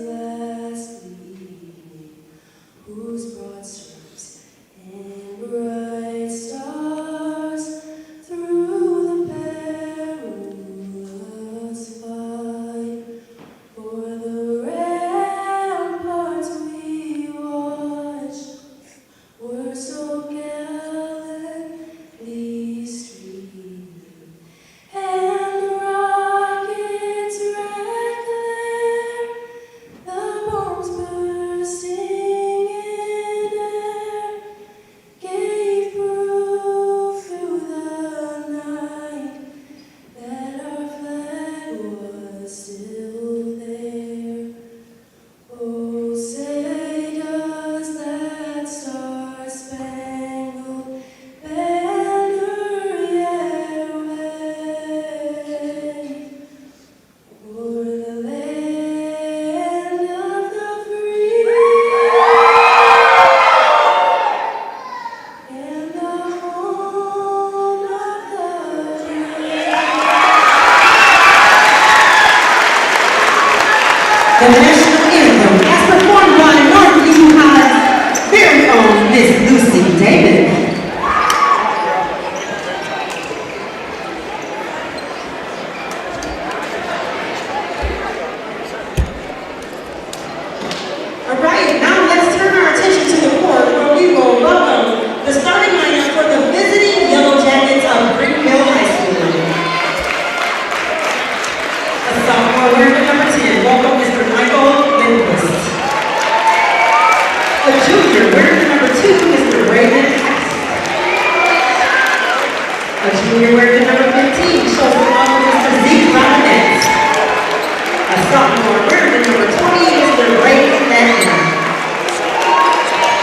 L: the national anthem as performed by Northview High's very own Miss Lucy David. All right, now let's turn our attention to the court where we will welcome the starting lineup for the visiting Yellow Jackets of Greenville High School. A sophomore wearing number 10, welcome Mr. Michael Lindquist. A junior wearing number 2, Mr. Raymond Hess. A junior wearing number 15, shows the love of Mr. Zeke Rodnett. A sophomore wearing number 20, Mr. Raymond Hess.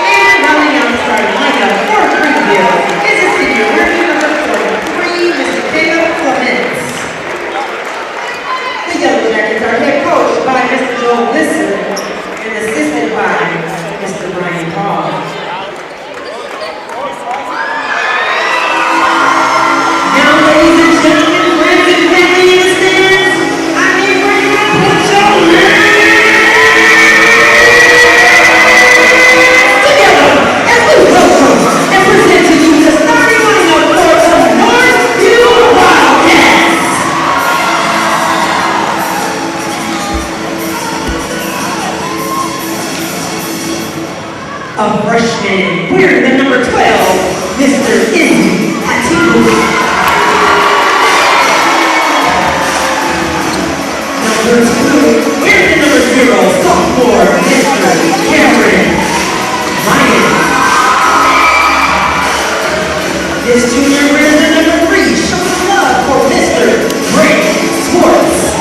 L: And rounding out the starting lineup for Greenville is a senior wearing number 43, Mr. Caleb Clements. The Yellow Jackets are head coached by Mr. Joel Lisson and assisted by Mr. Brian Paul. Now, ladies and gentlemen, friends and family in the stands, I need for you to put your hands together as we welcome and present to you the starting lineup for the Northview Wildcats. A freshman wearing the number 12, Mr. Izzy Atiku. Number 2, wearing the number 0, sophomore, Mr. Cameron Ryan. This junior wears the number 3, showing love for Mr. Brady Swartz.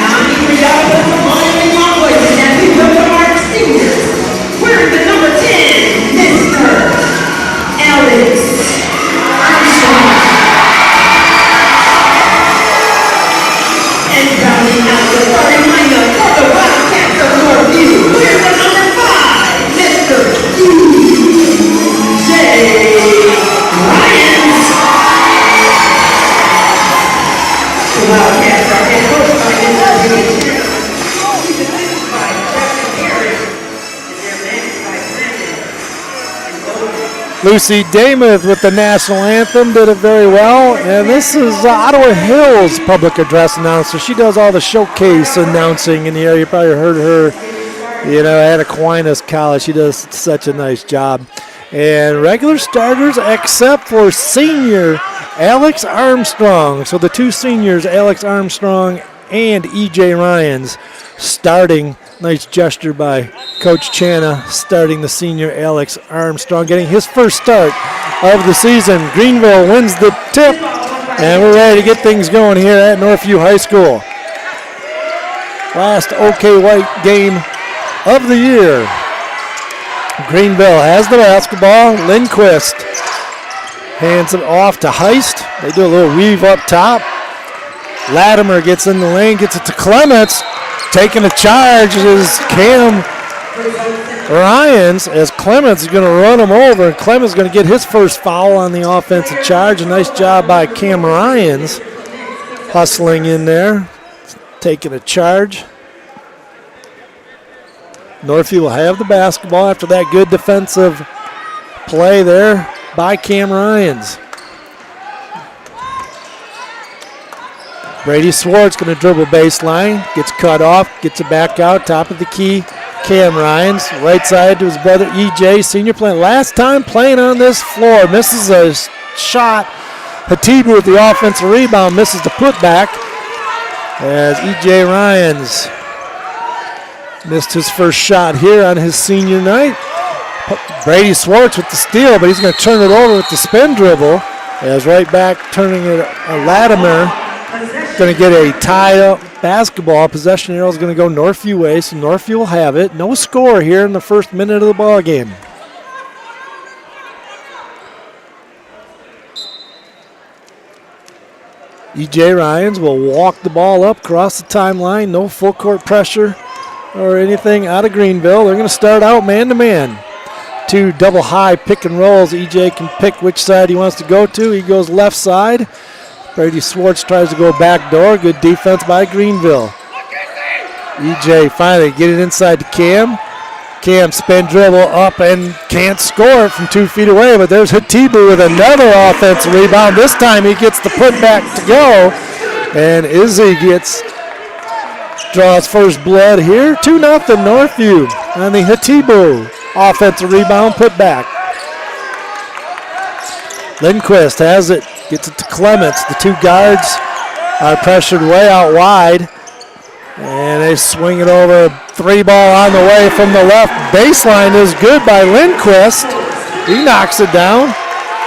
L: Now I need for y'all to put some volume in your voices as we welcome our seniors. Wearing the number 10, Mr. Alex Armstrong. And rounding out the starting lineup for the Wildcats of Northview, wearing the number 5, Mr. E.J. Ryans. The Wildcats are head coached by Ms. Elsie. He's assisted by Justin Harris, and they're managed by Brandon and Logan.
A: Lucy Damath with the national anthem did it very well. And this is Ottawa Hills public address announcer. She does all the showcase announcing in the area. You probably heard her, at Aquinas College. She does such a nice job. And regular starters except for senior Alex Armstrong. So the two seniors, Alex Armstrong and E.J. Ryans, starting. Nice gesture by Coach Channa, starting the senior Alex Armstrong, getting his first start of the season. Greenville wins the tip, and we're ready to get things going here at Northview High School. Last OK White game of the year. Greenville has the basketball. Lindquist hands it off to Heist. They do a little weave up top. Latimer gets in the lane, gets it to Clements. Taking a charge is Cam Ryans, as Clements is going to run him over. And Clements is going to get his first foul on the offensive charge. A nice job by Cam Ryans hustling in there, taking a charge. Northview will have the basketball after that good defensive play there by Cam Ryans. Brady Swartz going to dribble baseline, gets cut off, gets it back out, top of the key. Cam Ryans, right side to his brother E.J., senior playing. Last time playing on this floor, misses a shot. Hatibu with the offensive rebound, misses the putback as E.J. Ryans missed his first shot here on his senior night. Brady Swartz with the steal, but he's going to turn it over with the spin dribble. As right back turning it, Latimer going to get a tie-up basketball. Possession arrow is going to go Northview way, so Northview will have it. No score here in the first minute of the ball game. E.J. Ryans will walk the ball up, cross the timeline. No full court pressure or anything out of Greenville. They're going to start out man-to-man. Two double high pick and rolls. E.J. can pick which side he wants to go to. He goes left side. Brady Swartz tries to go back door. Good defense by Greenville. EJ finally get it inside to Cam. Cam spin dribble up and can't score it from 2 feet away, but there's Hatibu with another offensive rebound. This time he gets the putback to go, and Izzy draws first blood here. 2-0 Northview on the Hatibu offensive rebound putback. Lindquist has it, gets it to Clements. The 2 guards are pressured way out wide. And they swing it over. 3 ball on the way from the left. Baseline is good by Lindquist. He knocks it down.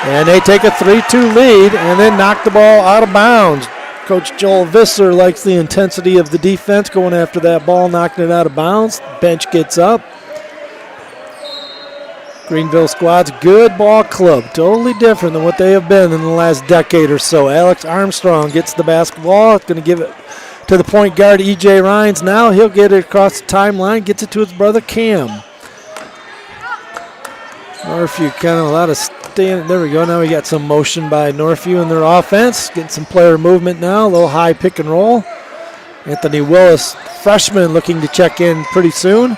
A: And they take a 3-2 lead and then knock the ball out of bounds. Coach Joel Visser likes the intensity of the defense going after that ball, knocking it out of bounds. Bench gets up. Greenville squad's good ball club. Totally different than what they have been in the last decade or so. Alex Armstrong gets the basketball. It's going to give it to the point guard, E.J. Rhines. Now he'll get it across the timeline, gets it to his brother, Cam. Northview kind of a lot of standing. There we go. Now we got some motion by Northview in their offense. Getting some player movement now. A little high pick and roll. Anthony Willis, freshman, looking to check in pretty soon.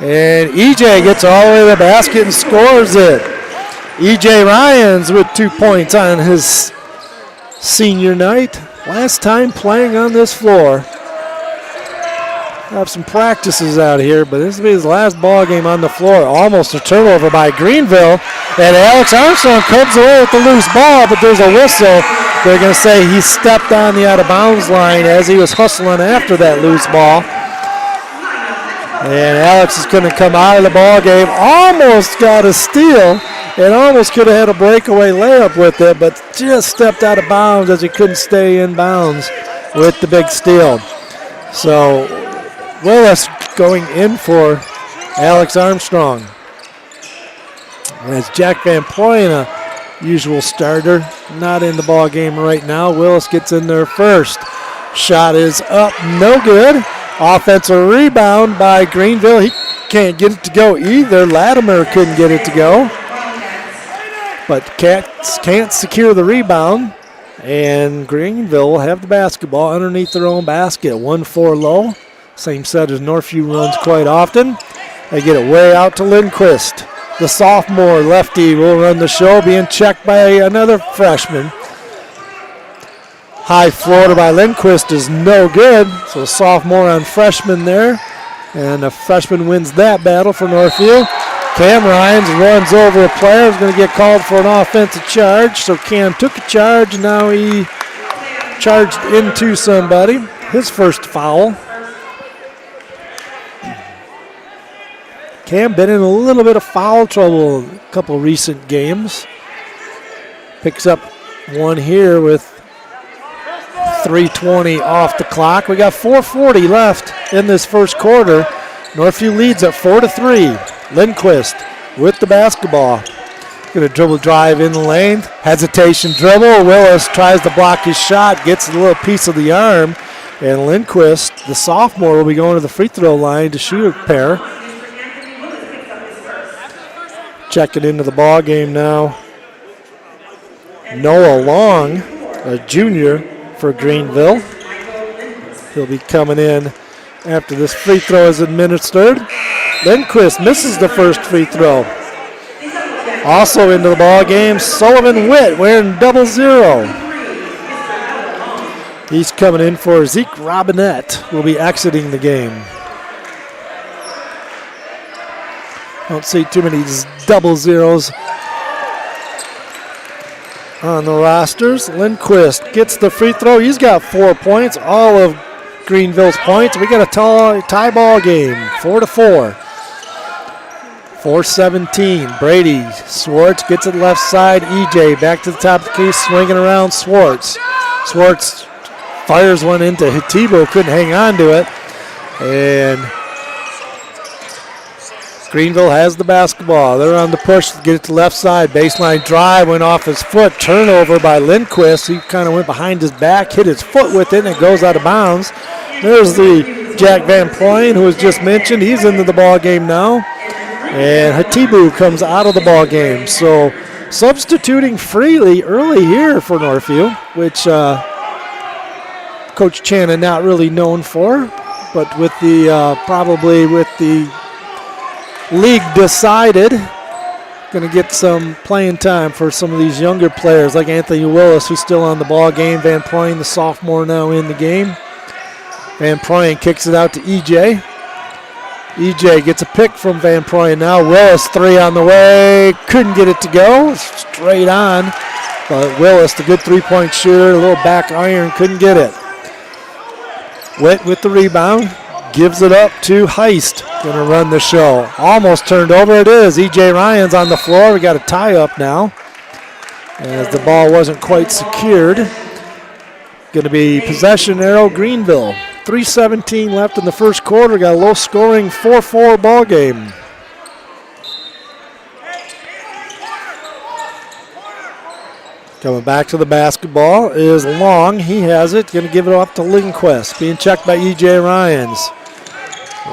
A: And E.J. gets all the way to the basket and scores it. E.J. Rhines with 2 points on his senior night. Last time playing on this floor. Have some practices out here, but this will be his last ball game on the floor. Almost a turnover by Greenville. And Alex Armstrong comes away with the loose ball, but there's a whistle. They're going to say he stepped on the out-of-bounds line as he was hustling after that loose ball. And Alex is going to come out of the ball game. Almost got a steal. And almost could have had a breakaway layup with it, but just stepped out of bounds as he couldn't stay in bounds with the big steal. So Willis going in for Alex Armstrong. As Jack Van Poyen, a usual starter, not in the ball game right now. Willis gets in there first. Shot is up, no good. Offensive rebound by Greenville. He can't get it to go either. Latimer couldn't get it to go. But Cats can't secure the rebound, and Greenville will have the basketball underneath their own basket. 1-4 low, same set as Northview runs quite often. They get it way out to Lindquist. The sophomore lefty will run the show, being checked by another freshman. High floater by Lindquist is no good, so sophomore on freshman there, and the freshman wins that battle for Northview. Cam Rhines runs over a player. Is going to get called for an offensive charge. So Cam took a charge. Now he charged into somebody. His first foul. Cam been in a little bit of foul trouble a couple recent games. Picks up one here with 3:20 off the clock. We got 4:40 left in this first quarter. Northview leads at 4-3. Lindquist with the basketball. Going to dribble drive in the lane. Hesitation dribble. Willis tries to block his shot. Gets a little piece of the arm. And Lindquist, the sophomore, will be going to the free throw line to shoot a pair. Checking into the ball game now. Noah Long, a junior for Greenville. He'll be coming in after this free throw is administered. Lindquist misses the first free throw. Also into the ball game, Sullivan Witt wearing 00. He's coming in for Zeke Robinette. Will be exiting the game. Don't see too many 00s on the rosters. Lindquist gets the free throw. He's got 4 points, all of Greenville's points. We got a tie ball game, 4-4. 4:17. Brady Swartz gets it left side. EJ back to the top of the key, swinging around Swartz. Swartz fires one into Hatibo, couldn't hang on to it. And Greenville has the basketball. They're on the push to get it to left side. Baseline drive went off his foot. Turnover by Lindquist. He kind of went behind his back, hit his foot with it, and it goes out of bounds. There's the Jack Van Poyen, who was just mentioned. He's into the ball game now. And Hatibu comes out of the ball game. So substituting freely early here for Northview, which Coach Channon not really known for. but with the probably with the league decided, going to get some playing time for some of these younger players like Anthony Willis, who's still on the ball game. Van Proyen, the sophomore, now in the game. Van Proyen kicks it out to EJ. EJ gets a pick from Van Proyen now. Willis, three on the way. Couldn't get it to go. Straight on. But Willis, the good three-point shooter, a little back iron, couldn't get it. Witt with the rebound. Gives it up to Heist. Going to run the show. Almost turned over. It is. EJ Ryan's on the floor. We got a tie-up now as the ball wasn't quite secured. Going to be possession arrow Greenville. 3:17 left in the first quarter. Got a low-scoring 4-4 ball game. Coming back to the basketball is Long. He has it. Going to give it off to Lindquist. Being checked by E.J. Ryans.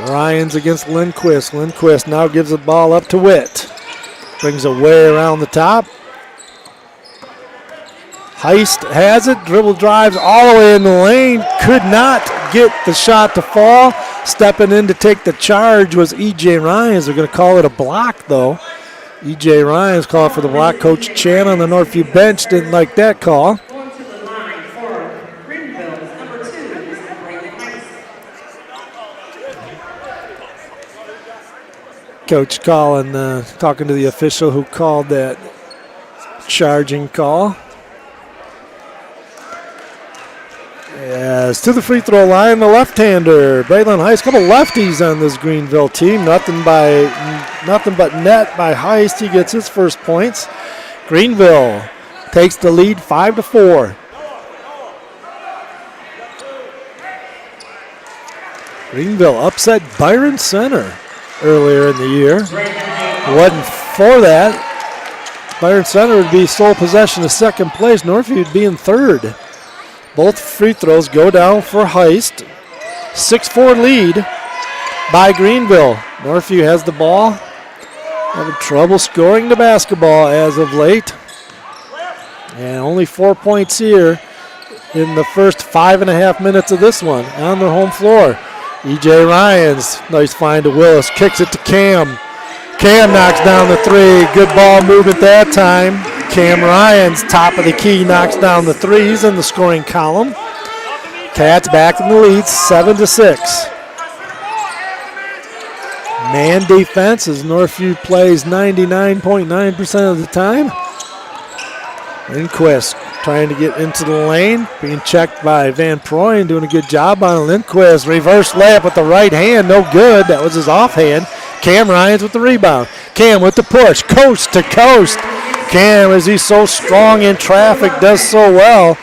A: Ryans against Lindquist. Lindquist now gives the ball up to Witt. Brings it way around the top. Heist has it. Dribble drives all the way in the lane. Could not get the shot to fall. Stepping in to take the charge was E.J. Ryans. They're going to call it a block, though. E.J. Ryans called for the block. Coach Chan on the Northview bench didn't like that call. Coach calling, talking to the official who called that charging call. As to the free throw line, the left-hander, Braylon Heist. Couple lefties on this Greenville team. Nothing but net by Heist. He gets his first points. Greenville takes the lead 5-4. Greenville upset Byron Center earlier in the year. If it wasn't for that, Byron Center would be sole possession of second place. Northview would be in third. Both free throws go down for Heist. 6-4 lead by Greenville. Northview has the ball. Having trouble scoring the basketball as of late. And only 4 points here in the first 5.5 minutes of this one on their home floor. E.J. Ryans, nice find to Willis, kicks it to Cam. Cam knocks down the three. Good ball movement that time. Cam Ryans, top of the key, knocks down the threes in the scoring column. Cats back in the lead, 7-6. Man defense as Northview plays 99.9% of the time. Lindquist trying to get into the lane, being checked by Van Proyen, doing a good job on Lindquist. Reverse layup with the right hand, no good. That was his offhand. Cam Ryans with the rebound. Cam with the push, coast to coast. Cam, as he's so strong in traffic, does so well.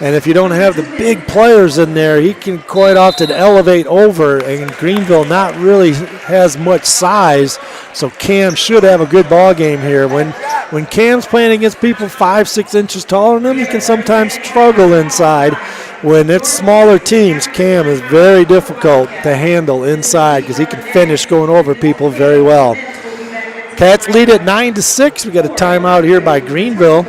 A: And if you don't have the big players in there, he can quite often elevate over. And Greenville not really has much size, so Cam should have a good ball game here. When Cam's playing against people 5-6 inches taller than him, he can sometimes struggle inside. When it's smaller teams, Cam is very difficult to handle inside because he can finish going over people very well. Cats lead at 9-6. We got a timeout here by Greenville.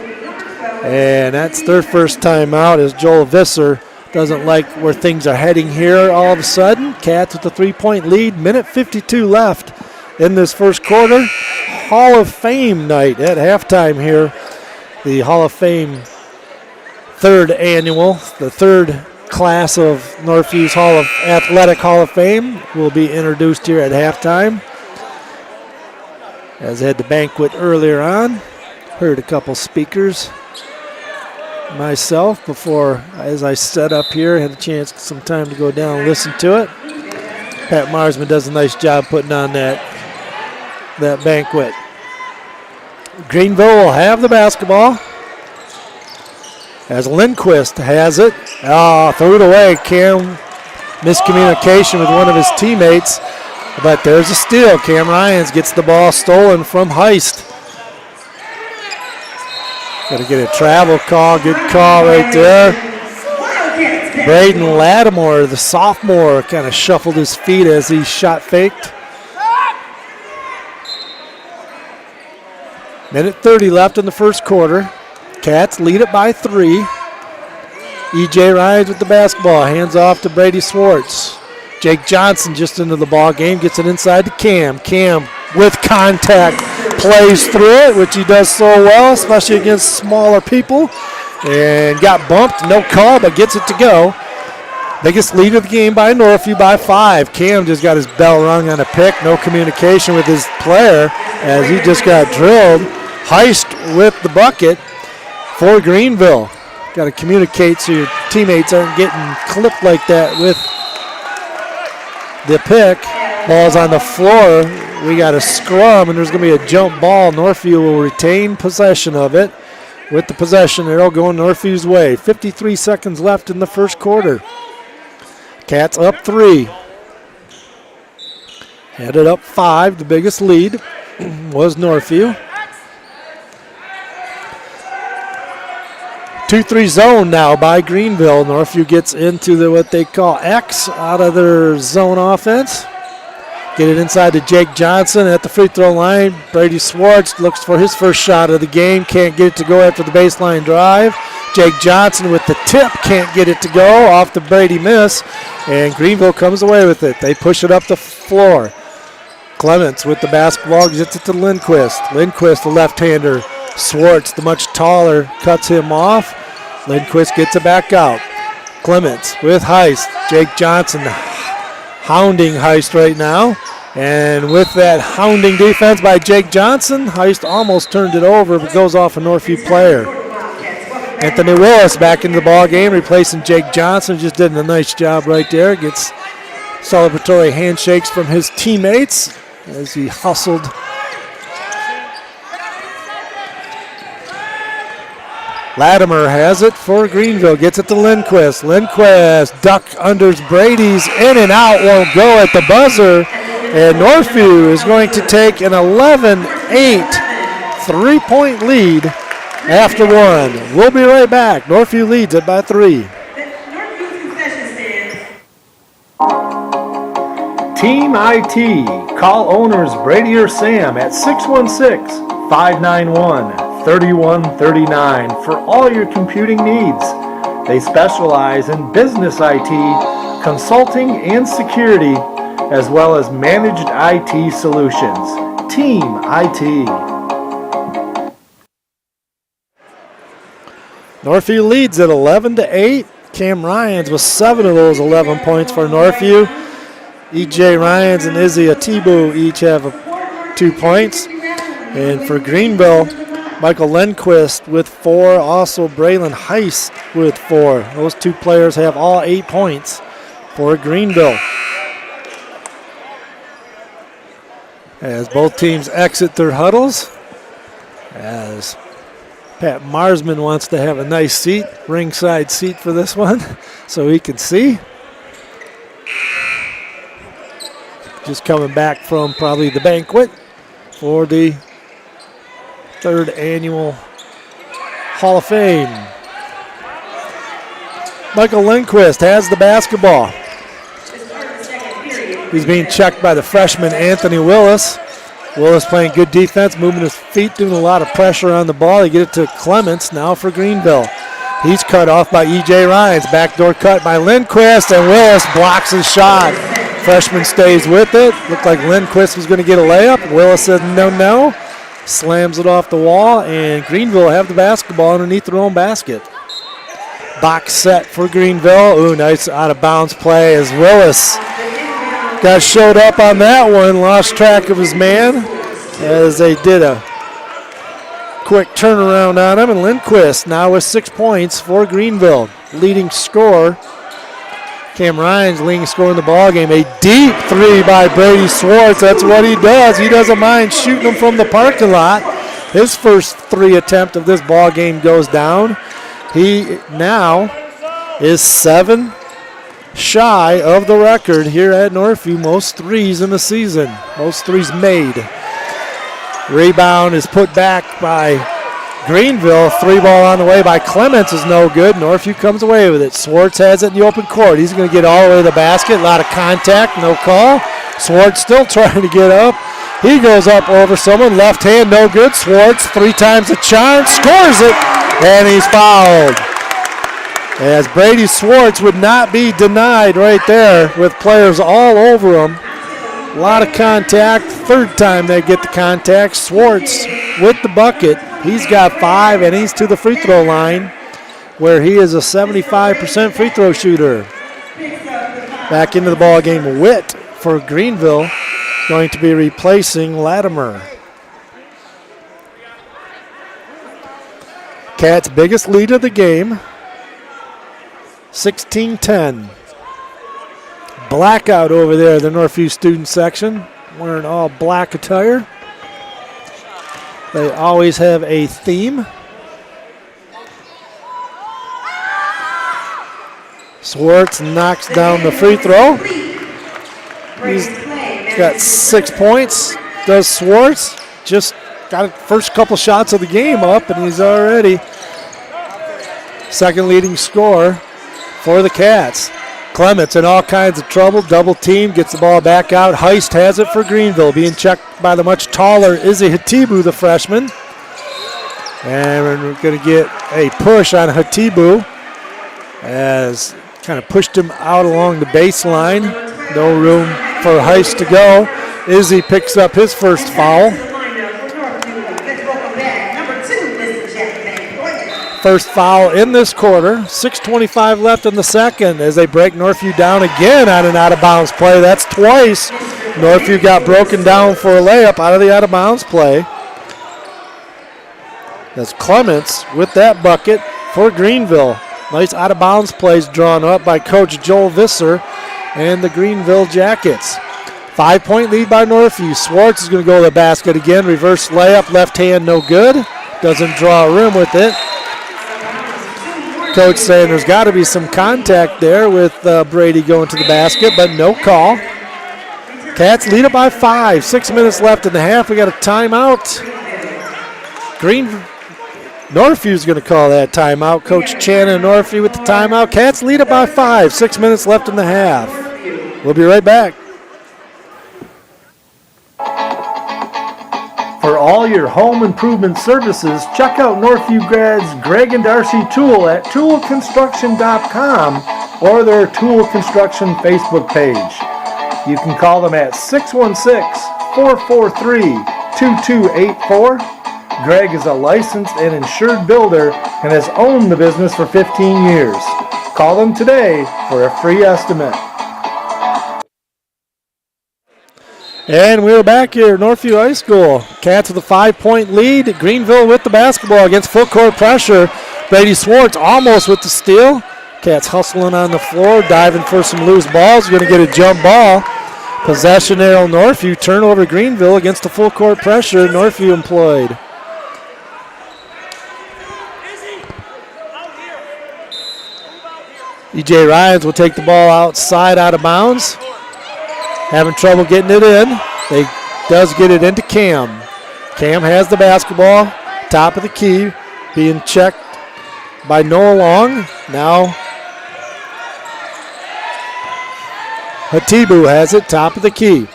A: And that's their first timeout as Joel Visser doesn't like where things are heading here all of a sudden. Cats with a 3-point lead. Minute 52 left in this first quarter. Hall of Fame night at halftime here. The Hall of Fame third annual, the third class of Northview's Athletic Hall of Fame will be introduced here at halftime. As I had the banquet earlier on, heard a couple speakers myself before, as I set up here, had a chance, some time to go down and listen to it. Pat Marsman does a nice job putting on that banquet. Greenville will have the basketball as Lindquist has it. Threw it away. Cam, miscommunication with one of his teammates. But there's a steal. Cam Ryans gets the ball stolen from Heist. Got to get a travel call. Good call right there. Braden Lattimore, the sophomore, kind of shuffled his feet as he shot faked. Minute 30 left in the first quarter. Cats lead it by 3. E.J. Ryans with the basketball. Hands off to Brady Swartz. Jake Johnson just into the ball game, gets it inside to Cam. Cam with contact plays through it, which he does so well, especially against smaller people. And got bumped, no call, but gets it to go. Biggest lead of the game by Northview by 5. Cam just got his bell rung on a pick. No communication with his player as he just got drilled. Heist with the bucket for Greenville. Got to communicate so your teammates aren't getting clipped like that with the pick. Ball's on the floor. We got a scrum, and there's going to be a jump ball. Northview will retain possession of it. With the possession, it'll go Northview's way. 53 seconds left in the first quarter. Cats up 3. Headed up 5. The biggest lead was Northview. 2-3 zone now by Greenville. Northview gets into what they call X out of their zone offense. Get it inside to Jake Johnson at the free throw line. Brady Swartz looks for his first shot of the game. Can't get it to go after the baseline drive. Jake Johnson with the tip. Can't get it to go off the Brady miss. And Greenville comes away with it. They push it up the floor. Clements with the basketball gets it to Lindquist. Lindquist, the left-hander. Swartz, the much taller, cuts him off. Lindquist gets it back out. Clements with Heist. Jake Johnson hounding Heist right now. And with that hounding defense by Jake Johnson, Heist almost turned it over, but goes off a Northview player. Anthony Willis back into the ball game, replacing Jake Johnson. Just did a nice job right there. Gets celebratory handshakes from his teammates as he hustled. Latimer has it for Greenville. Gets it to Lindquist. Lindquist duck unders Brady's. In and out, won't go at the buzzer. And Northview is going to take an 11-8 3-point lead after 1. We'll be right back. Northview leads it by 3.
E: Team IT. Call owners Brady or Sam at 616-591-3139 for all your computing needs. They specialize in business IT, consulting, and security, as well as managed IT solutions. Team IT.
A: Northview leads at 11-8. Cam Ryans with 7 of those 11 points for Northview. E.J. Ryans and Izzy Atibu each have 2 points. And for Greenville, Michael Lindquist with 4. Also Braylon Heist with 4. Those 2 players have all 8 points for Greenville. As both teams exit their huddles, as Pat Marsman wants to have a nice seat, ringside seat for this one, so he can see. Just coming back from probably the banquet for the 3rd annual Hall of Fame. Michael Lindquist has the basketball. He's being checked by the freshman Anthony Willis. Willis playing good defense, moving his feet, doing a lot of pressure on the ball. They get it to Clements now for Greenville. He's cut off by E.J. Ryans. Backdoor cut by Lindquist, and Willis blocks his shot. Freshman stays with it. Looked like Lindquist was going to get a layup. Willis said no. Slams it off the wall, and Greenville have the basketball underneath their own basket. Box set for Greenville. Ooh, nice out of bounds play as Willis got showed up on that one, lost track of his man as they did a quick turnaround on him. And Lindquist now with 6 points for Greenville. Leading scorer, Cam Ryan's leading scorer in the ballgame. A deep 3 by Brady Swartz. That's what he does. He doesn't mind shooting them from the parking lot. His first 3 attempt of this ballgame goes down. He now is 7 shy of the record here at Northview. Most 3s in the season. Most 3s made. Rebound is put back by Greenville. 3 ball on the way by Clements is no good. Northview comes away with it. Swartz has it in the open court. He's going to get all the way to the basket. A lot of contact, no call. Swartz still trying to get up. He goes up over someone. Left hand, no good. Swartz 3 times the charge, scores it, and he's fouled. As Brady Swartz would not be denied right there with players all over him. A lot of contact. Third time they get the contact. Swartz with the bucket. He's got 5, and he's to the free throw line where he is a 75% free throw shooter. Back into the ball game, Witt for Greenville, going to be replacing Latimer. Cats' biggest lead of the game, 16-10. Blackout over there, the Northview student section, wearing all black attire. They always have a theme. Swartz knocks down the free throw. He's got 6 points, does Swartz. Just got the first couple shots of the game up, and he's already second leading scorer for the Cats. Clements in all kinds of trouble, double team, gets the ball back out. Heist has it for Greenville, being checked by the much taller Izzy Hatibu, the freshman. And we're going to get a push on Hatibu as kind of pushed him out along the baseline. No room for Heist to go. Izzy picks up his first foul. First foul in this quarter. 6:25 left in the second as they break Northview down again on an out-of-bounds play. That's twice. Northview got broken down for a layup out of the out-of-bounds play. That's Clements with that bucket for Greenville. Nice out-of-bounds plays drawn up by Coach Joel Visser and the Greenville Jackets. 5-point lead by Northview. Swartz is going to go to the basket again. Reverse layup, left hand, no good. Doesn't draw a rim with it. Coach saying there's got to be some contact there with Brady going to the basket, but no call. Cats lead it by 5. 6 minutes left in the half. We got a timeout. Northview's going to call that timeout. Coach Chan and Northview with the timeout. Cats lead it by 5. 6 minutes left in the half. We'll be right back.
E: For all your home improvement services, check out Northview grads Greg and Darcy Tool at toolconstruction.com or their Tool Construction Facebook page. You can call them at 616-443-2284. Greg is a licensed and insured builder and has owned the business for 15 years. Call them today for a free estimate.
A: And we're back here at Northview High School. Cats with a 5-point lead. Greenville with the basketball against full court pressure. Brady Swartz almost with the steal. Cats hustling on the floor, diving for some loose balls. Going to get a jump ball. Possession arrow Northview. Turnover Greenville against the full court pressure Northview employed. E.J. Ryans will take the ball outside out of bounds. Having trouble getting it in. They does get it into Cam. Cam has the basketball, top of the key, being checked by Noah Long. Now Hatibu has it, top of the key.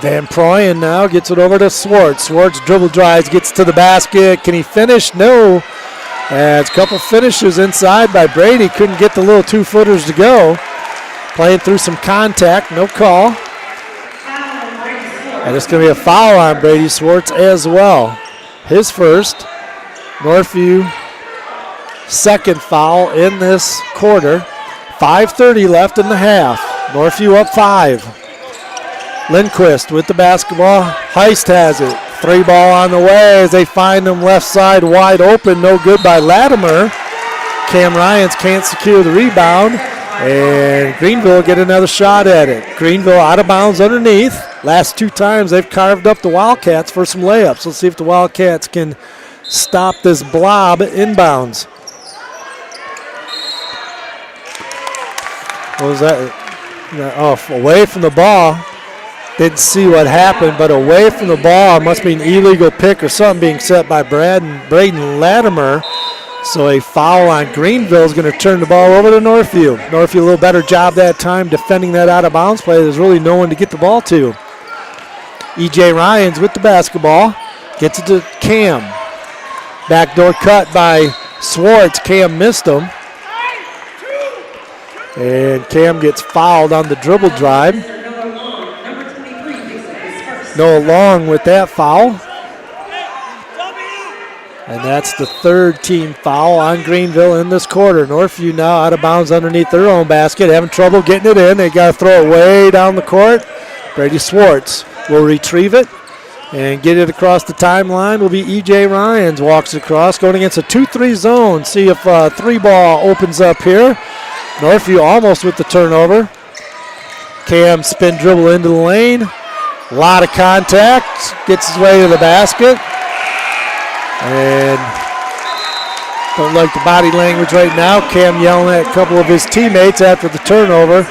A: Van Proyen now gets it over to Swartz. Swartz dribble drives, gets to the basket. Can he finish? No. As a couple finishes inside by Brady. Couldn't get the little two-footers to go. Playing through some contact, no call. And it's going to be a foul on Brady Swartz as well. His first. Northview second foul in this quarter. 5:30 left in the half. Northview up 5. Lindquist with the basketball. Heist has it. 3 ball on the way as they find them left side wide open. No good by Latimer. Cam Ryans can't secure the rebound. And Greenville get another shot at it. Greenville out of bounds underneath. Last 2 times they've carved up the Wildcats for some layups. Let's see if the Wildcats can stop this blob inbounds. What was that? Oh, away from the ball. Didn't see what happened, but away from the ball. It must be an illegal pick or something being set by Braden Latimer. So a foul on Greenville is going to turn the ball over to Northview. Northview a little better job that time defending that out-of-bounds play. There's really no one to get the ball to. E.J. Ryans with the basketball. Gets it to Cam. Backdoor cut by Swartz. Cam missed him. And Cam gets fouled on the dribble drive. Noah Long with that foul. And that's the third team foul on Greenville in this quarter. Northview now out of bounds underneath their own basket, having trouble getting it in. They got to throw it way down the court. Brady Swartz will retrieve it and get it across the timeline. Will be E.J. Ryans, walks across, going against a 2-3 zone. See if three ball opens up here. Northview almost with the turnover. Cam spin dribble into the lane. A lot of contact. Gets his way to the basket. And don't like the body language right now. Cam yelling at a couple of his teammates after the turnover.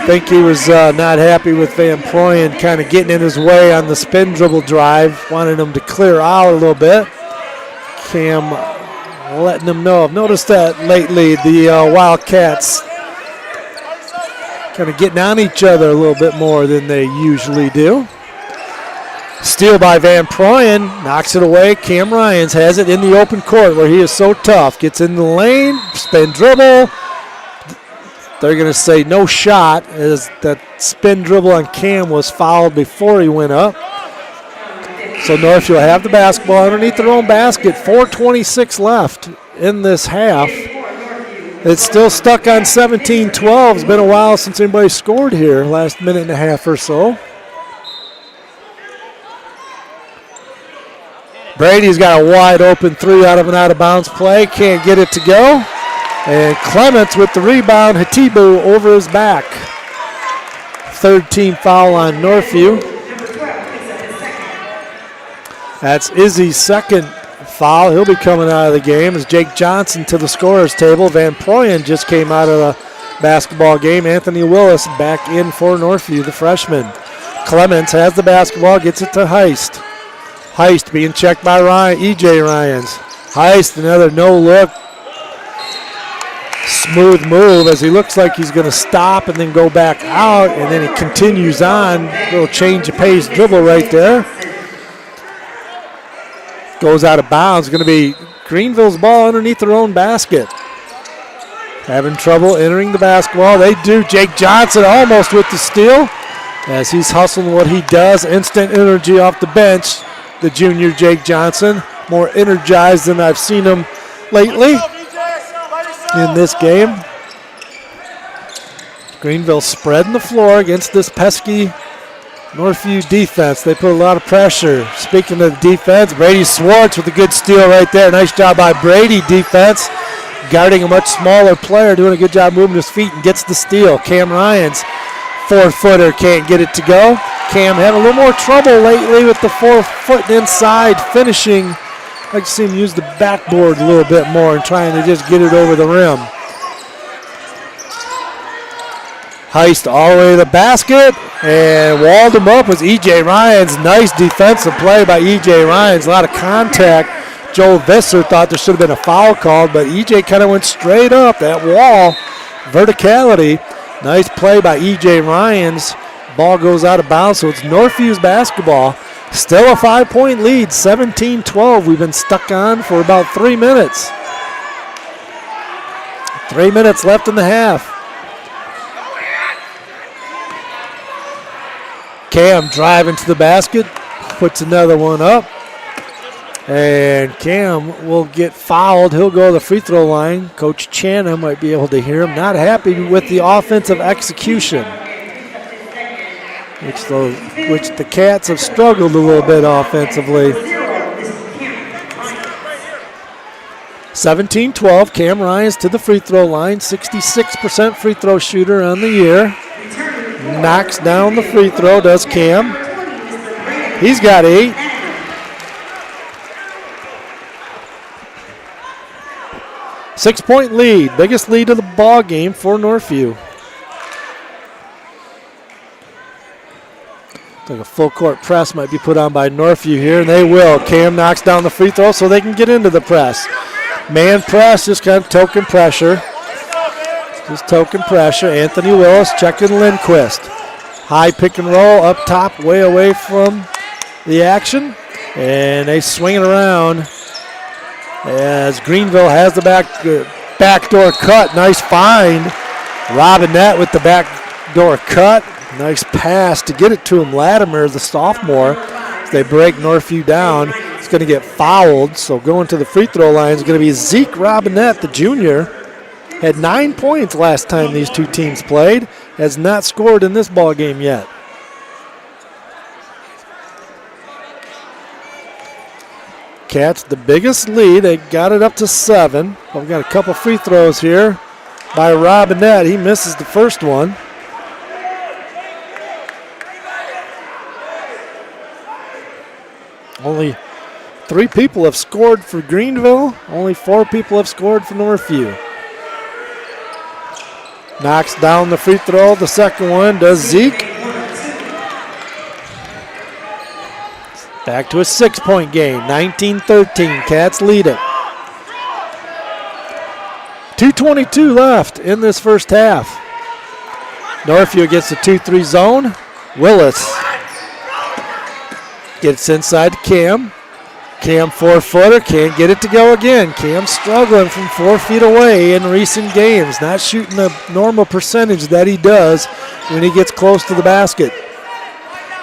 A: Think he was not happy with Van Proyen kind of getting in his way on the spin dribble drive. Wanted him to clear out a little bit. Cam letting them know. I've noticed that lately the Wildcats kind of getting on each other a little bit more than they usually do. Steal by Van Proyen, knocks it away. Cam Ryans has it in the open court where he is so tough. Gets in the lane, spin dribble. They're going to say no shot as that spin dribble on Cam was fouled before he went up. So Northview will have the basketball underneath their own basket. 4:26 left in this half. It's still stuck on 17-12. It's been a while since anybody scored here, last minute and a half or so. Brady's got a wide open three out of an out of bounds play. Can't get it to go. And Clements with the rebound. Hatibu over his back. Third team foul on Northview. That's Izzy's second foul. He'll be coming out of the game as Jake Johnson to the scorer's table. Van Proyen just came out of the basketball game. Anthony Willis back in for Northview, the freshman. Clements has the basketball, gets it to Heist. Heist being checked by E.J. Ryans. Heist, another no-look. Smooth move as he looks like he's going to stop and then go back out, and then he continues on. Little change of pace dribble right there. Goes out of bounds. Going to be Greenville's ball underneath their own basket. Having trouble entering the basketball. They do. Jake Johnson almost with the steal as he's hustling what he does. Instant energy off the bench. The junior Jake Johnson, more energized than I've seen him lately in this game. Greenville spreading the floor against this pesky Northview defense. They put a lot of pressure. Speaking of the defense, Brady Swartz with a good steal right there. Nice job by Brady defense, guarding a much smaller player, doing a good job moving his feet and gets the steal. Cam Ryans, 4-footer, can't get it to go. Cam having a little more trouble lately with the 4-foot inside finishing. I like to see him use the backboard a little bit more and trying to just get it over the rim. Heist all the way to the basket and walled him up was E.J. Ryans. Nice defensive play by E.J. Ryans. A lot of contact. Joel Visser thought there should have been a foul called, but E.J. kind of went straight up that wall. Verticality. Nice play by E.J. Ryans. Ball goes out of bounds, so it's Northview's basketball. Still a 5-point lead, 17-12. We've been stuck on for about 3 minutes. 3 minutes left in the half. Cam driving to the basket, puts another one up. And Cam will get fouled. He'll go to the free throw line. Coach Channa might be able to hear him. Not happy with the offensive execution, which the Cats have struggled a little bit offensively. 17-12, Cam Ryans to the free throw line. 66% free throw shooter on the year. Knocks down the free throw, does Cam. He's got 8. Six-point lead, biggest lead of the ball game for Northview. Like a full court press might be put on by Northview here, and they will. Cam knocks down the free throw so they can get into the press. Man press, just kind of token pressure. Just token pressure. Anthony Willis checking Lindquist. High pick and roll up top, way away from the action. And they swing it around. as Greenville has the backdoor cut. Nice find. Robinette with the backdoor cut. Nice pass to get it to him. Latimer, the sophomore, as they break Northview down. He's going to get fouled, so going to the free throw line is going to be Zeke Robinette, the junior. Had 9 points last time these two teams played. Has not scored in this ball game yet. Cats the biggest lead. They got it up to 7. We've got a couple free throws here by Robinette. He misses the first one. Only 3 people have scored for Greenville. Only 4 people have scored for Northview. Knocks down the free throw. The second one does Zeke. Back to a 6-point game. 19-13. Cats lead it. 2:22 left in this first half. Northview gets the 2-3 zone. Willis gets inside to Cam. Cam 4-footer, can't get it to go again. Cam struggling from 4 feet away in recent games. Not shooting the normal percentage that he does when he gets close to the basket.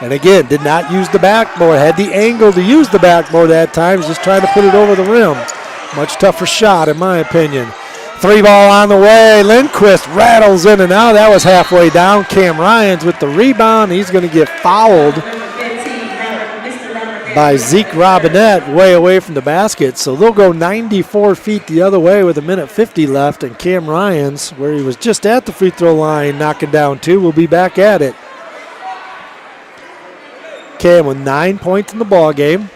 A: And again, did not use the backboard. Had the angle to use the backboard that time. He's just trying to put it over the rim. Much tougher shot, in my opinion. 3 ball on the way. Lindquist rattles in and out. That was halfway down. Cam Ryans with the rebound. He's going to get fouled by Zeke Robinette way away from the basket. So they'll go 94 feet the other way with 1:50 left. And Cam Ryans, where he was just at the free throw line knocking down 2, will be back at it. Cam with 9 points in the ball game.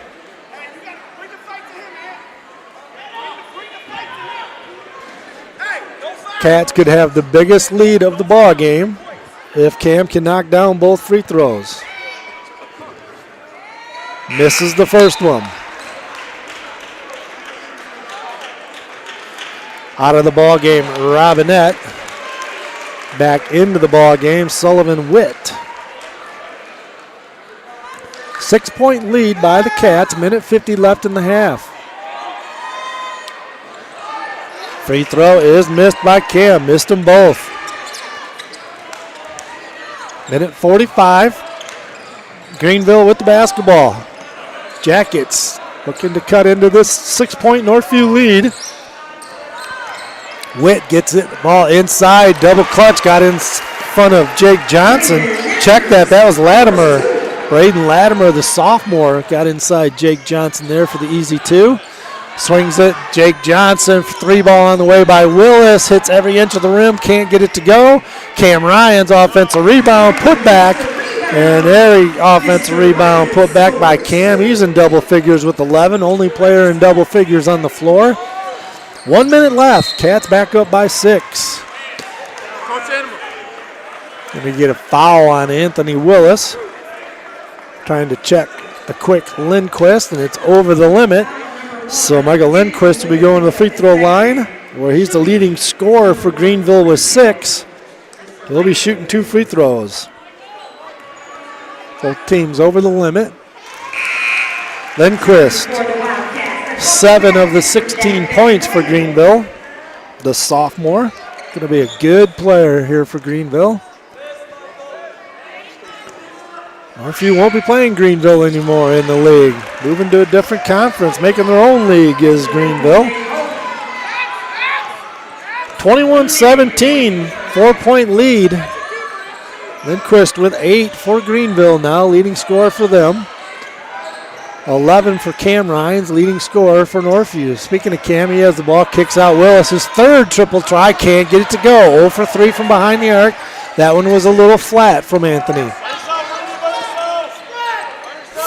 A: Cats could have the biggest lead of the ball game if Cam can knock down both free throws. Misses the first one. Out of the ball game, Robinette. Back into the ball game, Sullivan Witt. 6-point lead by the Cats, 1:50 left in the half. Free throw is missed by Cam, missed them both. 1:45. Greenville with the basketball. Jackets looking to cut into this 6-point Northview lead. Witt gets it, ball inside, double clutch, got in front of Jake Johnson. Check that, that was Latimer. Braden Latimer, the sophomore, got inside Jake Johnson there for the easy 2. Swings it, Jake Johnson, 3 ball on the way by Willis, hits every inch of the rim, can't get it to go. Cam Ryan's offensive rebound, put back, and every offensive rebound put back by Cam. He's in double figures with 11, only player in double figures on the floor. 1 minute left, Cats back up by 6. And we get a foul on Anthony Willis. Trying to check the quick Lindquist, and it's over the limit. So Michael Lindquist will be going to the free throw line, where he's the leading scorer for Greenville with 6. He'll be shooting 2 free throws. Both teams over the limit. Lindquist, 7 of the 16 points for Greenville. The sophomore, going to be a good player here for Greenville. Northview won't be playing Greenville anymore in the league. Moving to a different conference, making their own league is Greenville. 21-17, 4-point lead. Lindquist with 8 for Greenville now, leading scorer for them. 11 for Cam Ryans, leading scorer for Northview. Speaking of Cam, he has the ball, kicks out Willis. His 3rd triple try, can't get it to go. 0 for 3 from behind the arc. That one was a little flat from Anthony.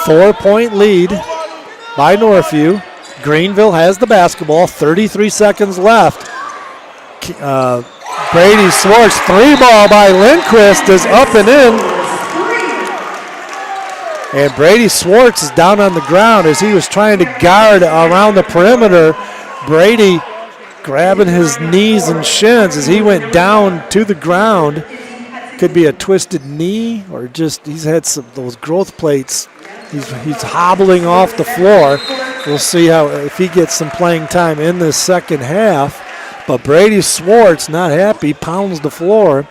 A: 4-point lead by Northview. Greenville has the basketball, 33 seconds left. Brady Swartz, 3 ball by Lindquist is up and in. And Brady Swartz is down on the ground as he was trying to guard around the perimeter. Brady grabbing his knees and shins as he went down to the ground. Could be a twisted knee or just he's had some those growth plates. He's hobbling off the floor. We'll see if he gets some playing time in this second half. But Brady Swartz not happy, pounds the floor.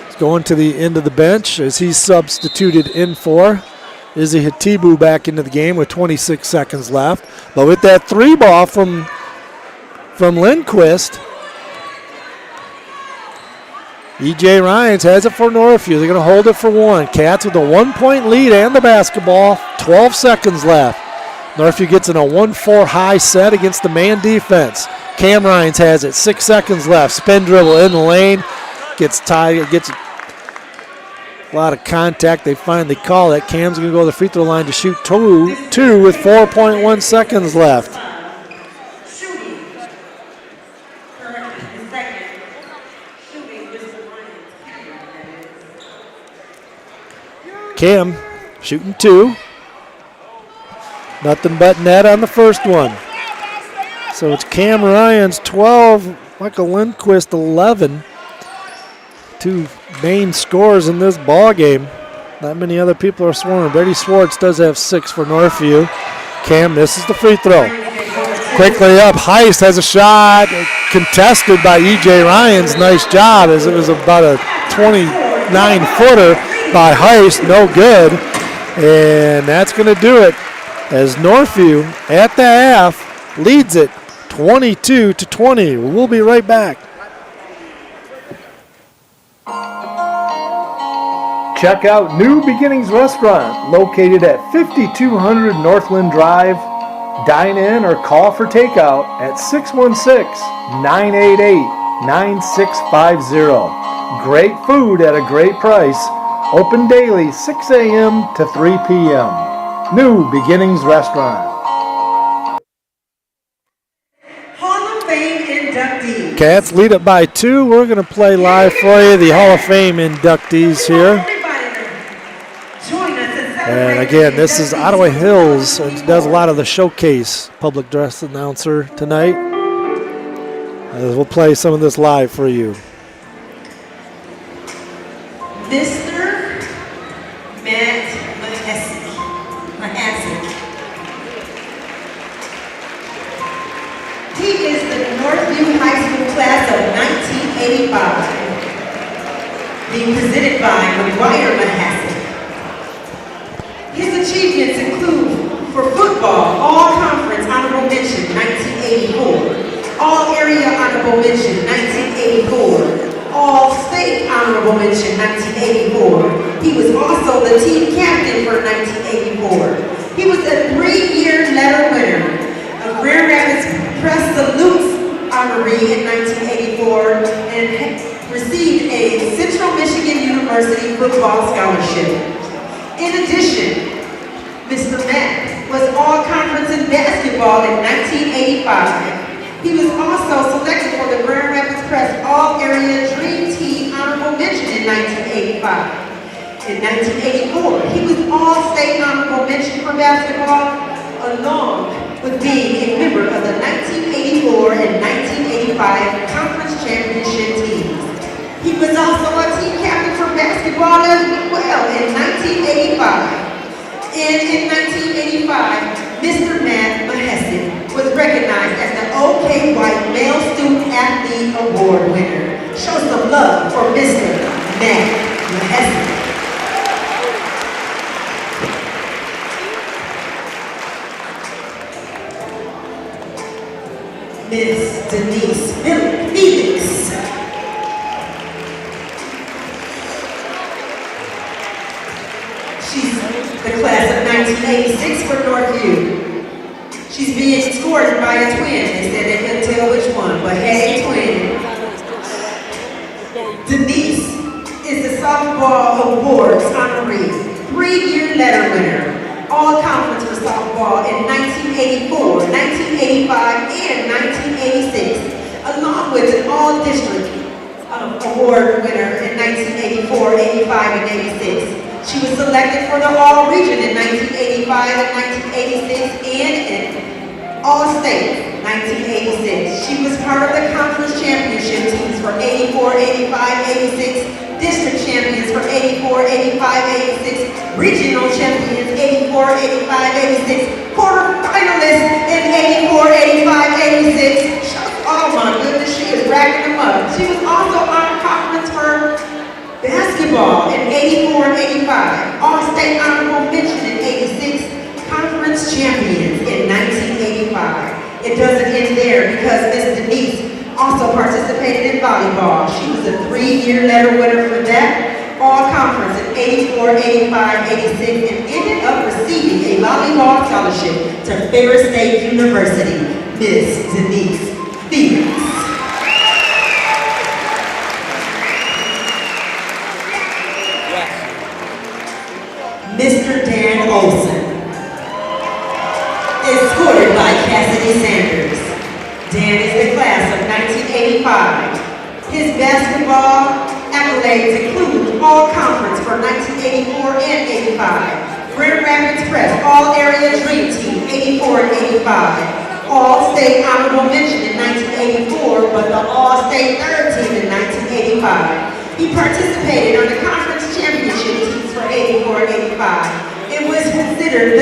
A: He's going to the end of the bench as he's substituted in for Izzy Hatibu back into the game with 26 seconds left. But with that 3 ball from Lindquist, E.J. Ryans has it for Northview. They're going to hold it for 1. Cats with a 1-point lead and the basketball. 12 seconds left. Northview gets in a 1-4 high set against the man defense. Cam Ryans has it. 6 seconds left. Spin dribble in the lane. Gets tied. Gets a lot of contact. They finally call it. Cam's going to go to the free throw line to shoot two with 4.1 seconds left. Cam shooting 2. Nothing but net on the first one. So it's Cam Ryans 12, Michael Lindquist 11. 2 main scores in this ball game. Not many other people are scoring. Brady Swartz does have 6 for Northview. Cam misses the free throw. Quickly up, Heist has a shot contested by E.J. Ryans. Nice job, as it was about a 29-footer by Heist. No good. And that's going to do it as Northview at the half leads it 22-20. We'll be right back.
E: Check out New Beginnings Restaurant, located at 5200 Northland Drive. Dine in or call for takeout at 616-988-9650. Great food at a great price. Open daily 6 a.m. to 3 p.m. New Beginnings Restaurant.
L: Hall of Fame inductees.
A: Cats lead it by 2. We're going to play live for you the Hall of Fame inductees here. And again, this is Ottawa Hills, and does a lot of the showcase public address announcer tonight. We'll play some of this live for you.
L: Mr. Matt Mahasik. He is the Northview High School class of 1985, being presented by McGuire Mahasik. His achievements include, for football, All-Conference Honorable Mention 1984, All-Area Honorable Mention 1984, All-State Honorable Mention 1984. He was also the team captain for 1984. He was a 3-year letter winner, a Grand Rapids Press Salutes honoree in 1984, and received a Central Michigan University football scholarship. In addition, Mr. Matt was All-Conference in basketball in 1985. He was also selected for the Grand Rapids Press All-Area Dream Team Honorable Mention in 1985. In 1984, he was All-State Honorable Mention for basketball, along with being a member of the 1984 and 1985 Conference Championship teams. He was also a team captain for basketball as well in 1985. And in 1985, Mr. Matt Mahesik was recognized as the OK White Male Student Athlete Award winner. Show some love for Mr. Matt Mahesik. Miss Denise Felix. She's the class of 1986 for Northview. She's being escorted by a twin. They said they couldn't tell which one, but hey, twin. Denise is the Softball Awards honoree, 3-year letter winner, All-Conference for softball in 1984, 1985, and 1986, along with an All-District Award winner in 1984, 85, and 86. She was selected for the All-Region in 1985 and 1986, and in All-State 1986. She was part of the Conference Championship teams for 84, 85, 86, District Champions for 84, 85, 86, Regional Champions 84, 85, 86, Quarterfinalists in it doesn't end there because Miss Denise also participated in volleyball. She was a 3-year letter winner for that all-conference in 84, 85, 86, and ended up receiving a volleyball scholarship to Ferris State University. Miss Denise Felix. Mr. Dan Olson, escorted by Cassidy Sanders. Dan is the class of 1985. His basketball accolades include all-conference for 1984 and 85, Grand Rapids Press All-Area Dream Team 84 and 85, All-State Honorable Mention in 1984, but the All-State Third Team in 1985. He participated on the conference championship teams for 84 and 85 and was considered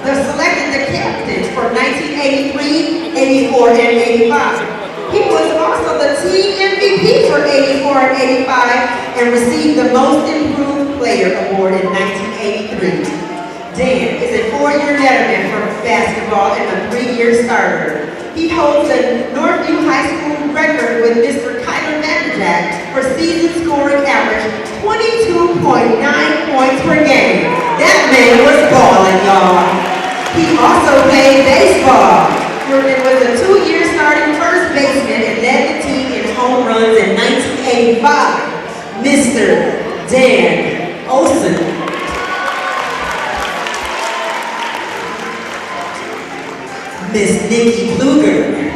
L: selected the captain for 1983, 84, and 85. He was also the team MVP for 84 and 85 and received the Most Improved Player Award in 1983. Dan is a 4-year letterman for basketball and a 3-year starter. He holds the Northview High School record with Mr. Kyler Vanderjack for season scoring average 22.9 points per game. That man was balling, y'all. He also played baseball. And was a 2-year starting first baseman and led the team in home runs in 1985. Mr. Dan Olson. Miss Nikki Pluger,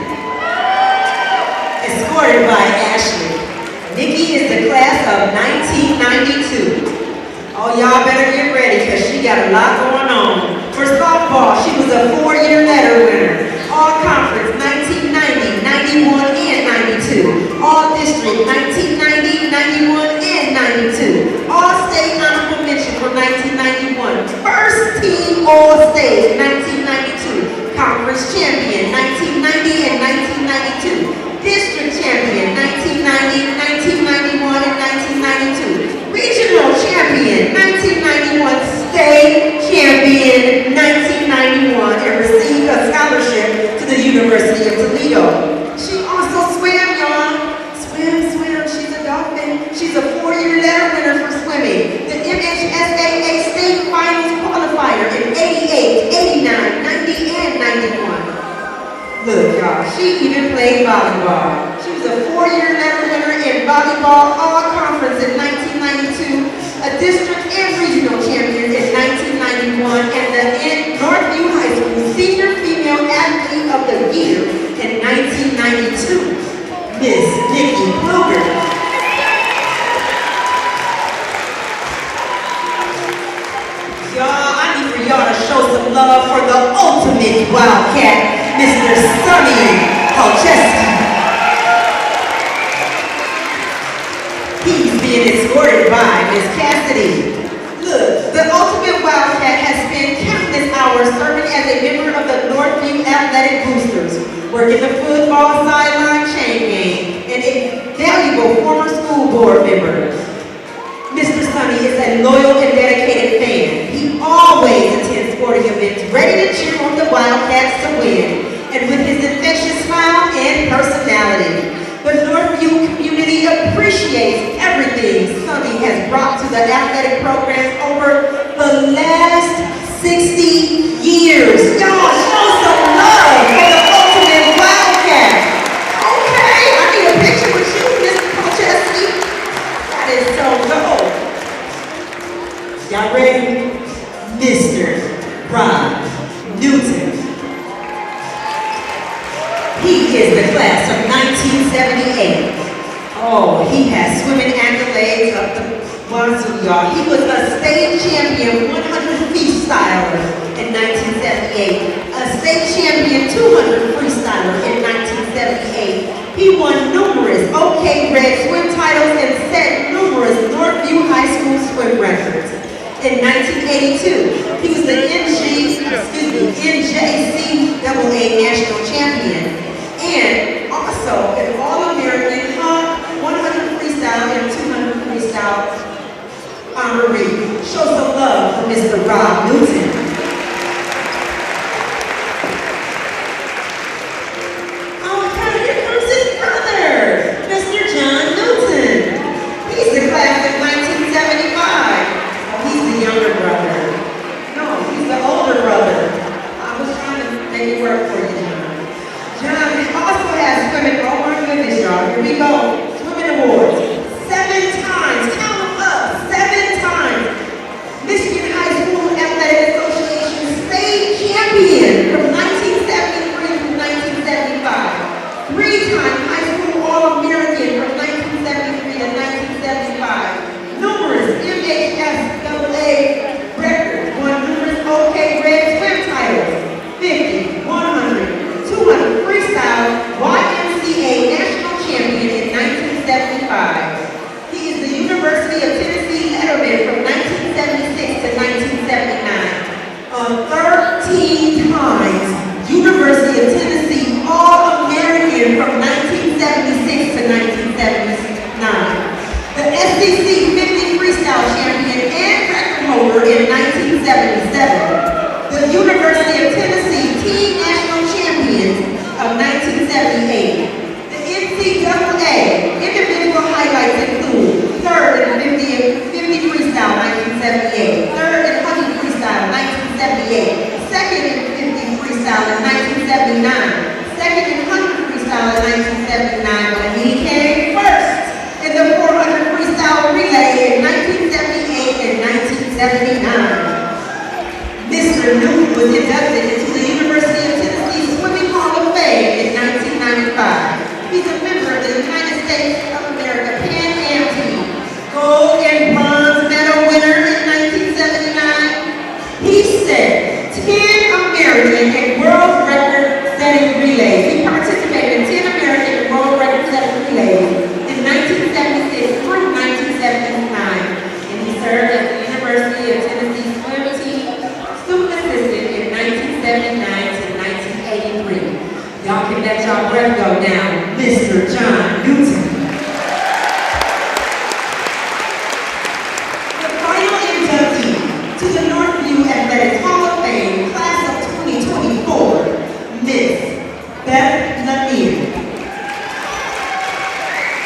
L: escorted by Ashley. Nikki is the class of 1992. Oh, y'all better get ready because she got a lot going on. For softball, she was a 4-year letter winner. All-conference 1990, 91, and 92. All-district 1990, 91, and 92. All-state honorable mention for 1991. First team All-State 1992. Conference champion 1990 and 1992. District champion 1990, 1991, and 1992. Regional champion 1991. State champion 1991 and received a scholarship to the University of Toledo. She also swam, y'all. Swim. She's a dolphin. She's a 4-year letter winner for swimming. The MHSAA state finals qualifier in 88, 89, 90, and 91. Look, y'all, she even played volleyball. She was a 4-year letter winner in volleyball all-conference in 1992, a district and regional champion in 1991, and the Northview High School Senior Female Athlete of the Year in 1992. Miss Nikki Pluger. Y'all, I need for y'all to show some love for the ultimate Wildcat, Mr. Sonny Kolcheski. He's being escorted by Miss Cassidy. Look, the ultimate Wildcat has spent countless hours serving as a member of the Northview Athletic Boosters, working the football sideline chain game, and a valuable former school board member. Mr. Sonny is a loyal and dedicated fan. He always attends sporting events, ready to cheer on the Wildcats to win, and with his infectious smile and personality. The Northview community appreciates everything Sonny has brought to the athletic programs over the last 60 years. Y'all show some love for the ultimate Wildcat. Okay, I need a picture with you, Mr. Kolcheski. That is so dope. Y'all ready? Mr. Rob Newton. He is the class of 1978. Oh, he has swimming accolades up the wazoo, y'all. He was a state champion 100 freestyler in 1978, a state champion 200 freestyler in 1978. He won numerous OK Red swim titles and set numerous Northview High School swim records. In 1982, he was the NJCAA national champion and also an All-American 100 freestyle and 200 freestyle honoree. Show some love for Mr. Rob Newton. Here we go. Swimming awards. 7 times. Count them up. 7 times. Michigan High School Athletic Association state champion from 1973 to 1975. 3-time high school All-American from 1973 to 1975. Numerous MHSAA records. Won numerous OK Red swim titles. 50, 100, 200 freestyle, YMCA national champion in 1975. He is the University of Tennessee letterman from 1976 to 1979. 13 times University of Tennessee All-American from 1976 to 1979. The SEC 50 freestyle champion and record holder in 1977. The University of Tennessee Team National Champions of 1978. The NCAA individual highlights include 3rd in 50 freestyle 1978, 3rd in 100 freestyle 1978, 2nd in 50 freestyle in 1979, 2nd in 100 freestyle in 1979, when he came first in the 400 freestyle relay in 1978 and 1979. Mr. Newton was inducted into the University of Tennessee Swimming Hall of Fame in 1995. He's a member of the United States of America Pan Am team, gold and bronze medal winner in 1979. He set 10 American and world record setting relays. He participated in 10 American and world record setting relays in 1976 through 1979. And he served at the University of Tennessee swim team student assistant in 1979 to 1983. Y'all can let y'all breath go now, Mr. John Newton. The final inductee to the Northview Athletics Hall of Fame, class of 2024, Miss Beth Lanier.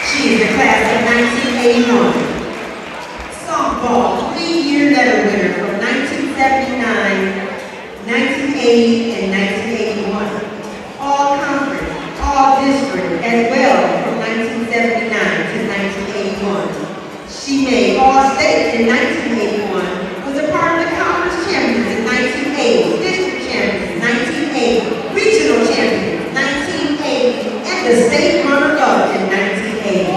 L: She is the class of 1981. Softball 3-year letter winner from 1979, 1980, and 1981. All conference, all district, as well from 1979 to 1981. She made all state in 1981, was a part of the conference champions in 1980, district champions in 1980, regional champions in 1980, and the state runner-up in 1980.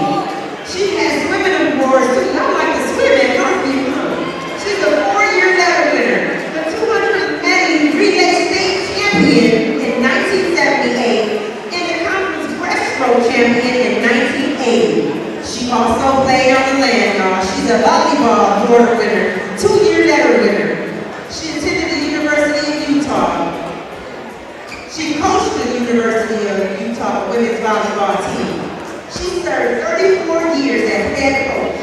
L: She has swimming awards too. I like to swim at Northview. She's a 4-year letter winner, the 200 medley relay state champion in 1978, and the conference breaststroke champion in 1980. She also played on the land, y'all. She's a volleyball award winner, 2-year letter winner. She attended the University of Utah. She coached the University of Utah women's volleyball team. She served 34 years as head coach.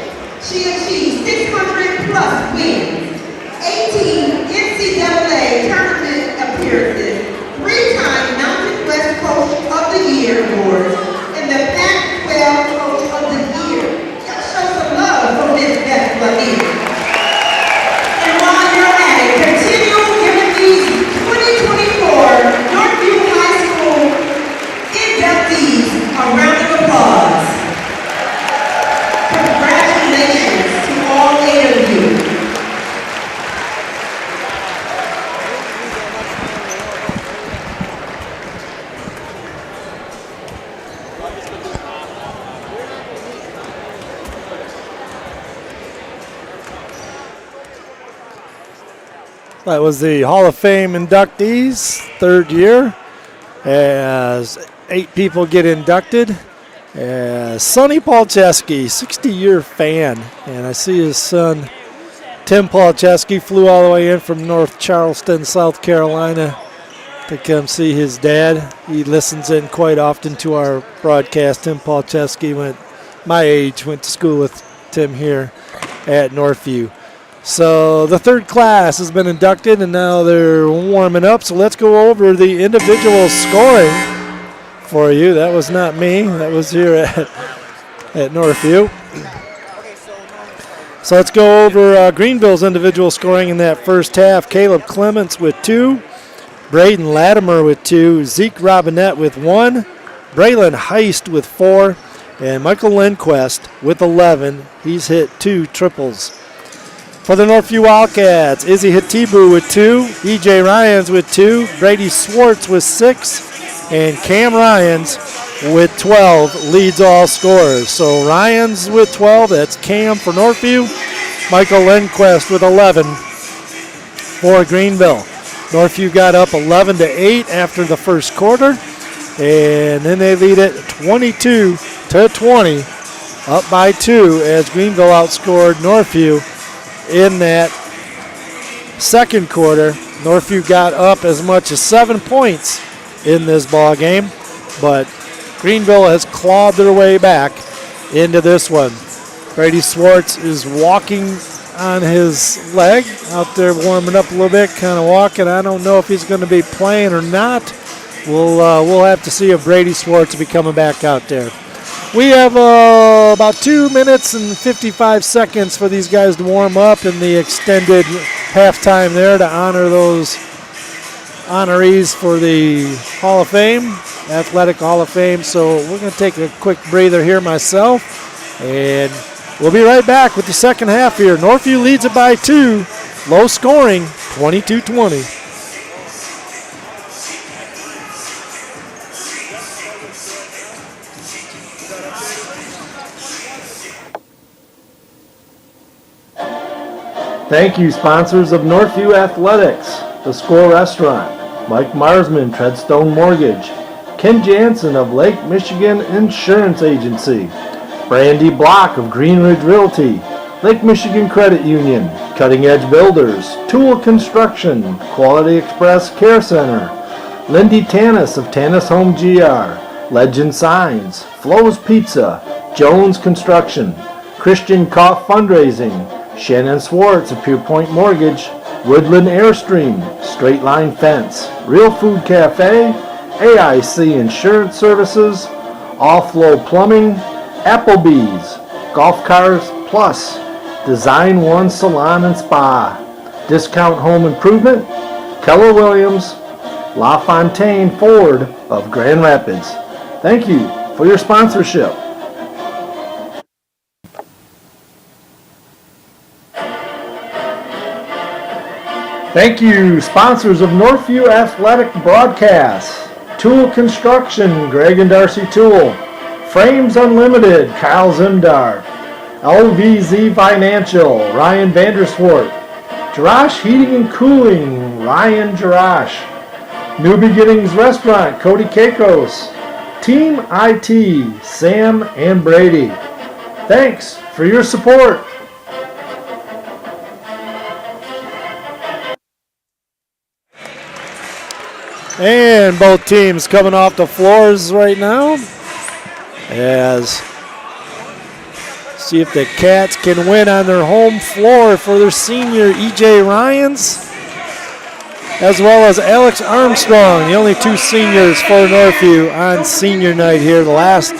L: She achieved 600 plus wins, 18 NCAA tournament appearances, 3-time Mountain West Coach of the Year awards, and the Pac-12 Coach of the Year. Y'all show some love for Miss Beth Lanier. And while you're at it, continue giving these 2024 Northview High School inductees a round of applause. Congratulations to all 8 of you.
A: That was the Hall of Fame inductees, 3rd year, as 8 people get inducted. Sonny Palczewski, 60-year fan, and I see his son, Tim Palczewski, flew all the way in from North Charleston, South Carolina to come see his dad. He listens in quite often to our broadcast. Tim Palczewski my age, went to school with Tim here at Northview. So the 3rd class has been inducted, and now they're warming up. So let's go over the individual scoring for you. That was not me. That was here at Northview. So let's go over Greenville's individual scoring in that first half. Caleb Clements with 2. Braden Latimer with 2. Zeke Robinette with 1. Braylon Heist with 4. And Michael Lindquist with 11. He's hit 2 triples. For the Northview Wildcats, Izzy Hatibu with 2, E.J. Ryans with 2, Brady Swartz with 6, and Cam Ryans with 12 leads all scorers. So Ryans with 12, that's Cam for Northview. Michael Lindquist with 11 for Greenville. Northview got up 11-8 after the first quarter, and then they lead it 22-20, up by 2 as Greenville outscored Northview. In that second quarter, Northview got up as much as 7 points in this ball game, but Greenville has clawed their way back into this one. Brady Swartz is walking on his leg out there, warming up a little bit, kind of walking. I don't know if he's going to be playing or not. We'll have to see if Brady Swartz will be coming back out there. We have about 2 minutes and 55 seconds for these guys to warm up in the extended halftime there to honor those honorees for the Hall of Fame, Athletic Hall of Fame. So we're going to take a quick breather here myself, and we'll be right back with the second half here. Northview leads it by 2, low scoring, 22-20.
E: Thank you, sponsors of Northview Athletics, The Score Restaurant, Mike Marsman, Treadstone Mortgage, Ken Jansen of Lake Michigan Insurance Agency, Brandy Block of Green Ridge Realty, Lake Michigan Credit Union, Cutting Edge Builders, Tool Construction, Quality Express Care Center, Lindy Tanis of Tanis Home GR, Legend Signs, Flo's Pizza, Jones Construction, Christian Koff Fundraising, Shannon Swartz of Pure Point Mortgage, Woodland Airstream, Straight Line Fence, Real Food Cafe, AIC Insurance Services, All Flow Plumbing, Applebee's, Golf Cars Plus, Design One Salon and Spa, Discount Home Improvement, Keller Williams, La Fontaine Ford of Grand Rapids. Thank you for your sponsorship. Thank you, sponsors of Northview Athletic Broadcasts, Tool Construction, Greg and Darcy Tool, Frames Unlimited, Kyle Zimdar, LVZ Financial, Ryan Vanderswart, Jarash Heating and Cooling, Ryan Jarash, New Beginnings Restaurant, Cody Kakos, Team IT, Sam and Brady. Thanks for your support.
A: And both teams coming off the floors right now. As see if the Cats can win on their home floor for their senior E.J. Ryans, as well as Alex Armstrong, the only 2 seniors for Northview on senior night here, the last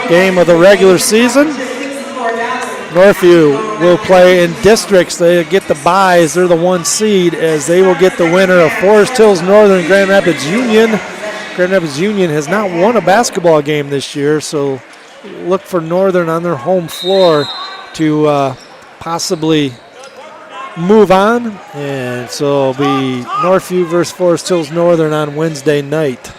A: game of the regular season. Northview will play in districts. They get the byes. They're the 1 seed, as they will get the winner of Forest Hills Northern Grand Rapids Union. Grand Rapids Union has not won a basketball game this year, so look for Northern on their home floor to possibly move on. And so it'll be Northview versus Forest Hills Northern on Wednesday night.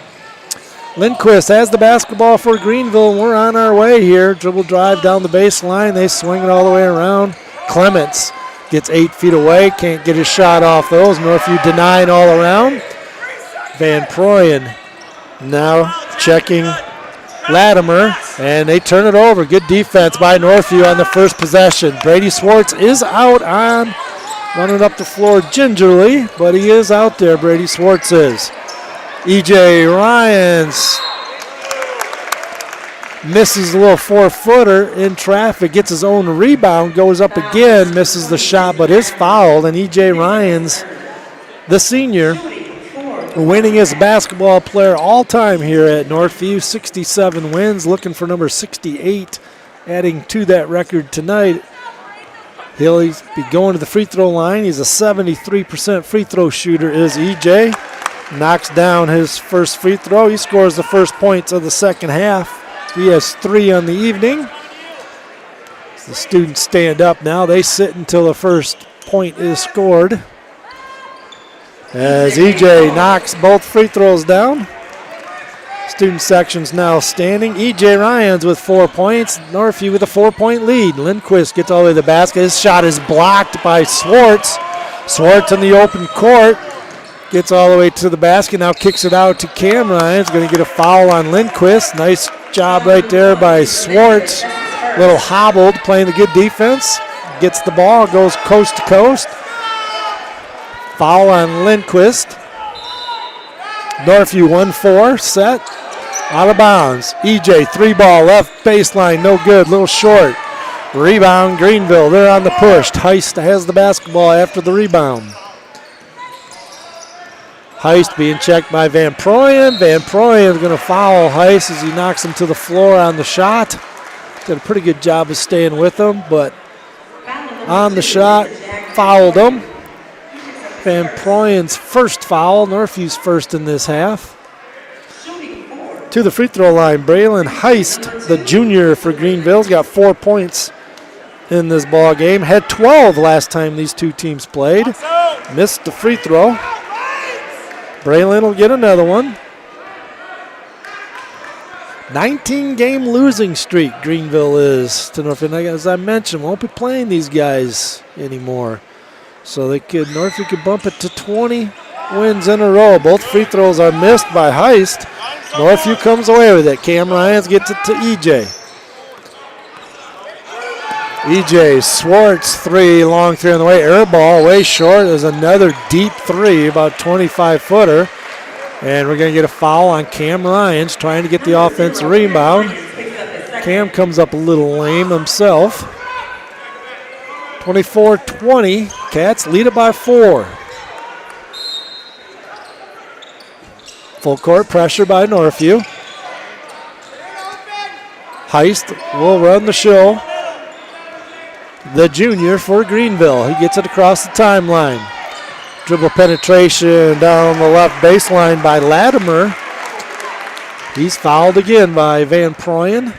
A: Lindquist has the basketball for Greenville, and we're on our way here. Dribble drive down the baseline. They swing it all the way around. Clements gets 8 feet away. Can't get his shot off those. Northview denying all around. Van Proyen now checking Latimer, and they turn it over. Good defense by Northview on the first possession. Brady Swartz is out on, running up the floor gingerly, but he is out there. Brady Swartz is. E.J. Ryans misses a little 4-footer in traffic, gets his own rebound, goes up again, misses the shot, but is fouled. And E.J. Ryans, the senior, winningest basketball player all time here at Northview, 67 wins, looking for number 68, adding to that record tonight. He'll be going to the free throw line. He's a 73% free throw shooter, is E.J. Knocks down his first free throw. He scores the first points of the second half He has 3 on the evening. The students stand up now. They sit until the first point is scored. As EJ knocks both free throws down. Student section's now standing. EJ Ryans with 4 points. Northview with a 4-point lead. Lindquist gets all the way to the basket. His shot is blocked by Swartz. Swartz in the open court. Gets all the way to the basket. Now kicks it out to Cam Ryans. Going to get a foul on Lindquist. Nice job right there by Swartz. A little hobbled, playing the good defense. Gets the ball, goes coast to coast. Foul on Lindquist. Northview 1-4, set. Out of bounds. EJ, 3-ball, left baseline, no good, little short. Rebound, Greenville, they're on the push. Heist has the basketball after the rebound. Heist being checked by Van Proyen. Van Proyen is going to foul Heist as he knocks him to the floor on the shot. Did a pretty good job of staying with him, but on the shot, fouled him. Van Proyen's first foul, Northview's first in this half. To the free throw line, Braylon Heist, the junior for Greenville, has got 4 points in this ball game. Had 12 last time these two teams played. Missed the free throw. Braylon will get another one. 19-game losing streak Greenville is to Northview. As I mentioned, won't be playing these guys anymore. So Northview could bump it to 20 wins in a row. Both free throws are missed by Heist. Northview comes away with it. Cam Ryans gets it to EJ. EJ Swartz, 3, long 3 on the way. Air ball, way short. There's another deep 3, about 25-footer. And we're going to get a foul on Cam Ryans trying to get the offensive rebound. Cam comes up a little lame himself. 24-20. Cats lead it by 4. Full court pressure by Northview. Heist will run the show. The junior for Greenville. He gets it across the timeline. Dribble penetration down the left baseline by Latimer. He's fouled again by Van Proyen.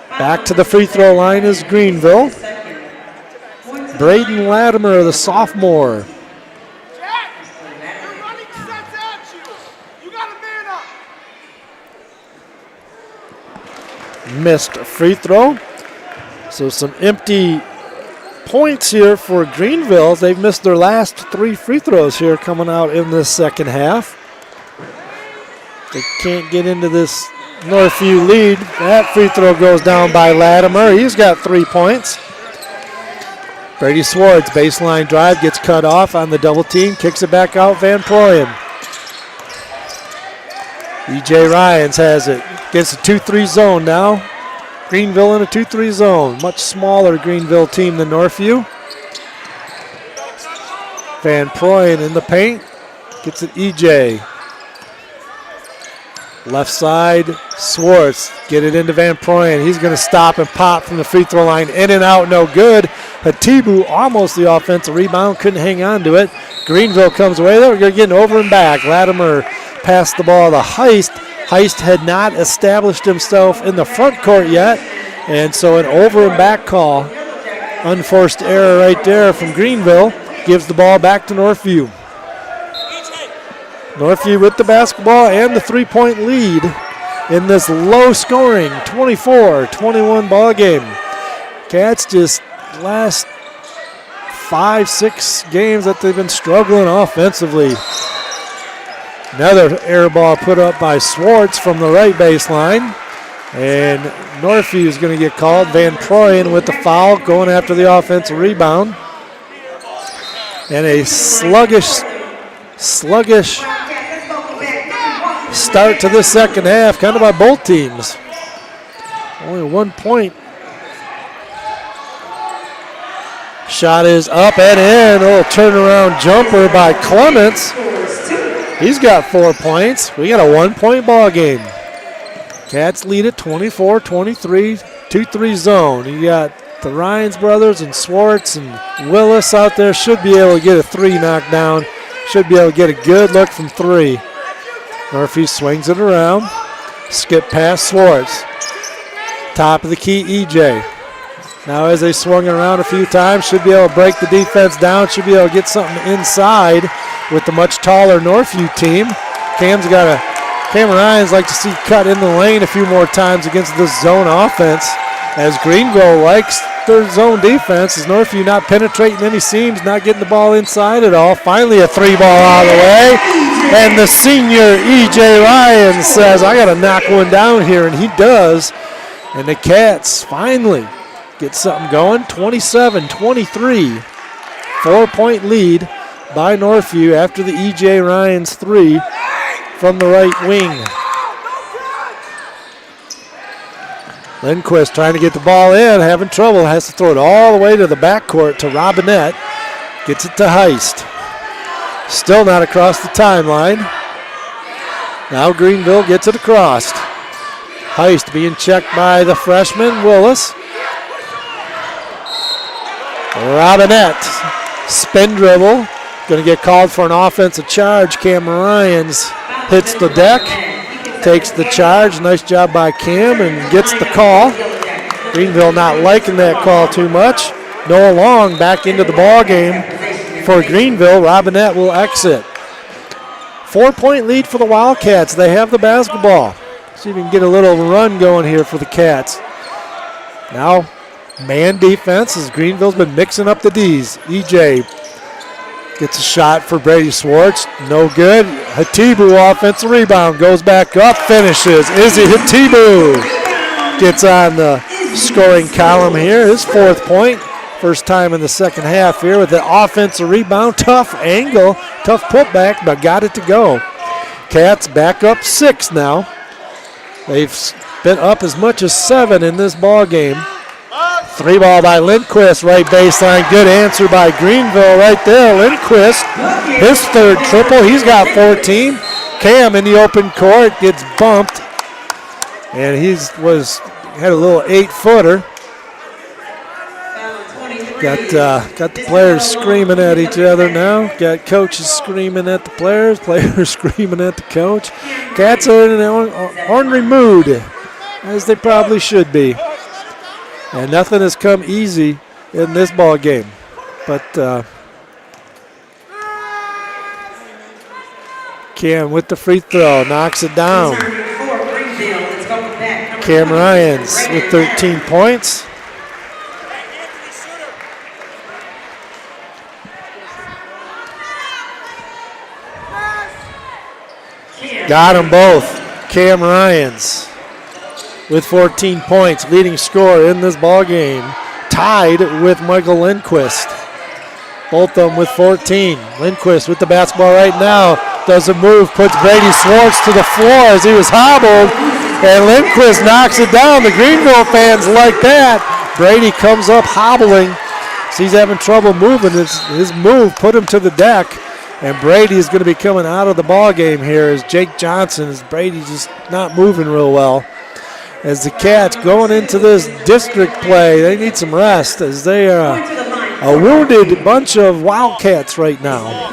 A: Back to the free throw line is Greenville. Braden Latimer, the sophomore. Missed a free throw. So some empty points here for Greenville. They've missed their last 3 free throws here coming out in this second half. They can't get into this Northview lead. That free throw goes down by Latimer. He's got 3 points. Brady Swartz, baseline drive, gets cut off on the double team, kicks it back out, Van Proyen. EJ Ryans has it, gets a 2-3 zone now. Greenville in a 2-3 zone. Much smaller Greenville team than Northview. Van Proyen in the paint. Gets it EJ. Left side, Swartz. Get it into Van Proyen. He's going to stop and pop from the free throw line. In and out, no good. Hatibu almost the offensive rebound. Couldn't hang on to it. Greenville comes away. They're getting over and back. Latimer passed the ball to Heist. Heist had not established himself in the front court yet, and so an over and back call. Unforced error right there from Greenville. Gives the ball back to Northview. Northview with the basketball and the 3-point lead in this low-scoring 24-21 ball game. Cats just last 5-6 games that they've been struggling offensively. Another air ball put up by Swartz from the right baseline. And Northview is going to get called. Van Proyen with the foul going after the offensive rebound. And a sluggish start to this second half, kind of by both teams. Only 1 point. Shot is up and in. A little turnaround jumper by Clements. He's got 4 points. We got a 1-point ball game. Cats lead at 24-23, 2-3 zone. You got the Ryans brothers and Swartz and Willis out there. Should be able to get a 3 knocked down. Should be able to get a good look from 3. Murphy swings it around. Skip past Swartz. Top of the key, EJ. Now as they swung it around a few times, should be able to break the defense down, should be able to get something inside with the much taller Northview team. Cameron Ryans like to see cut in the lane a few more times against this zone offense, as Greenville likes their zone defense, as Northview not penetrating any seams, not getting the ball inside at all. Finally a 3-ball out of the way, and the senior E.J. Ryan says, I got to knock one down here, and he does. And the Cats finally get something going, 27-23. 4-point lead by Northview after the E.J. Ryan's 3 from the right wing. Lindquist trying to get the ball in, having trouble, has to throw it all the way to the backcourt to Robinette. Gets it to Heist. Still not across the timeline. Now Greenville gets it across. Heist being checked by the freshman, Willis. Robinette, spin dribble. Going to get called for an offensive charge. Cameron Ryans hits the deck, takes the charge. Nice job by Cam and gets the call. Greenville not liking that call too much. Noah Long back into the ball game for Greenville. Robinette will exit. 4-point lead for the Wildcats. They have the basketball. See if we can get a little run going here for the Cats. Now, man defense as Greenville's been mixing up the D's. EJ gets a shot for Brady Swartz. No good. Hatibu offensive rebound. Goes back up. Finishes. Izzy Hatibu gets on the scoring column here. His 4th point. First time in the second half here with the offensive rebound. Tough angle. Tough putback, but got it to go. Cats back up 6 now. They've been up as much as 7 in this ball game. 3-ball by Lindquist, right baseline. Good answer by Greenville right there. Lindquist, his 3rd triple. He's got 14. Cam in the open court gets bumped, and had a little 8-footer. Got the players screaming at each other now. Got coaches screaming at the players screaming at the coach. Cats are in an ornery mood, as they probably should be. And nothing has come easy in this ball game. But Cam with the free throw, knocks it down. Cam Ryans with 13 points. Got them both. Cam Ryans with 14 points, leading scorer in this ball game, tied with Michael Lindquist. Both of them with 14. Lindquist with the basketball right now, does a move, puts Brady Swartz to the floor as he was hobbled, and Lindquist knocks it down. The Greenville fans like that. Brady comes up hobbling, so he's having trouble moving. His move put him to the deck. And Brady is going to be coming out of the ball game here as Jake Johnson, as Brady just not moving real well. As the Cats going into this district play, they need some rest as they are a wounded bunch of Wildcats right now.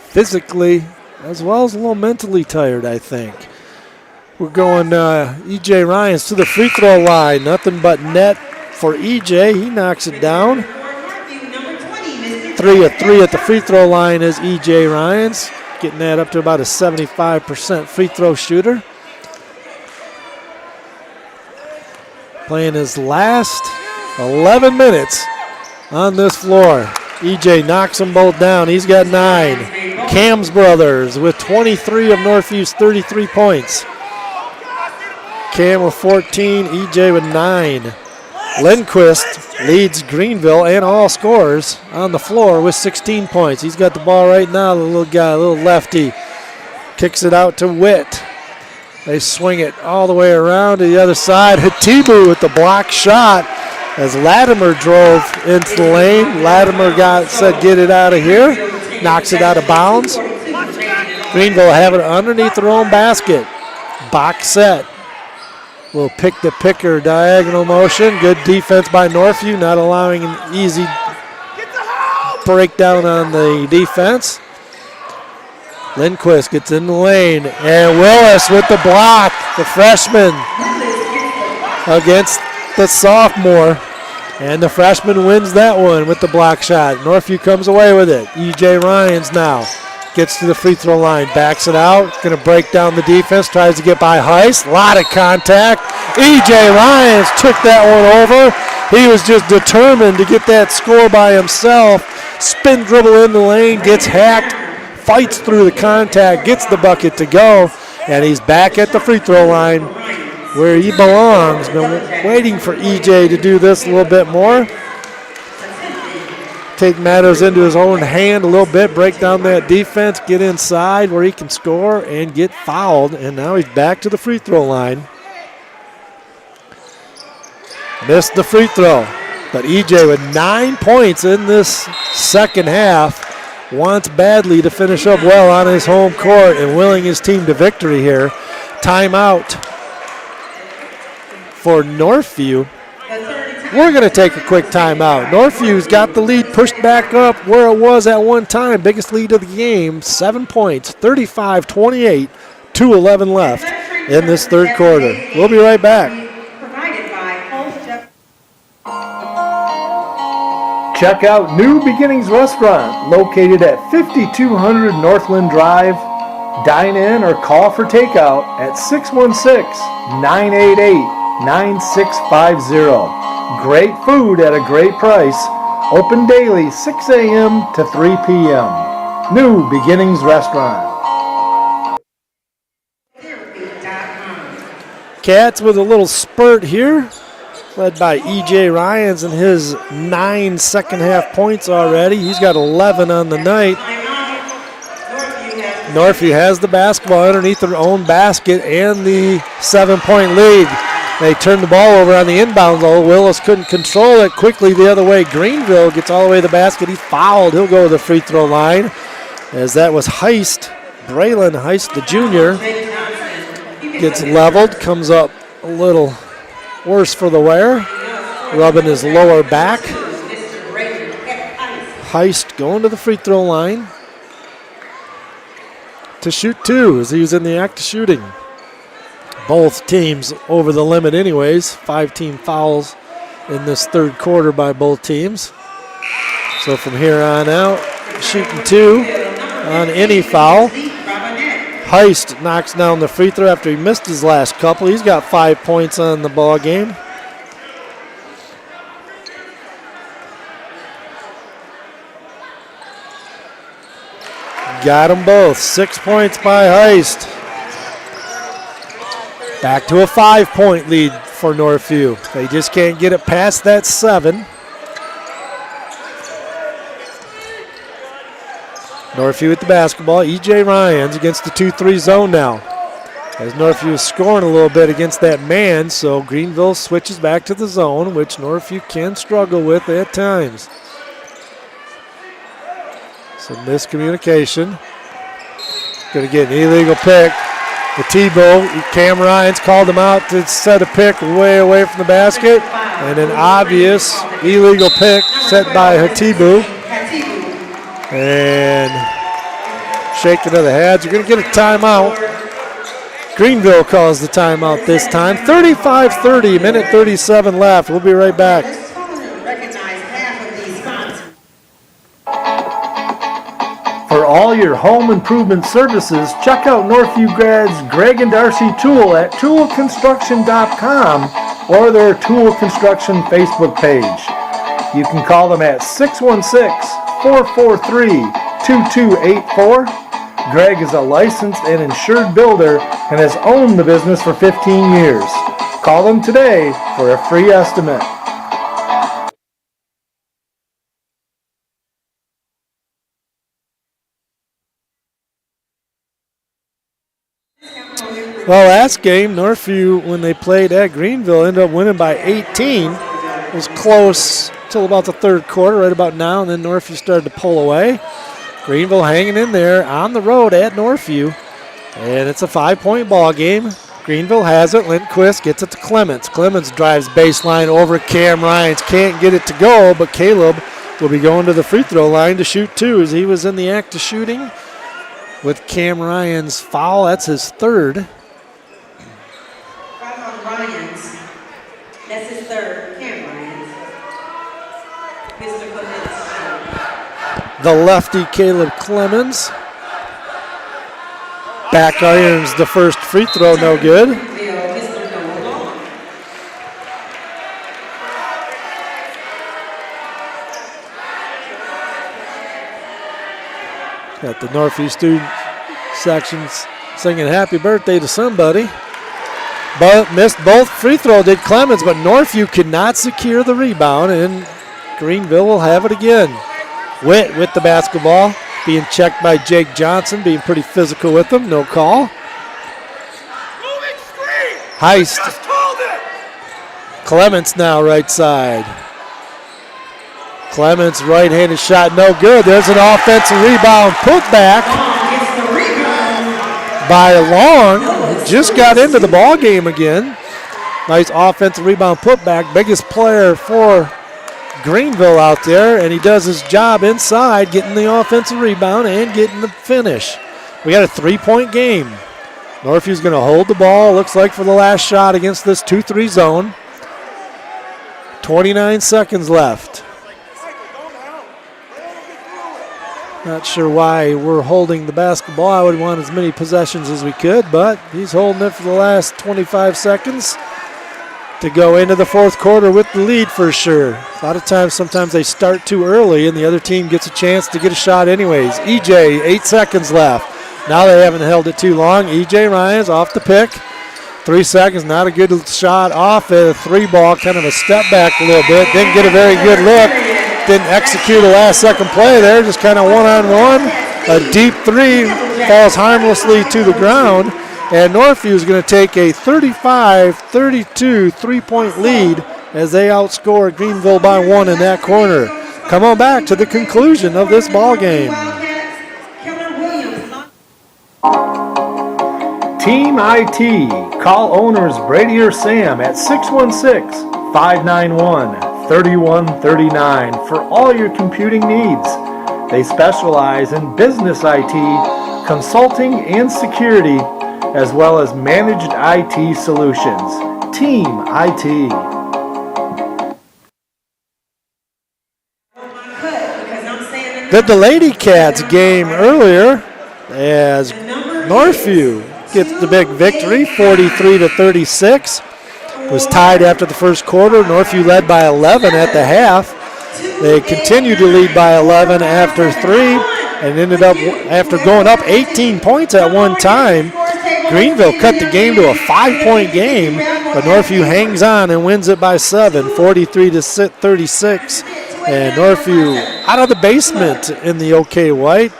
A: Physically, as well as a little mentally tired, I think. We're going E.J. Ryans to the free throw line. Nothing but net for EJ. He knocks it down. 3 of 3 at the free throw line is EJ Ryans, getting that up to about a 75% free throw shooter. Playing his last 11 minutes on this floor. EJ knocks them both down. He's got 9. Cam's brothers with 23 of Northview's 33 points. Cam with 14, EJ with 9. Lindquist leads Greenville and all scorers on the floor with 16 points. He's got the ball right now, the little guy, little lefty. Kicks it out to Witt. They swing it all the way around to the other side. Hatibu with the block shot as Latimer drove into the lane. Latimer said, get it out of here. Knocks it out of bounds. Greenville have it underneath their own basket. Box set. Will pick the picker diagonal motion. Good defense by Northview, not allowing an easy breakdown on the defense. Lindquist gets in the lane, and Willis with the block, the freshman against the sophomore. And the freshman wins that one with the block shot. Northview comes away with it. E.J. Ryans now gets to the free throw line, backs it out, going to break down the defense, tries to get by Heist. A lot of contact. E.J. Ryans took that one over. He was just determined to get that score by himself. Spin dribble in the lane, gets hacked, fights through the contact, gets the bucket to go, and he's back at the free throw line where he belongs. Been waiting for EJ to do this a little bit more. Take matters into his own hand a little bit, break down that defense, get inside where he can score and get fouled, and now he's back to the free throw line. Missed the free throw, but EJ with 9 points in this second half wants badly to finish up well on his home court and willing his team to victory here. Timeout for Northview. We're going to take a quick timeout. Northview's got the lead pushed back up where it was at one time. Biggest lead of the game, 7 points, 35-28, 2:11 left in this third quarter. We'll be right back.
E: Check out New Beginnings Restaurant, located at 5200 Northland Drive. Dine in or call for takeout at 616-988-9650. Great food at a great price. Open daily 6 a.m. to 3 p.m. New Beginnings Restaurant.
A: Cats with a little spurt here, led by E.J. Ryans and his 9 second half points already. He's got 11 on the night. Northview has the basketball underneath their own basket and the 7-point lead. They turn the ball over on the inbounds. Willis couldn't control it quickly the other way. Greenville gets all the way to the basket. He's fouled. He'll go to the free throw line, as that was Heist. Braylon Heist, the junior, gets leveled, comes up a little worse for the wear, rubbing his lower back. Heist going to the free throw line to shoot two, as he was in the act of shooting. Both teams over the limit anyways. 5 team fouls in this third quarter by both teams. So from here on out, shooting two on any foul. Heist knocks down the free throw after he missed his last couple. He's got 5 points on the ball game. Got them both. 6 points by Heist. Back to a 5-point lead for Northview. They just can't get it past that 7. Northview with the basketball. E.J. Ryans against the 2-3 zone now. As Northview is scoring a little bit against that man, so Greenville switches back to the zone, which Northview can struggle with at times. Some miscommunication. Going to get an illegal pick. The Tebow, Cam Ryans called him out to set a pick way away from the basket. And an obvious illegal pick set by Hatibu. And shaking of the heads. You're going to get a timeout. Greenville calls the timeout this time. 35-30, minute 37 left. We'll be right back.
E: For all your home improvement services, check out Northview Grad's Greg and Darcy Tool at toolconstruction.com or their Tool Construction Facebook page. You can call them at 616-443-2284. Greg is a licensed and insured builder and has owned the business for 15 years. Call them today for a free estimate.
A: Well, last game, Northview, when they played at Greenville, ended up winning by 18. It was close till about the third quarter, right about now, and then Northview started to pull away. Greenville hanging in there on the road at Northview, and it's a 5-point ball game. Greenville has it. Lindquist gets it to Clements. Clements drives baseline over Cam Ryans. Can't get it to go, but Caleb will be going to the free throw line to shoot two, as he was in the act of shooting. with Cam Ryan's foul. That's his third.
L: Ryans. That's his third. Cam Ryans. Mr. Clemens.
A: The lefty Caleb Clemens back irons the first free throw, no good. Got the Northview student sections singing happy birthday to somebody. But missed both free throw, did Clemens, but Northview could not secure the rebound, and Greenville will have it again. Witt with the basketball, being checked by Jake Johnson, being pretty physical with him, no call. Heist. Clements now right side. Clements right-handed shot, no good. There's an offensive rebound put back by Long, who just got into the ball game again. Nice offensive rebound put back. Biggest player for Greenville out there, and he does his job inside, getting the offensive rebound and getting the finish. We got a 3-point game. Northview's going to hold the ball, looks like, for the last shot against this 2-3 zone. 29 seconds left. Not sure why we're holding the basketball. I would want as many possessions as we could, but he's holding it for the last 25 seconds to go into the fourth quarter with the lead for sure. A lot of times, sometimes they start too early and the other team gets a chance to get a shot anyways. EJ, 8 seconds left. Now they haven't held it too long. EJ Ryan's off the pick. 3 seconds, not a good shot off a 3-ball, kind of a step back a little bit. Didn't get a very good look. Didn't execute a last second play there, just kind of one-on-one. A deep 3 falls harmlessly to the ground, and Northview is going to take a 35-32 3-point lead as they outscore Greenville by 1 in that corner. Come on back to the conclusion of this ball game.
E: Team IT. Call owners Brady or Sam at 616-591-3139 for all your computing needs. They specialize in business IT, consulting, and security, as well as managed IT solutions. Team IT.
A: Did the Lady Cats game earlier as Northview gets the big victory, 43-36. Was tied after the first quarter. Northview led by 11 at the half. They continued to lead by 11 after 3 and ended up, after going up 18 points at one time, Greenville cut the game to a 5-point game, but Northview hangs on and wins it by 7, 43-36. And Northview out of the basement in the OK White.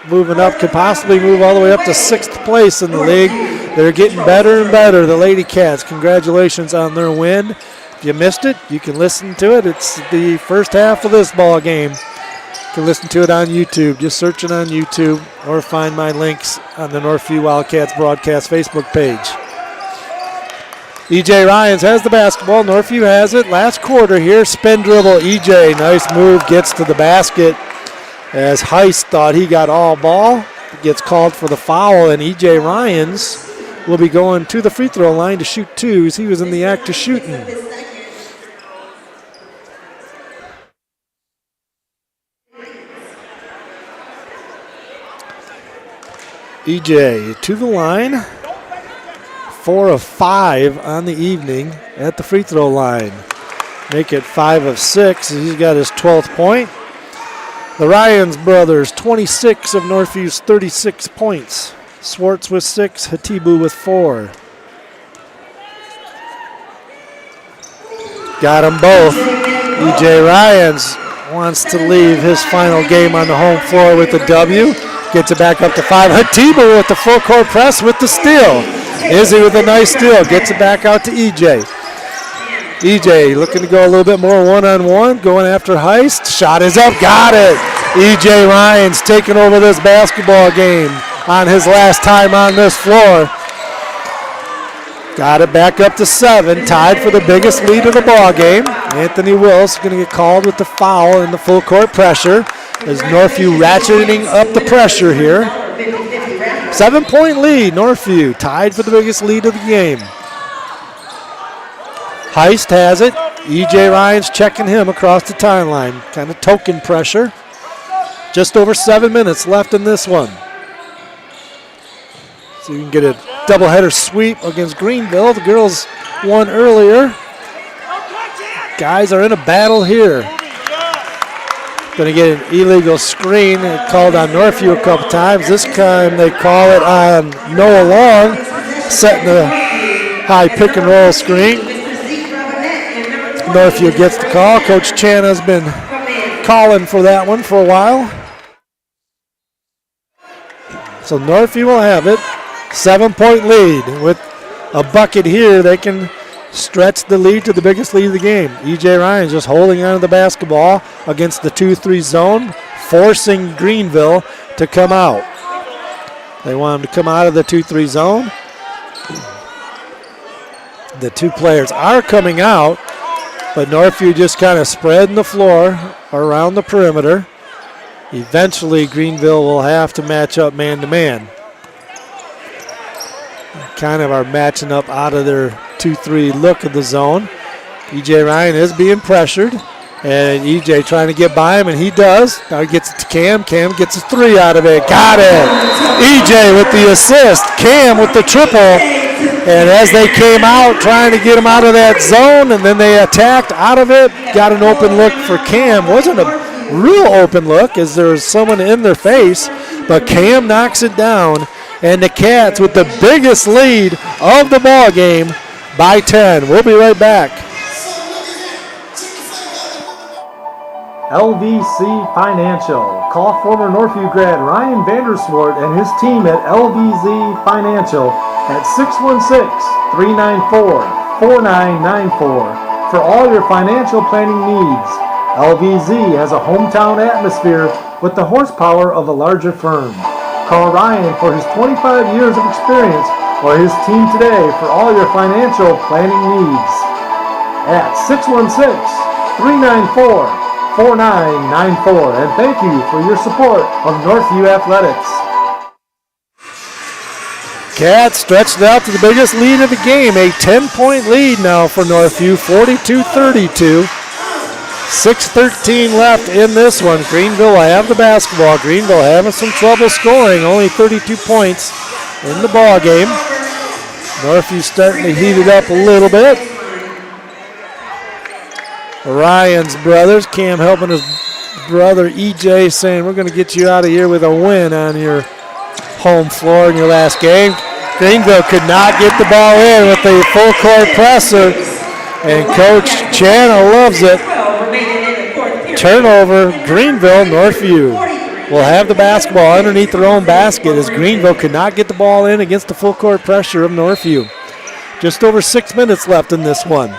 A: Moving up, could possibly move all the way up to 6th place in the league. They're getting better and better, the Lady Cats. Congratulations on their win. If you missed it, you can listen to it. It's the first half of this ball game. You can listen to it on YouTube. Just search it on YouTube or find my links on the Northview Wildcats broadcast Facebook page. EJ Ryans has the basketball. Northview has it. Last quarter here, spin dribble. EJ, nice move, gets to the basket. As Heist thought he got all ball, gets called for the foul, and E.J. Ryans will be going to the free throw line to shoot 2 as he was in the act of shooting. E.J. to the line, 4 of 5 on the evening at the free throw line. Make it 5 of 6. He's got his 12th point. The Ryans brothers, 26 of Northview's 36 points. Swartz with 6, Hatibu with 4. Got them both. E.J. Ryans wants to leave his final game on the home floor with a W. Gets it back up to 5. Hatibu with the full court press with the steal. Izzy with a nice steal. Gets it back out to E.J. EJ looking to go a little bit more one-on-one, going after Heist. Shot is up, got it. EJ Ryans taking over this basketball game on his last time on this floor. Got it back up to 7, tied for the biggest lead of the ball game. Anthony Wills going to get called with the foul and the full court pressure as Northview ratcheting up the pressure here. 7-point lead, Northview, tied for the biggest lead of the game. Heist has it. E.J. Ryan's checking him across the timeline. Kind of token pressure. Just over 7 minutes left in this one. So you can get a doubleheader sweep against Greenville. The girls won earlier. Guys are in a battle here. Going to get an illegal screen. They called on Northview a couple times. This time they call it on Noah Long, setting the high pick and roll screen. Northview gets the call. Coach Chan has been calling for that one for a while. So Northview will have it. 7-point lead. With a bucket here, they can stretch the lead to the biggest lead of the game. E.J. Ryan just holding on to the basketball against the 2-3 zone, forcing Greenville to come out. They want him to come out of the 2-3 zone. The two players are coming out, but Northview just kind of spreading the floor around the perimeter. Eventually, Greenville will have to match up man-to-man. Kind of are matching up out of their 2-3 look of the zone. E.J. Ryan is being pressured, and E.J. trying to get by him, and he does. Now he gets it to Cam. Cam gets a 3 out of it. Got it. E.J. with the assist. Cam with the triple. And as they came out trying to get him out of that zone, and then they attacked out of it, got an open look for Cam. Wasn't a real open look as there was someone in their face, but Cam knocks it down, and the Cats with the biggest lead of the ball game by 10. We'll be right back.
E: LVC Financial. Call former Northview grad Ryan Vanderswart and his team at LVZ Financial at 616-394-4994 for all your financial planning needs. LVZ has a hometown atmosphere with the horsepower of a larger firm. Call Ryan for his 25 years of experience or his team today for all your financial planning needs at 616-394-4994. And thank you for your support of Northview Athletics.
A: Cats stretched out to the biggest lead of the game. A 10-point lead now for Northview, 42-32. 6:13 left in this one. Greenville will have the basketball. Greenville having some trouble scoring. Only 32 points in the ball game. Northview starting to heat it up a little bit. Ryan's brothers, Cam helping his brother EJ, saying we're going to get you out of here with a win on your home floor in your last game. Greenville could not get the ball in with the full court presser, and Coach Channel loves it. Turnover, Greenville. Northview will have the basketball underneath their own basket as Greenville could not get the ball in against the full court pressure of Northview. Just over 6 minutes left in this one.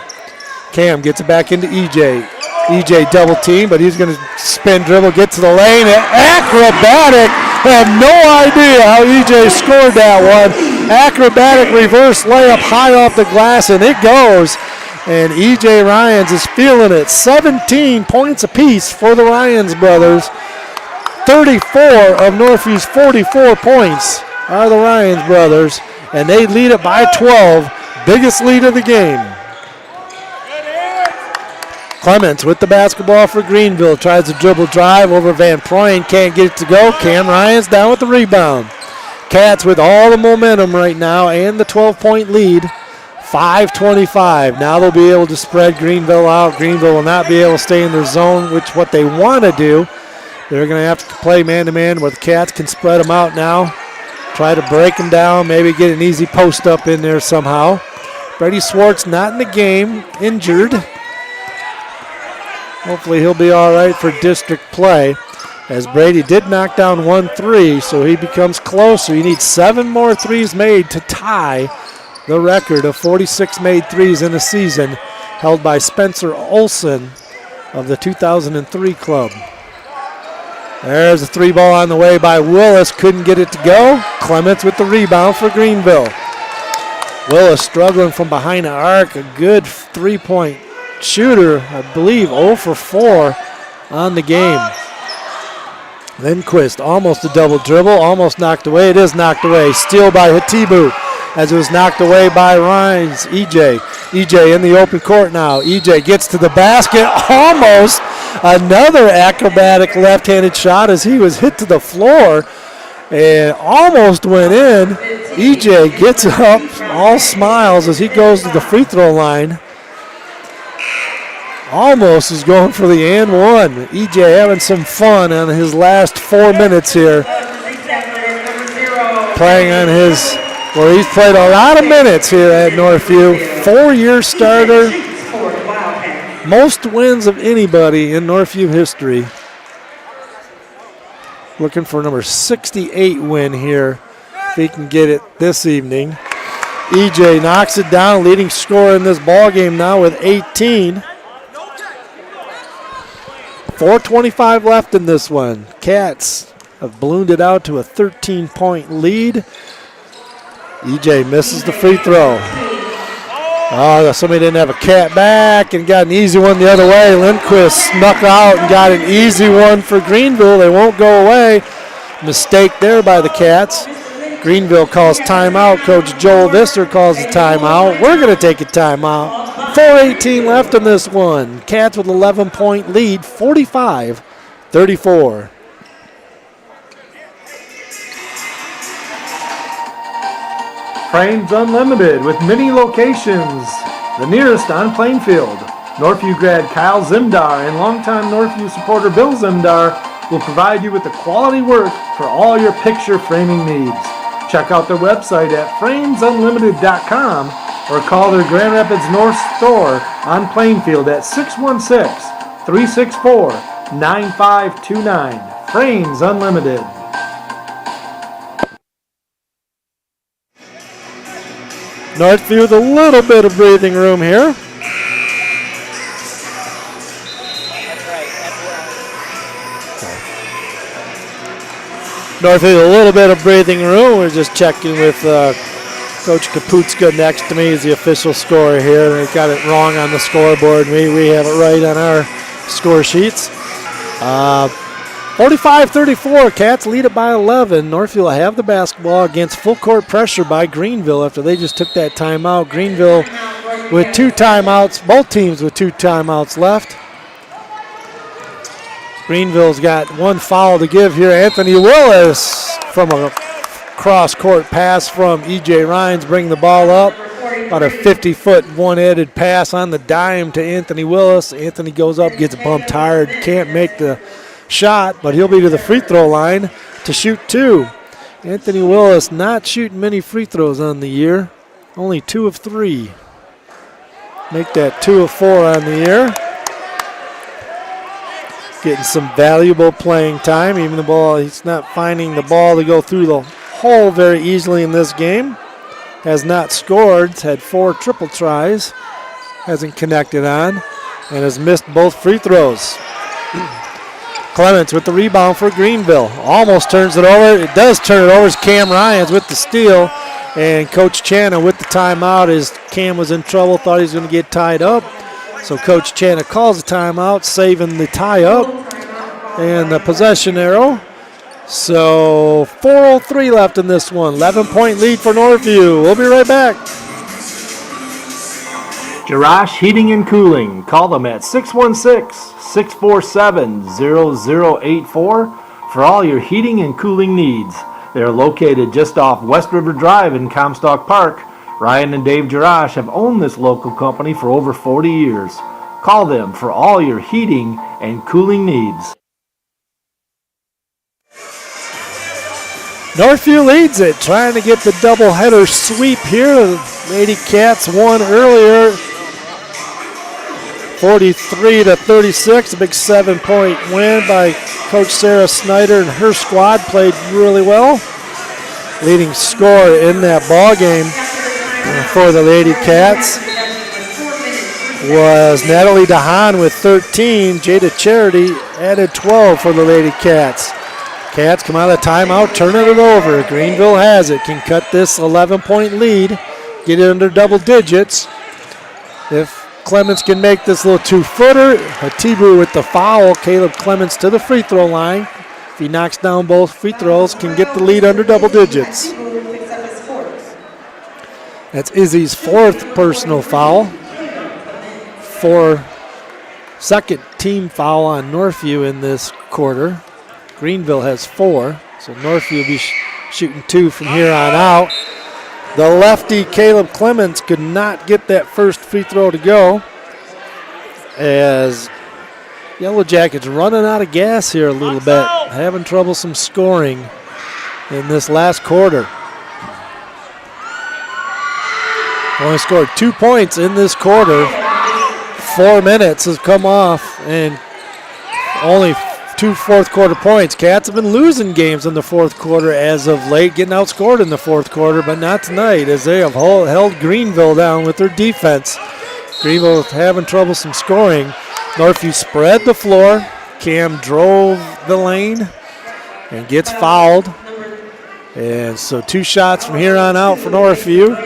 A: Cam gets it back into EJ. EJ double team, but he's going to spin dribble, get to the lane. Acrobatic. I have no idea how EJ scored that one. Acrobatic reverse layup high off the glass, and it goes. And E.J. Ryans is feeling it. 17 points apiece for the Ryans brothers. 34 of Northview's 44 points are the Ryans brothers, and they lead it by 12. Biggest lead of the game. Clements with the basketball for Greenville. Tries to dribble drive over Van Proyen. Can't get it to go. Cam Ryans down with the rebound. Cats with all the momentum right now and the 12-point lead. 5:25. Now they'll be able to spread Greenville out. Greenville will not be able to stay in their zone, which what they want to do. They're going to have to play man-to-man where the Cats can spread them out now. Try to break them down, maybe get an easy post up in there somehow. Brady Swartz not in the game, injured. Hopefully he'll be all right for district play, as Brady did knock down 1 3, so he becomes closer. He needs 7 more threes made to tie the record of 46 made threes in a season, held by Spencer Olson of the 2003 club. There's a 3 ball on the way by Willis. Couldn't get it to go. Clements with the rebound for Greenville. Willis struggling from behind the arc. A good 3-point shooter, I believe 0 for 4 on the game. Lindquist almost a double dribble, almost knocked away. It is knocked away. Steal by Hatibu as it was knocked away by Rhines. EJ in the open court now. EJ gets to the basket. Almost another acrobatic left-handed shot as he was hit to the floor and almost went in. EJ gets up, all smiles as he goes to the free throw line. Almost is going for the and one. EJ having some fun on his last 4 minutes here. Playing on his, well, he's played a lot of minutes here at Northview. 4-year starter. Most wins of anybody in Northview history. Looking for number 68 win here, if he can get it this evening. EJ knocks it down, leading scorer in this ball game now with 18. 4:25 left in this one. Cats have ballooned it out to a 13-point lead. EJ misses the free throw. Oh, somebody didn't have a cat back and got an easy one the other way. Lindquist snuck out and got an easy one for Greenville. They won't go away. Mistake there by the Cats. Greenville calls timeout. Coach Joel Visser calls the timeout. We're going to take a timeout. 4:18 left in this one. Cats with 11-point lead, 45-34.
E: Frames Unlimited with many locations. The nearest on Plainfield. Northview grad Kyle Zimdar and longtime Northview supporter Bill Zimdar will provide you with the quality work for all your picture framing needs. Check out their website at framesunlimited.com or call their Grand Rapids North store on Plainfield at 616-364-9529. Frames Unlimited.
A: Northview with a little bit of breathing room here. Northview with a little bit of breathing room. We're just checking with Coach Kaputska next to me. Is the official scorer here. They got it wrong on the scoreboard. We have it right on our score sheets. 45-34. Cats lead it by 11. Northview will have the basketball against full court pressure by Greenville after they just took that timeout. Greenville with 2 timeouts. Both teams with 2 timeouts left. Greenville's got 1 foul to give here. Anthony Willis from a cross-court pass from E.J. Rhines, bring the ball up. About a 50-foot one-headed pass on the dime to Anthony Willis. Anthony goes up, gets bumped hard, can't make the shot, but he'll be to the free throw line to shoot 2. Anthony Willis not shooting many free throws on the year. Only 2 of 3. Make that 2 of 4 on the year. Getting some valuable playing time. Even the ball, he's not finding the ball to go through the hole very easily in this game. Has not scored. Had 4 triple tries. Hasn't connected on. And has missed both free throws. Clements with the rebound for Greenville. Almost turns it over. It does turn it over. It's Cam Ryans with the steal. And Coach Channa with the timeout as Cam was in trouble. Thought he was going to get tied up. So Coach Channa calls a timeout, saving the tie-up and the possession arrow. So 4:03 left in this one. 11-point lead for Northview. We'll be right back.
E: Jarash Heating and Cooling. Call them at 616-647-0084 for all your heating and cooling needs. They're located just off West River Drive in Comstock Park. Ryan and Dave Jarash have owned this local company for over 40 years. Call them for all your heating and cooling needs.
A: Northview leads it, trying to get the doubleheader sweep here. The Lady Cats won earlier, 43-36. A big 7-point win by Coach Sarah Snyder, and her squad played really well. Leading scorer in that ball game for the Lady Cats was Natalie DeHaan with 13. Jada Charity added 12 for the Lady Cats. Cats come out of the timeout, turning it over. Greenville has it, can cut this 11-point lead, get it under double digits. If Clements can make this little 2-footer, Hatibu with the foul. Caleb Clements to the free throw line he knocks down both free throws, can get the lead under double digits. That's Izzy's 4th personal foul. Second team foul on Northview in this quarter. Greenville has 4, so Northview will be shooting 2 from here on out. The lefty, Caleb Clements, could not get that first free throw to go as Yellow Jackets running out of gas here a little bit, having troublesome scoring in this last quarter. Only scored 2 points in this quarter. 4 minutes has come off and only 2 fourth quarter points. Cats have been losing games in the fourth quarter as of late, getting outscored in the fourth quarter, but not tonight as they have held Greenville down with their defense. Greenville having troublesome scoring. Northview spread the floor. Cam drove the lane and gets fouled. And so 2 shots from here on out for Northview.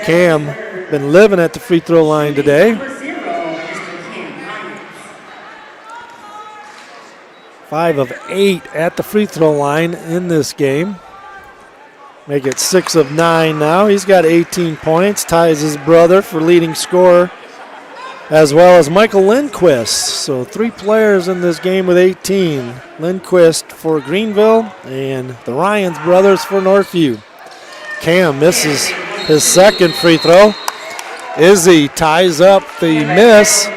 A: Cam been living at the free throw line today. 5 of 8 at the free throw line in this game. Make it 6 of 9 now. He's got 18 points, ties his brother for leading scorer, as well as Michael Lindquist. So 3 players in this game with 18. Lindquist for Greenville and the Ryans brothers for Northview. Cam misses his second free throw. Izzy ties up the miss.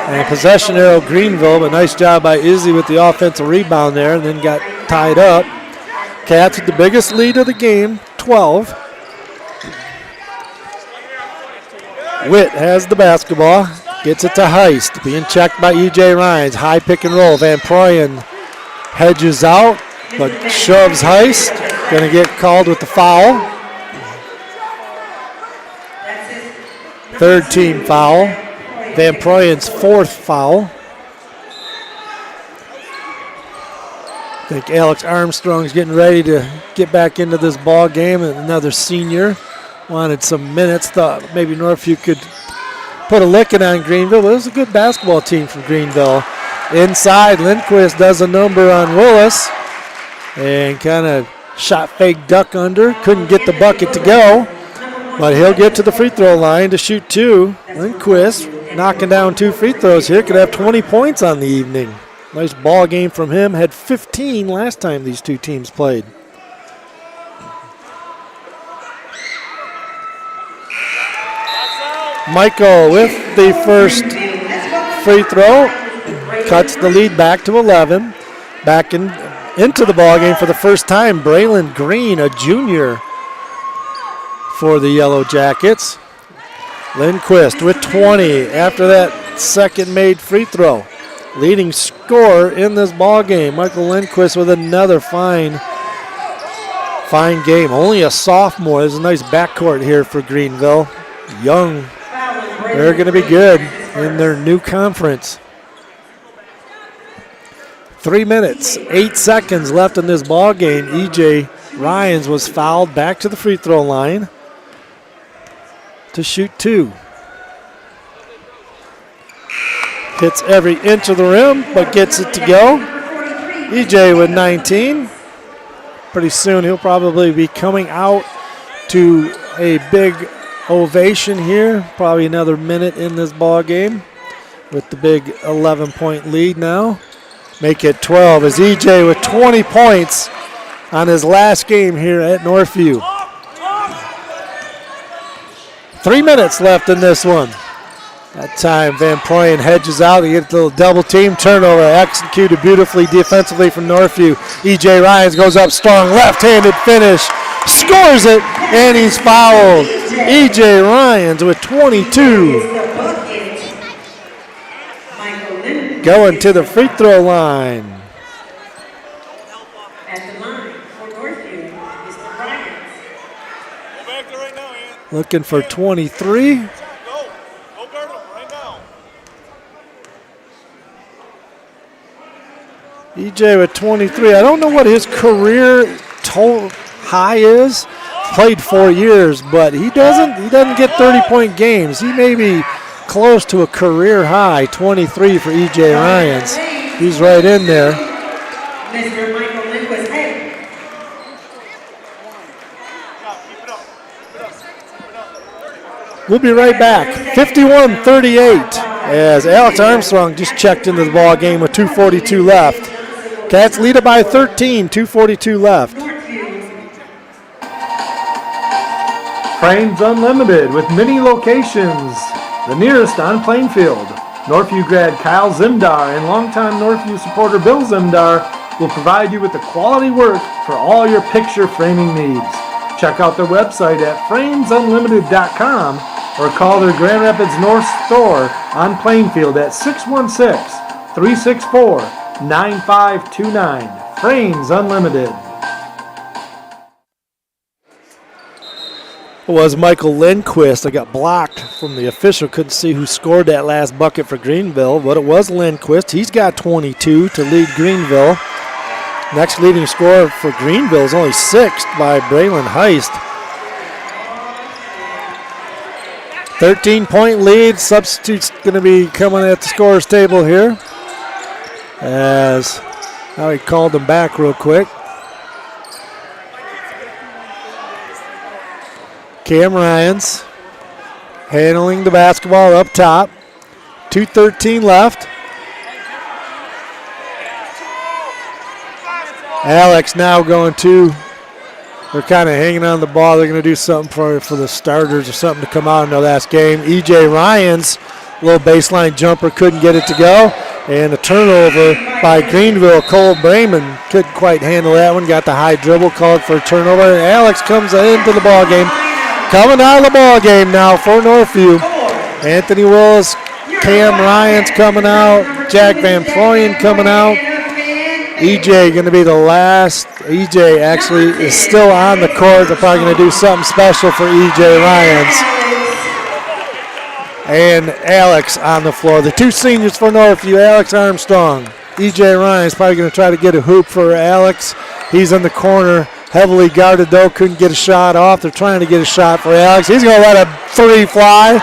A: And possession arrow Greenville, but nice job by Izzy with the offensive rebound there, and then got tied up. Cats with the biggest lead of the game, 12. Witt has the basketball, gets it to Heist, being checked by E.J. Rhines. High pick and roll. Van Proyen hedges out, but shoves Heist. Going to get called with the foul. 3rd team foul. Van Proyen's 4th foul. I think Alex Armstrong's getting ready to get back into this ball game. Another senior. Wanted some minutes. Thought maybe Northview could put a licking on Greenville. But it was a good basketball team from Greenville. Inside, Lindquist does a number on Willis. And kind of shot fake duck under. Couldn't get the bucket to go. But he'll get to the free throw line to shoot 2. Lindquist knocking down 2 free throws here. Could have 20 points on the evening. Nice ball game from him. Had 15 last time these 2 teams played. Michael with the first free throw. Cuts the lead back to 11. Back into the ball game for the first time. Braylon Green, a junior for the Yellow Jackets. Lindquist with 20 after that second made free throw. Leading scorer in this ball game. Michael Lindquist with another fine game. Only a sophomore. There's a nice backcourt here for Greenville. Young. They're going to be good in their new conference. 3 minutes, 8 seconds left in this ball game. E.J. Ryans was fouled back to the free throw line to shoot 2. Hits every inch of the rim, but gets it to go. EJ with 19. Pretty soon he'll probably be coming out to a big ovation here. Probably another minute in this ball game with the big 11-point lead now. Make it 12 as EJ with 20 points on his last game here at Northview. 3 minutes left in this one. That time Van Proyen hedges out. He gets a little double team turnover. Executed beautifully defensively from Northview. E.J. Ryans goes up strong. Left-handed finish. Scores it, and he's fouled. E.J. Ryans with 22. Going to the free throw line. Looking for 23. EJ with 23. I don't know what his career total high is. Played 4 years, but he doesn't get 30-point games. He may be close to a career high, 23 for EJ Ryans. He's right in there.
L: Mr. Michael Lindquist. Hey.
A: We'll be right back. 51-38 as Alex Armstrong just checked into the ball game with 2:42 left. Cats lead it by 13, 2:42 left.
E: Frames Unlimited with many locations. The nearest on Plainfield. Northview grad Kyle Zimdar and longtime Northview supporter Bill Zimdar will provide you with the quality work for all your picture framing needs. Check out their website at framesunlimited.com or call their Grand Rapids North store on Plainfield at 616-364-9529. Frames Unlimited.
A: It was Michael Lindquist. I got blocked from the official. Couldn't see who scored that last bucket for Greenville, but it was Lindquist. He's got 22 to lead Greenville. Next leading scorer for Greenville is only 6th by Braylon Heist. 13-point lead. Substitute's going to be coming at the scorer's table here. As now he called them back real quick. Cam Ryans handling the basketball up top. 2:13 left. Alex now going to, they're kind of hanging on the ball. They're going to do something for the starters or something to come out in the last game. E.J. Ryans, little baseline jumper, couldn't get it to go. And a turnover by Greenville. Cole Brayman couldn't quite handle that one. Got the high dribble, called for a turnover. And Alex comes into the ball game. Coming out of the ball game now for Northview. Anthony Willis, Cam Ryans coming out. Jack Van Proyen coming out. EJ going to be the last. EJ actually is still on the court. They're probably going to do something special for EJ Ryans. And Alex on the floor. The two seniors for Northview, Alex Armstrong. EJ Ryans probably going to try to get a hoop for Alex. He's in the corner. Heavily guarded though, couldn't get a shot off. They're trying to get a shot for Alex. He's going to let a three fly.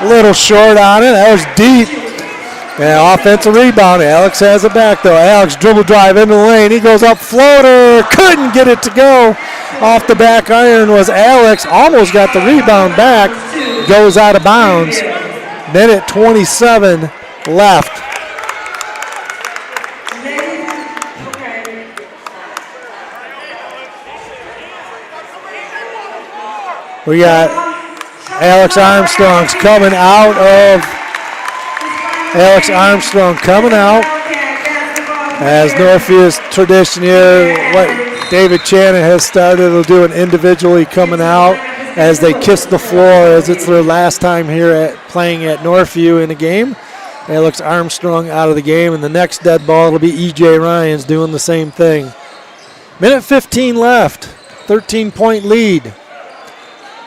A: A little short on it. That was deep. And offensive rebound. Alex has it back though. Alex dribble drive into the lane. He goes up floater. Couldn't get it to go. Off the back iron was Alex. Almost got the rebound back. Goes out of bounds. Minute 27 left. We got Alex Armstrong coming out. As Northview's tradition here, what David Channon has started, they'll do an individually coming out as they kiss the floor as it's their last time here playing at Northview in a game. Alex Armstrong out of the game, and the next dead ball will be E.J. Ryans doing the same thing. Minute 15 left, 13-point lead.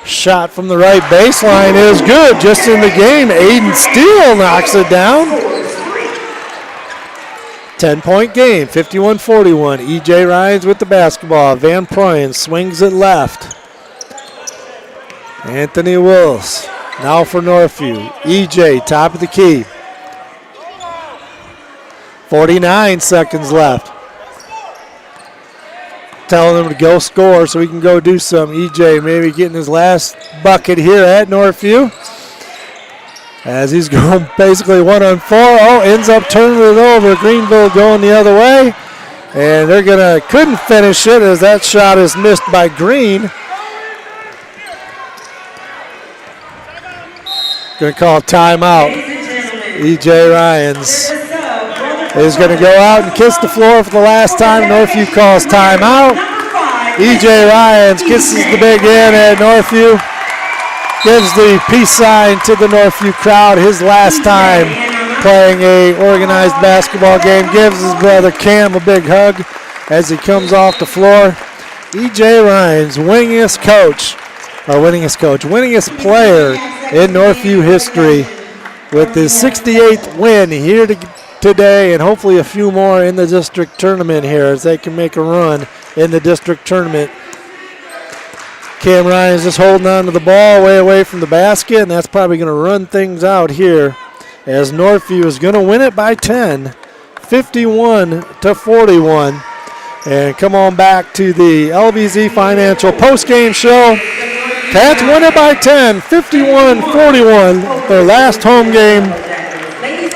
A: Shot from the right baseline is good, just in the game. Aiden Steele knocks it down. 10-point game, 51-41. E.J. Ryans with the basketball. Van Proyen swings it left. Anthony Wills now for Northview. E.J. top of the key. 49 seconds left. Telling him to go score so he can go do something. EJ maybe getting his last bucket here at Northview. As he's going basically 1-on-4. Oh, ends up turning it over. Greenville going the other way. And they're couldn't finish it as that shot is missed by Green. Going to call timeout. EJ Ryans is going to go out and kiss the floor for the last time. Northview calls timeout. E.J. Ryans kisses the big end at Northview. Gives the peace sign to the Northview crowd. His last time playing a organized basketball game. Gives his brother Cam a big hug as he comes off the floor. E.J. Ryans, winningest player in Northview history with his 68th win here today, and hopefully a few more in the district tournament here as they can make a run in the district tournament. Cam Ryan's just holding on to the ball way away from the basket, and that's probably going to run things out here as Northview is going to win it by 10, 51-41. And come on back to the LVZ Financial postgame show. Cats win it by 10, 51-41, their last home game.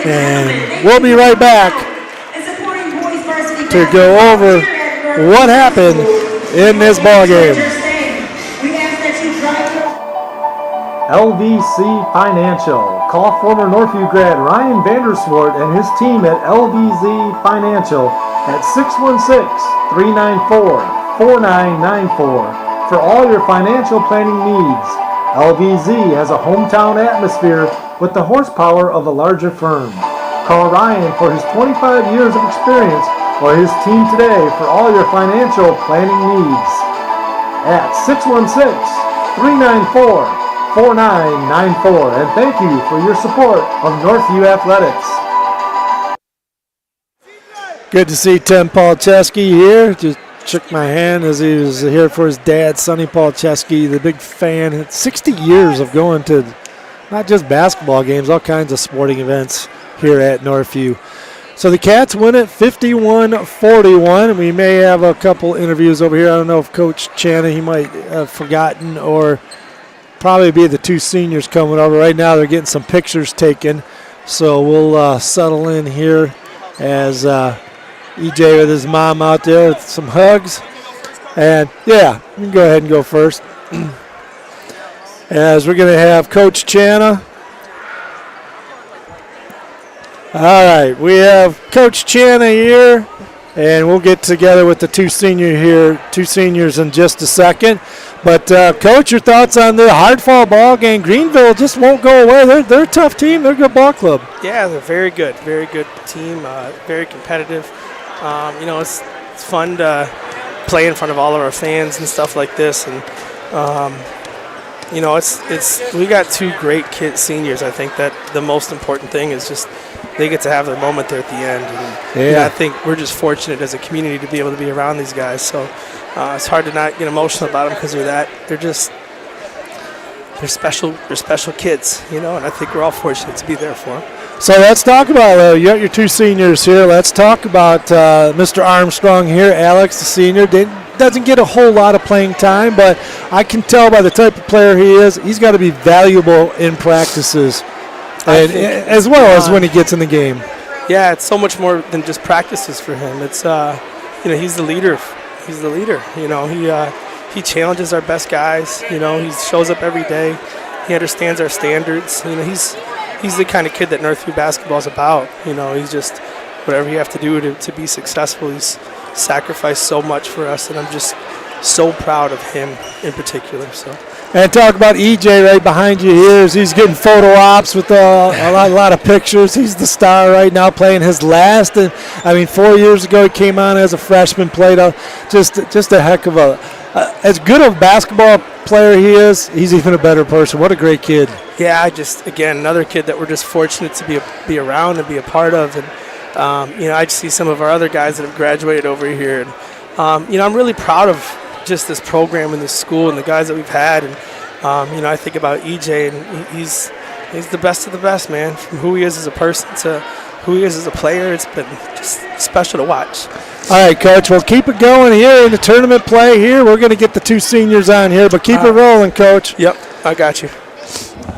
A: And we'll be right back to go over what happened in this ball game.
E: LVC Financial. Call former Northview grad Ryan Vanderswart and his team at LVZ Financial at 616-394-4994 for all your financial planning needs. LVZ has a hometown atmosphere with the horsepower of a larger firm. Call Ryan for his 25 years of experience or his team today for all your financial planning needs at 616-394-4994. And thank you for your support of Northview Athletics.
A: Good to see Tim Palczewski here. Just shook my hand as he was here for his dad, Sonny Palczewski, the big fan. 60 years of going to not just basketball games, all kinds of sporting events here at Northview. So the Cats win it 51-41. We may have a couple interviews over here. I don't know if Coach Channa, he might have forgotten, or probably be the two seniors coming over. Right now they're getting some pictures taken. So we'll settle in here as EJ with his mom out there with some hugs. And, yeah, you can go ahead and go first. As we're going to have Coach Channa. All right, we have Coach Channa here, and we'll get together with the two seniors in just a second. But, Coach, your thoughts on the hard-fought ball game? Greenville just won't go away. They're a tough team. They're a good ball club.
M: Yeah, they're very good team, very competitive. It's fun to play in front of all of our fans and stuff like this. And, we got two great seniors. I think that the most important thing is just they get to have their moment there at the end. And I think we're just fortunate as a community to be able to be around these guys. So it's hard to not get emotional about them because they're special kids, and I think we're all fortunate to be there for them.
A: So let's talk about, you got your two seniors here. Let's talk about Mr. Armstrong here, Alex, the senior. Doesn't get a whole lot of playing time, but I can tell by the type of player he is, he's got to be valuable in practices, and as well as when he gets in the game.
M: Yeah, it's so much more than just practices for him. It's, he's the leader. He's the leader. He challenges our best guys. He shows up every day. He understands our standards. He's the kind of kid that Northview basketball is about. He's just whatever you have to do to be successful. He's sacrificed so much for us, and I'm just so proud of him in particular. So.
A: And talk about EJ right behind you here as he's getting photo ops with a lot of pictures. He's the star right now, playing his last. 4 years ago he came on as a freshman, played just a heck of as good of a basketball player he is, he's even a better person. What a great kid.
M: Yeah, again, another kid that we're just fortunate to be around and be a part of. And, I just see some of our other guys that have graduated over here. And, I'm really proud of just this program and this school and the guys that we've had. And, I think about EJ, and he's the best of the best, man. From who he is as a person to who he is as a player, it's been just special to watch.
A: All right, Coach, we'll keep it going here in the tournament play here. We're going to get the two seniors on here, but keep it rolling, Coach.
M: Yep, I got you.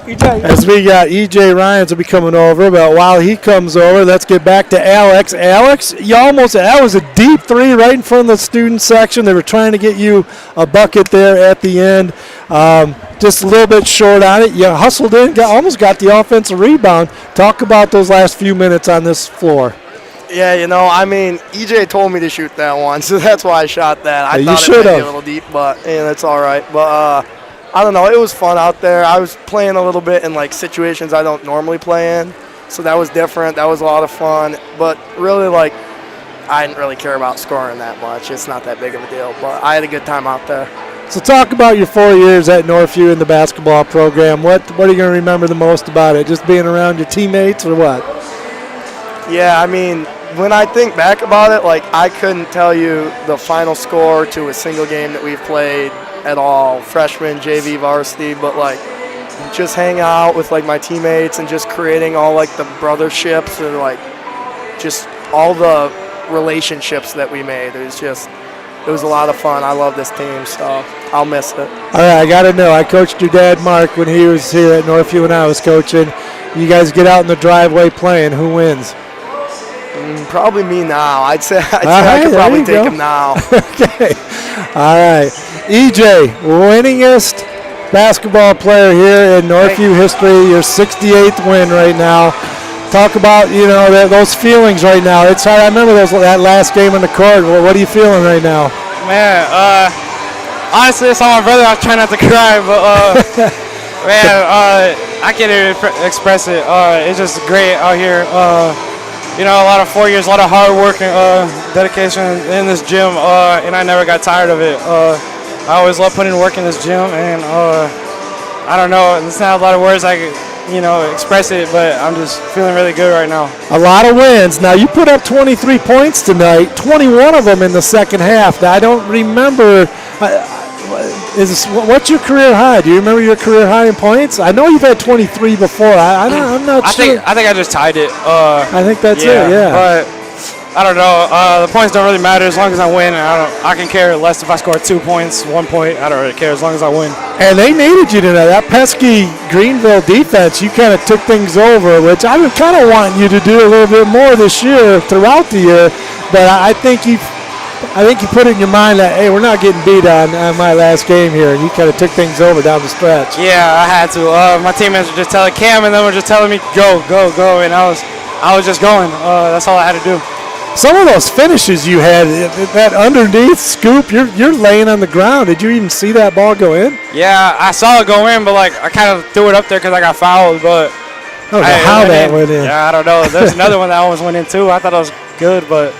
A: As we got EJ Ryans will be coming over, but while he comes over, let's get back to Alex. Alex, that was a deep three right in front of the student section. They were trying to get you a bucket there at the end. Just a little bit short on it. You hustled in, almost got the offensive rebound. Talk about those last few minutes on this floor.
N: Yeah, EJ told me to shoot that one, so that's why I shot that. I thought it might be a little deep, but that's all right. But I don't know. It was fun out there. I was playing a little bit in situations I don't normally play in, so that was different. That was a lot of fun. But really, I didn't really care about scoring that much. It's not that big of a deal. But I had a good time out there.
A: So talk about your 4 years at Northview in the basketball program. What are you going to remember the most about it? Just being around your teammates or what?
N: Yeah, when I think back about it, I couldn't tell you the final score to a single game that we've played at all, freshman, JV, varsity, but just hang out with my teammates and just creating all the brotherships and just all the relationships that we made. It was just it was a lot of fun. I love this team, so I'll miss it.
A: All right, I got to know. I coached your dad, Mark, when he was here at Northview when I was coaching. You guys get out in the driveway playing. Who wins?
N: Probably me now. I'd say I could probably take him now.
A: Okay. All right. EJ, winningest basketball player here in Northview history. Your 68th win right now. Talk about, those feelings right now. It's hard. I remember that last game on the court. Well, what are you feeling right now?
O: Man, honestly, it's all my brother. I try not to cry, but man, I can't even express it. It's just great out here. A lot of 4 years, a lot of hard work and dedication in this gym, and I never got tired of it. I always love putting work in this gym, and I don't know, there's not a lot of words I could, express it, but I'm just feeling really good right now.
A: A lot of wins. Now, you put up 23 points tonight, 21 of them in the second half. Now, I don't remember. What's your career high? Do you remember your career high in points? I know you've had 23 before. I'm not sure.
O: I think I just tied it.
A: I think that's it, yeah.
O: But I don't know. The points don't really matter as long as I win. I can care less if I score 2 points, 1 point. I don't really care as long as I win.
A: And they needed you tonight. That pesky Greenville defense, you kind of took things over, which I would kind of want you to do a little bit more this year, throughout the year. But I think you put it in your mind that, hey, we're not getting beat on my last game here, and you kind of took things over down the stretch.
O: Yeah, I had to. My teammates were just telling Cam, and then were just telling me, go, and I was just going. That's all I had to do.
A: Some of those finishes you had, that underneath scoop, you're laying on the ground. Did you even see that ball go in?
O: Yeah, I saw it go in, but I kind of threw it up there because I got fouled. But
A: I don't know how that went in.
O: Yeah, I don't know. There's another one that almost went in too. I thought it was good, but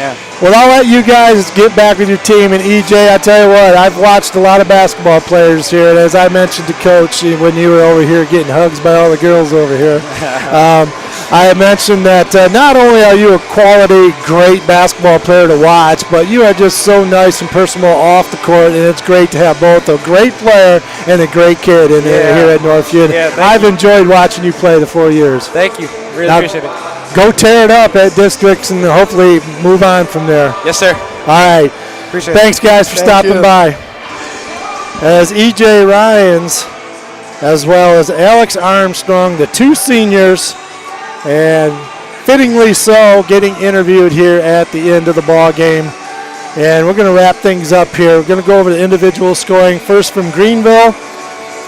O: yeah.
A: Well, I'll let you guys get back with your team. And EJ, I tell you what, I've watched a lot of basketball players here. And as I mentioned to Coach when you were over here getting hugs by all the girls over here, I mentioned that not only are you a quality, great basketball player to watch, but you are just so nice and personal off the court. And it's great to have both a great player and a great kid in here at Northview.
O: Yeah,
A: I've enjoyed watching you play the 4 years.
O: Thank you. Really appreciate it.
A: Go tear it up at districts and hopefully move on from there.
O: Yes, sir.
A: All right.
O: Appreciate it.
A: Thanks, guys, for stopping by. As EJ Ryans, as well as Alex Armstrong, the two seniors, and fittingly so, getting interviewed here at the end of the ball game. And we're going to wrap things up here. We're going to go over the individual scoring. First from Greenville,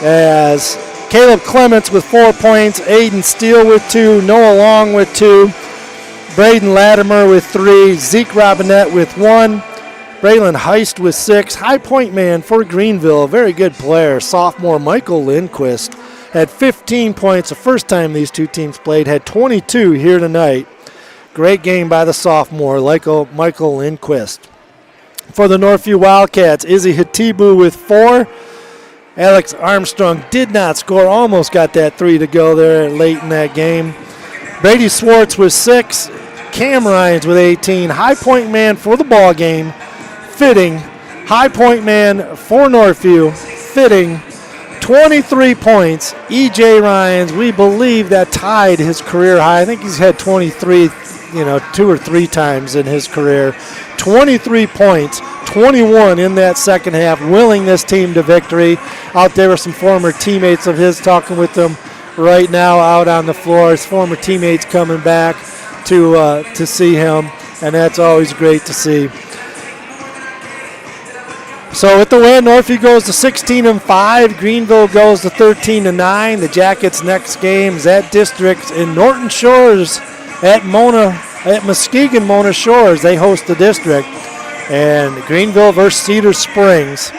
A: as Caleb Clements with 4 points, Aiden Steele with 2, Noah Long with 2, Braden Latimer with 3, Zeke Robinette with 1, Braylon Heist with 6. High point man for Greenville, a very good player, sophomore Michael Lindquist, had 15 points the first time these two teams played, had 22 here tonight. Great game by the sophomore, Michael Lindquist. For the Northview Wildcats, Izzy Hatibu with 4. Alex Armstrong did not score, almost got that 3 to go there late in that game. Brady Swartz with 6. Cam Ryans with 18. High point man for the ball game, fitting. High point man for Northview, fitting. 23 points. EJ Ryans, we believe that tied his career high. I think he's had 23, 2 or 3 times in his career. 23 points, 21 in that second half, willing this team to victory. Out there with some former teammates of his, talking with them right now out on the floor. His former teammates coming back to see him, and that's always great to see. So with the win, Northview goes to 16-5. Greenville goes to 13-9. The Jackets' next game is at Districts in Norton Shores at Muskegon Mona Shores. They host the district. And Greenville versus Cedar Springs.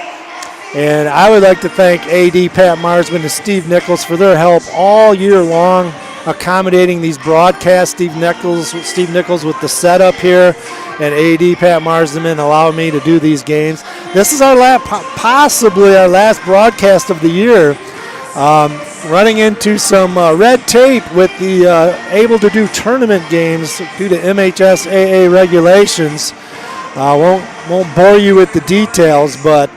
A: And I would like to thank AD Pat Marsman and Steve Nichols for their help all year long, accommodating these broadcasts. Steve Nichols with the setup here, and AD Pat Marsman allowing me to do these games. This is possibly our last broadcast of the year. Running into some red tape with the able to do tournament games due to MHSAA regulations. Won't bore you with the details, but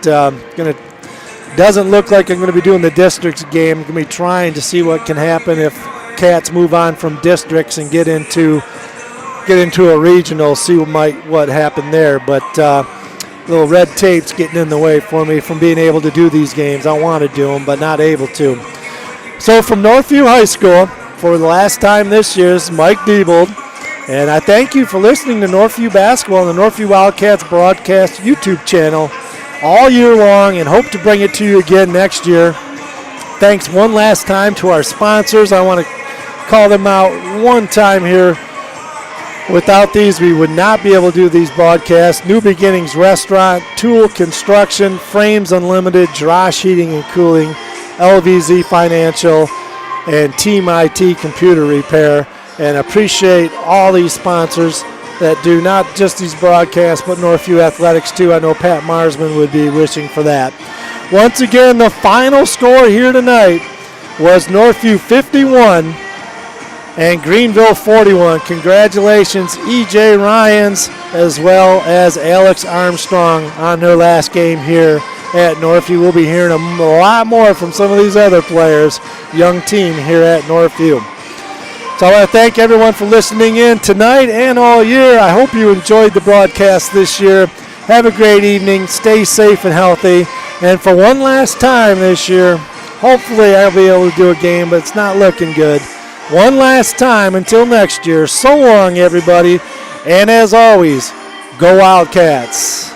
A: doesn't look like I'm going to be doing the districts game. I'm going to be trying to see what can happen if Cats move on from districts and get into a regional. See what happened there. But little red tape's getting in the way for me from being able to do these games. I want to do them, but not able to. So from Northview High School, for the last time this year, is Mike Diebold. And I thank you for listening to Northview Basketball on the Northview Wildcats broadcast YouTube channel all year long, and hope to bring it to you again next year. Thanks one last time to our sponsors. I want to call them out one time here. Without these, we would not be able to do these broadcasts. New Beginnings Restaurant, Tool Construction, Frames Unlimited, Drosh Heating and Cooling, LVZ Financial, and Team IT Computer Repair. And appreciate all these sponsors that do not just these broadcasts, but Northview Athletics too. I know Pat Marsman would be wishing for that. Once again, the final score here tonight was Northview 51 and Greenville 41. Congratulations, E.J. Ryans, as well as Alex Armstrong on their last game here at Northview. We'll be hearing a lot more from some of these other players, young team here at Northview. So I want to thank everyone for listening in tonight and all year. I hope you enjoyed the broadcast this year. Have a great evening. Stay safe and healthy. And for one last time this year, hopefully I'll be able to do a game, but it's not looking good. One last time until next year. So long, everybody. And as always, go Wildcats.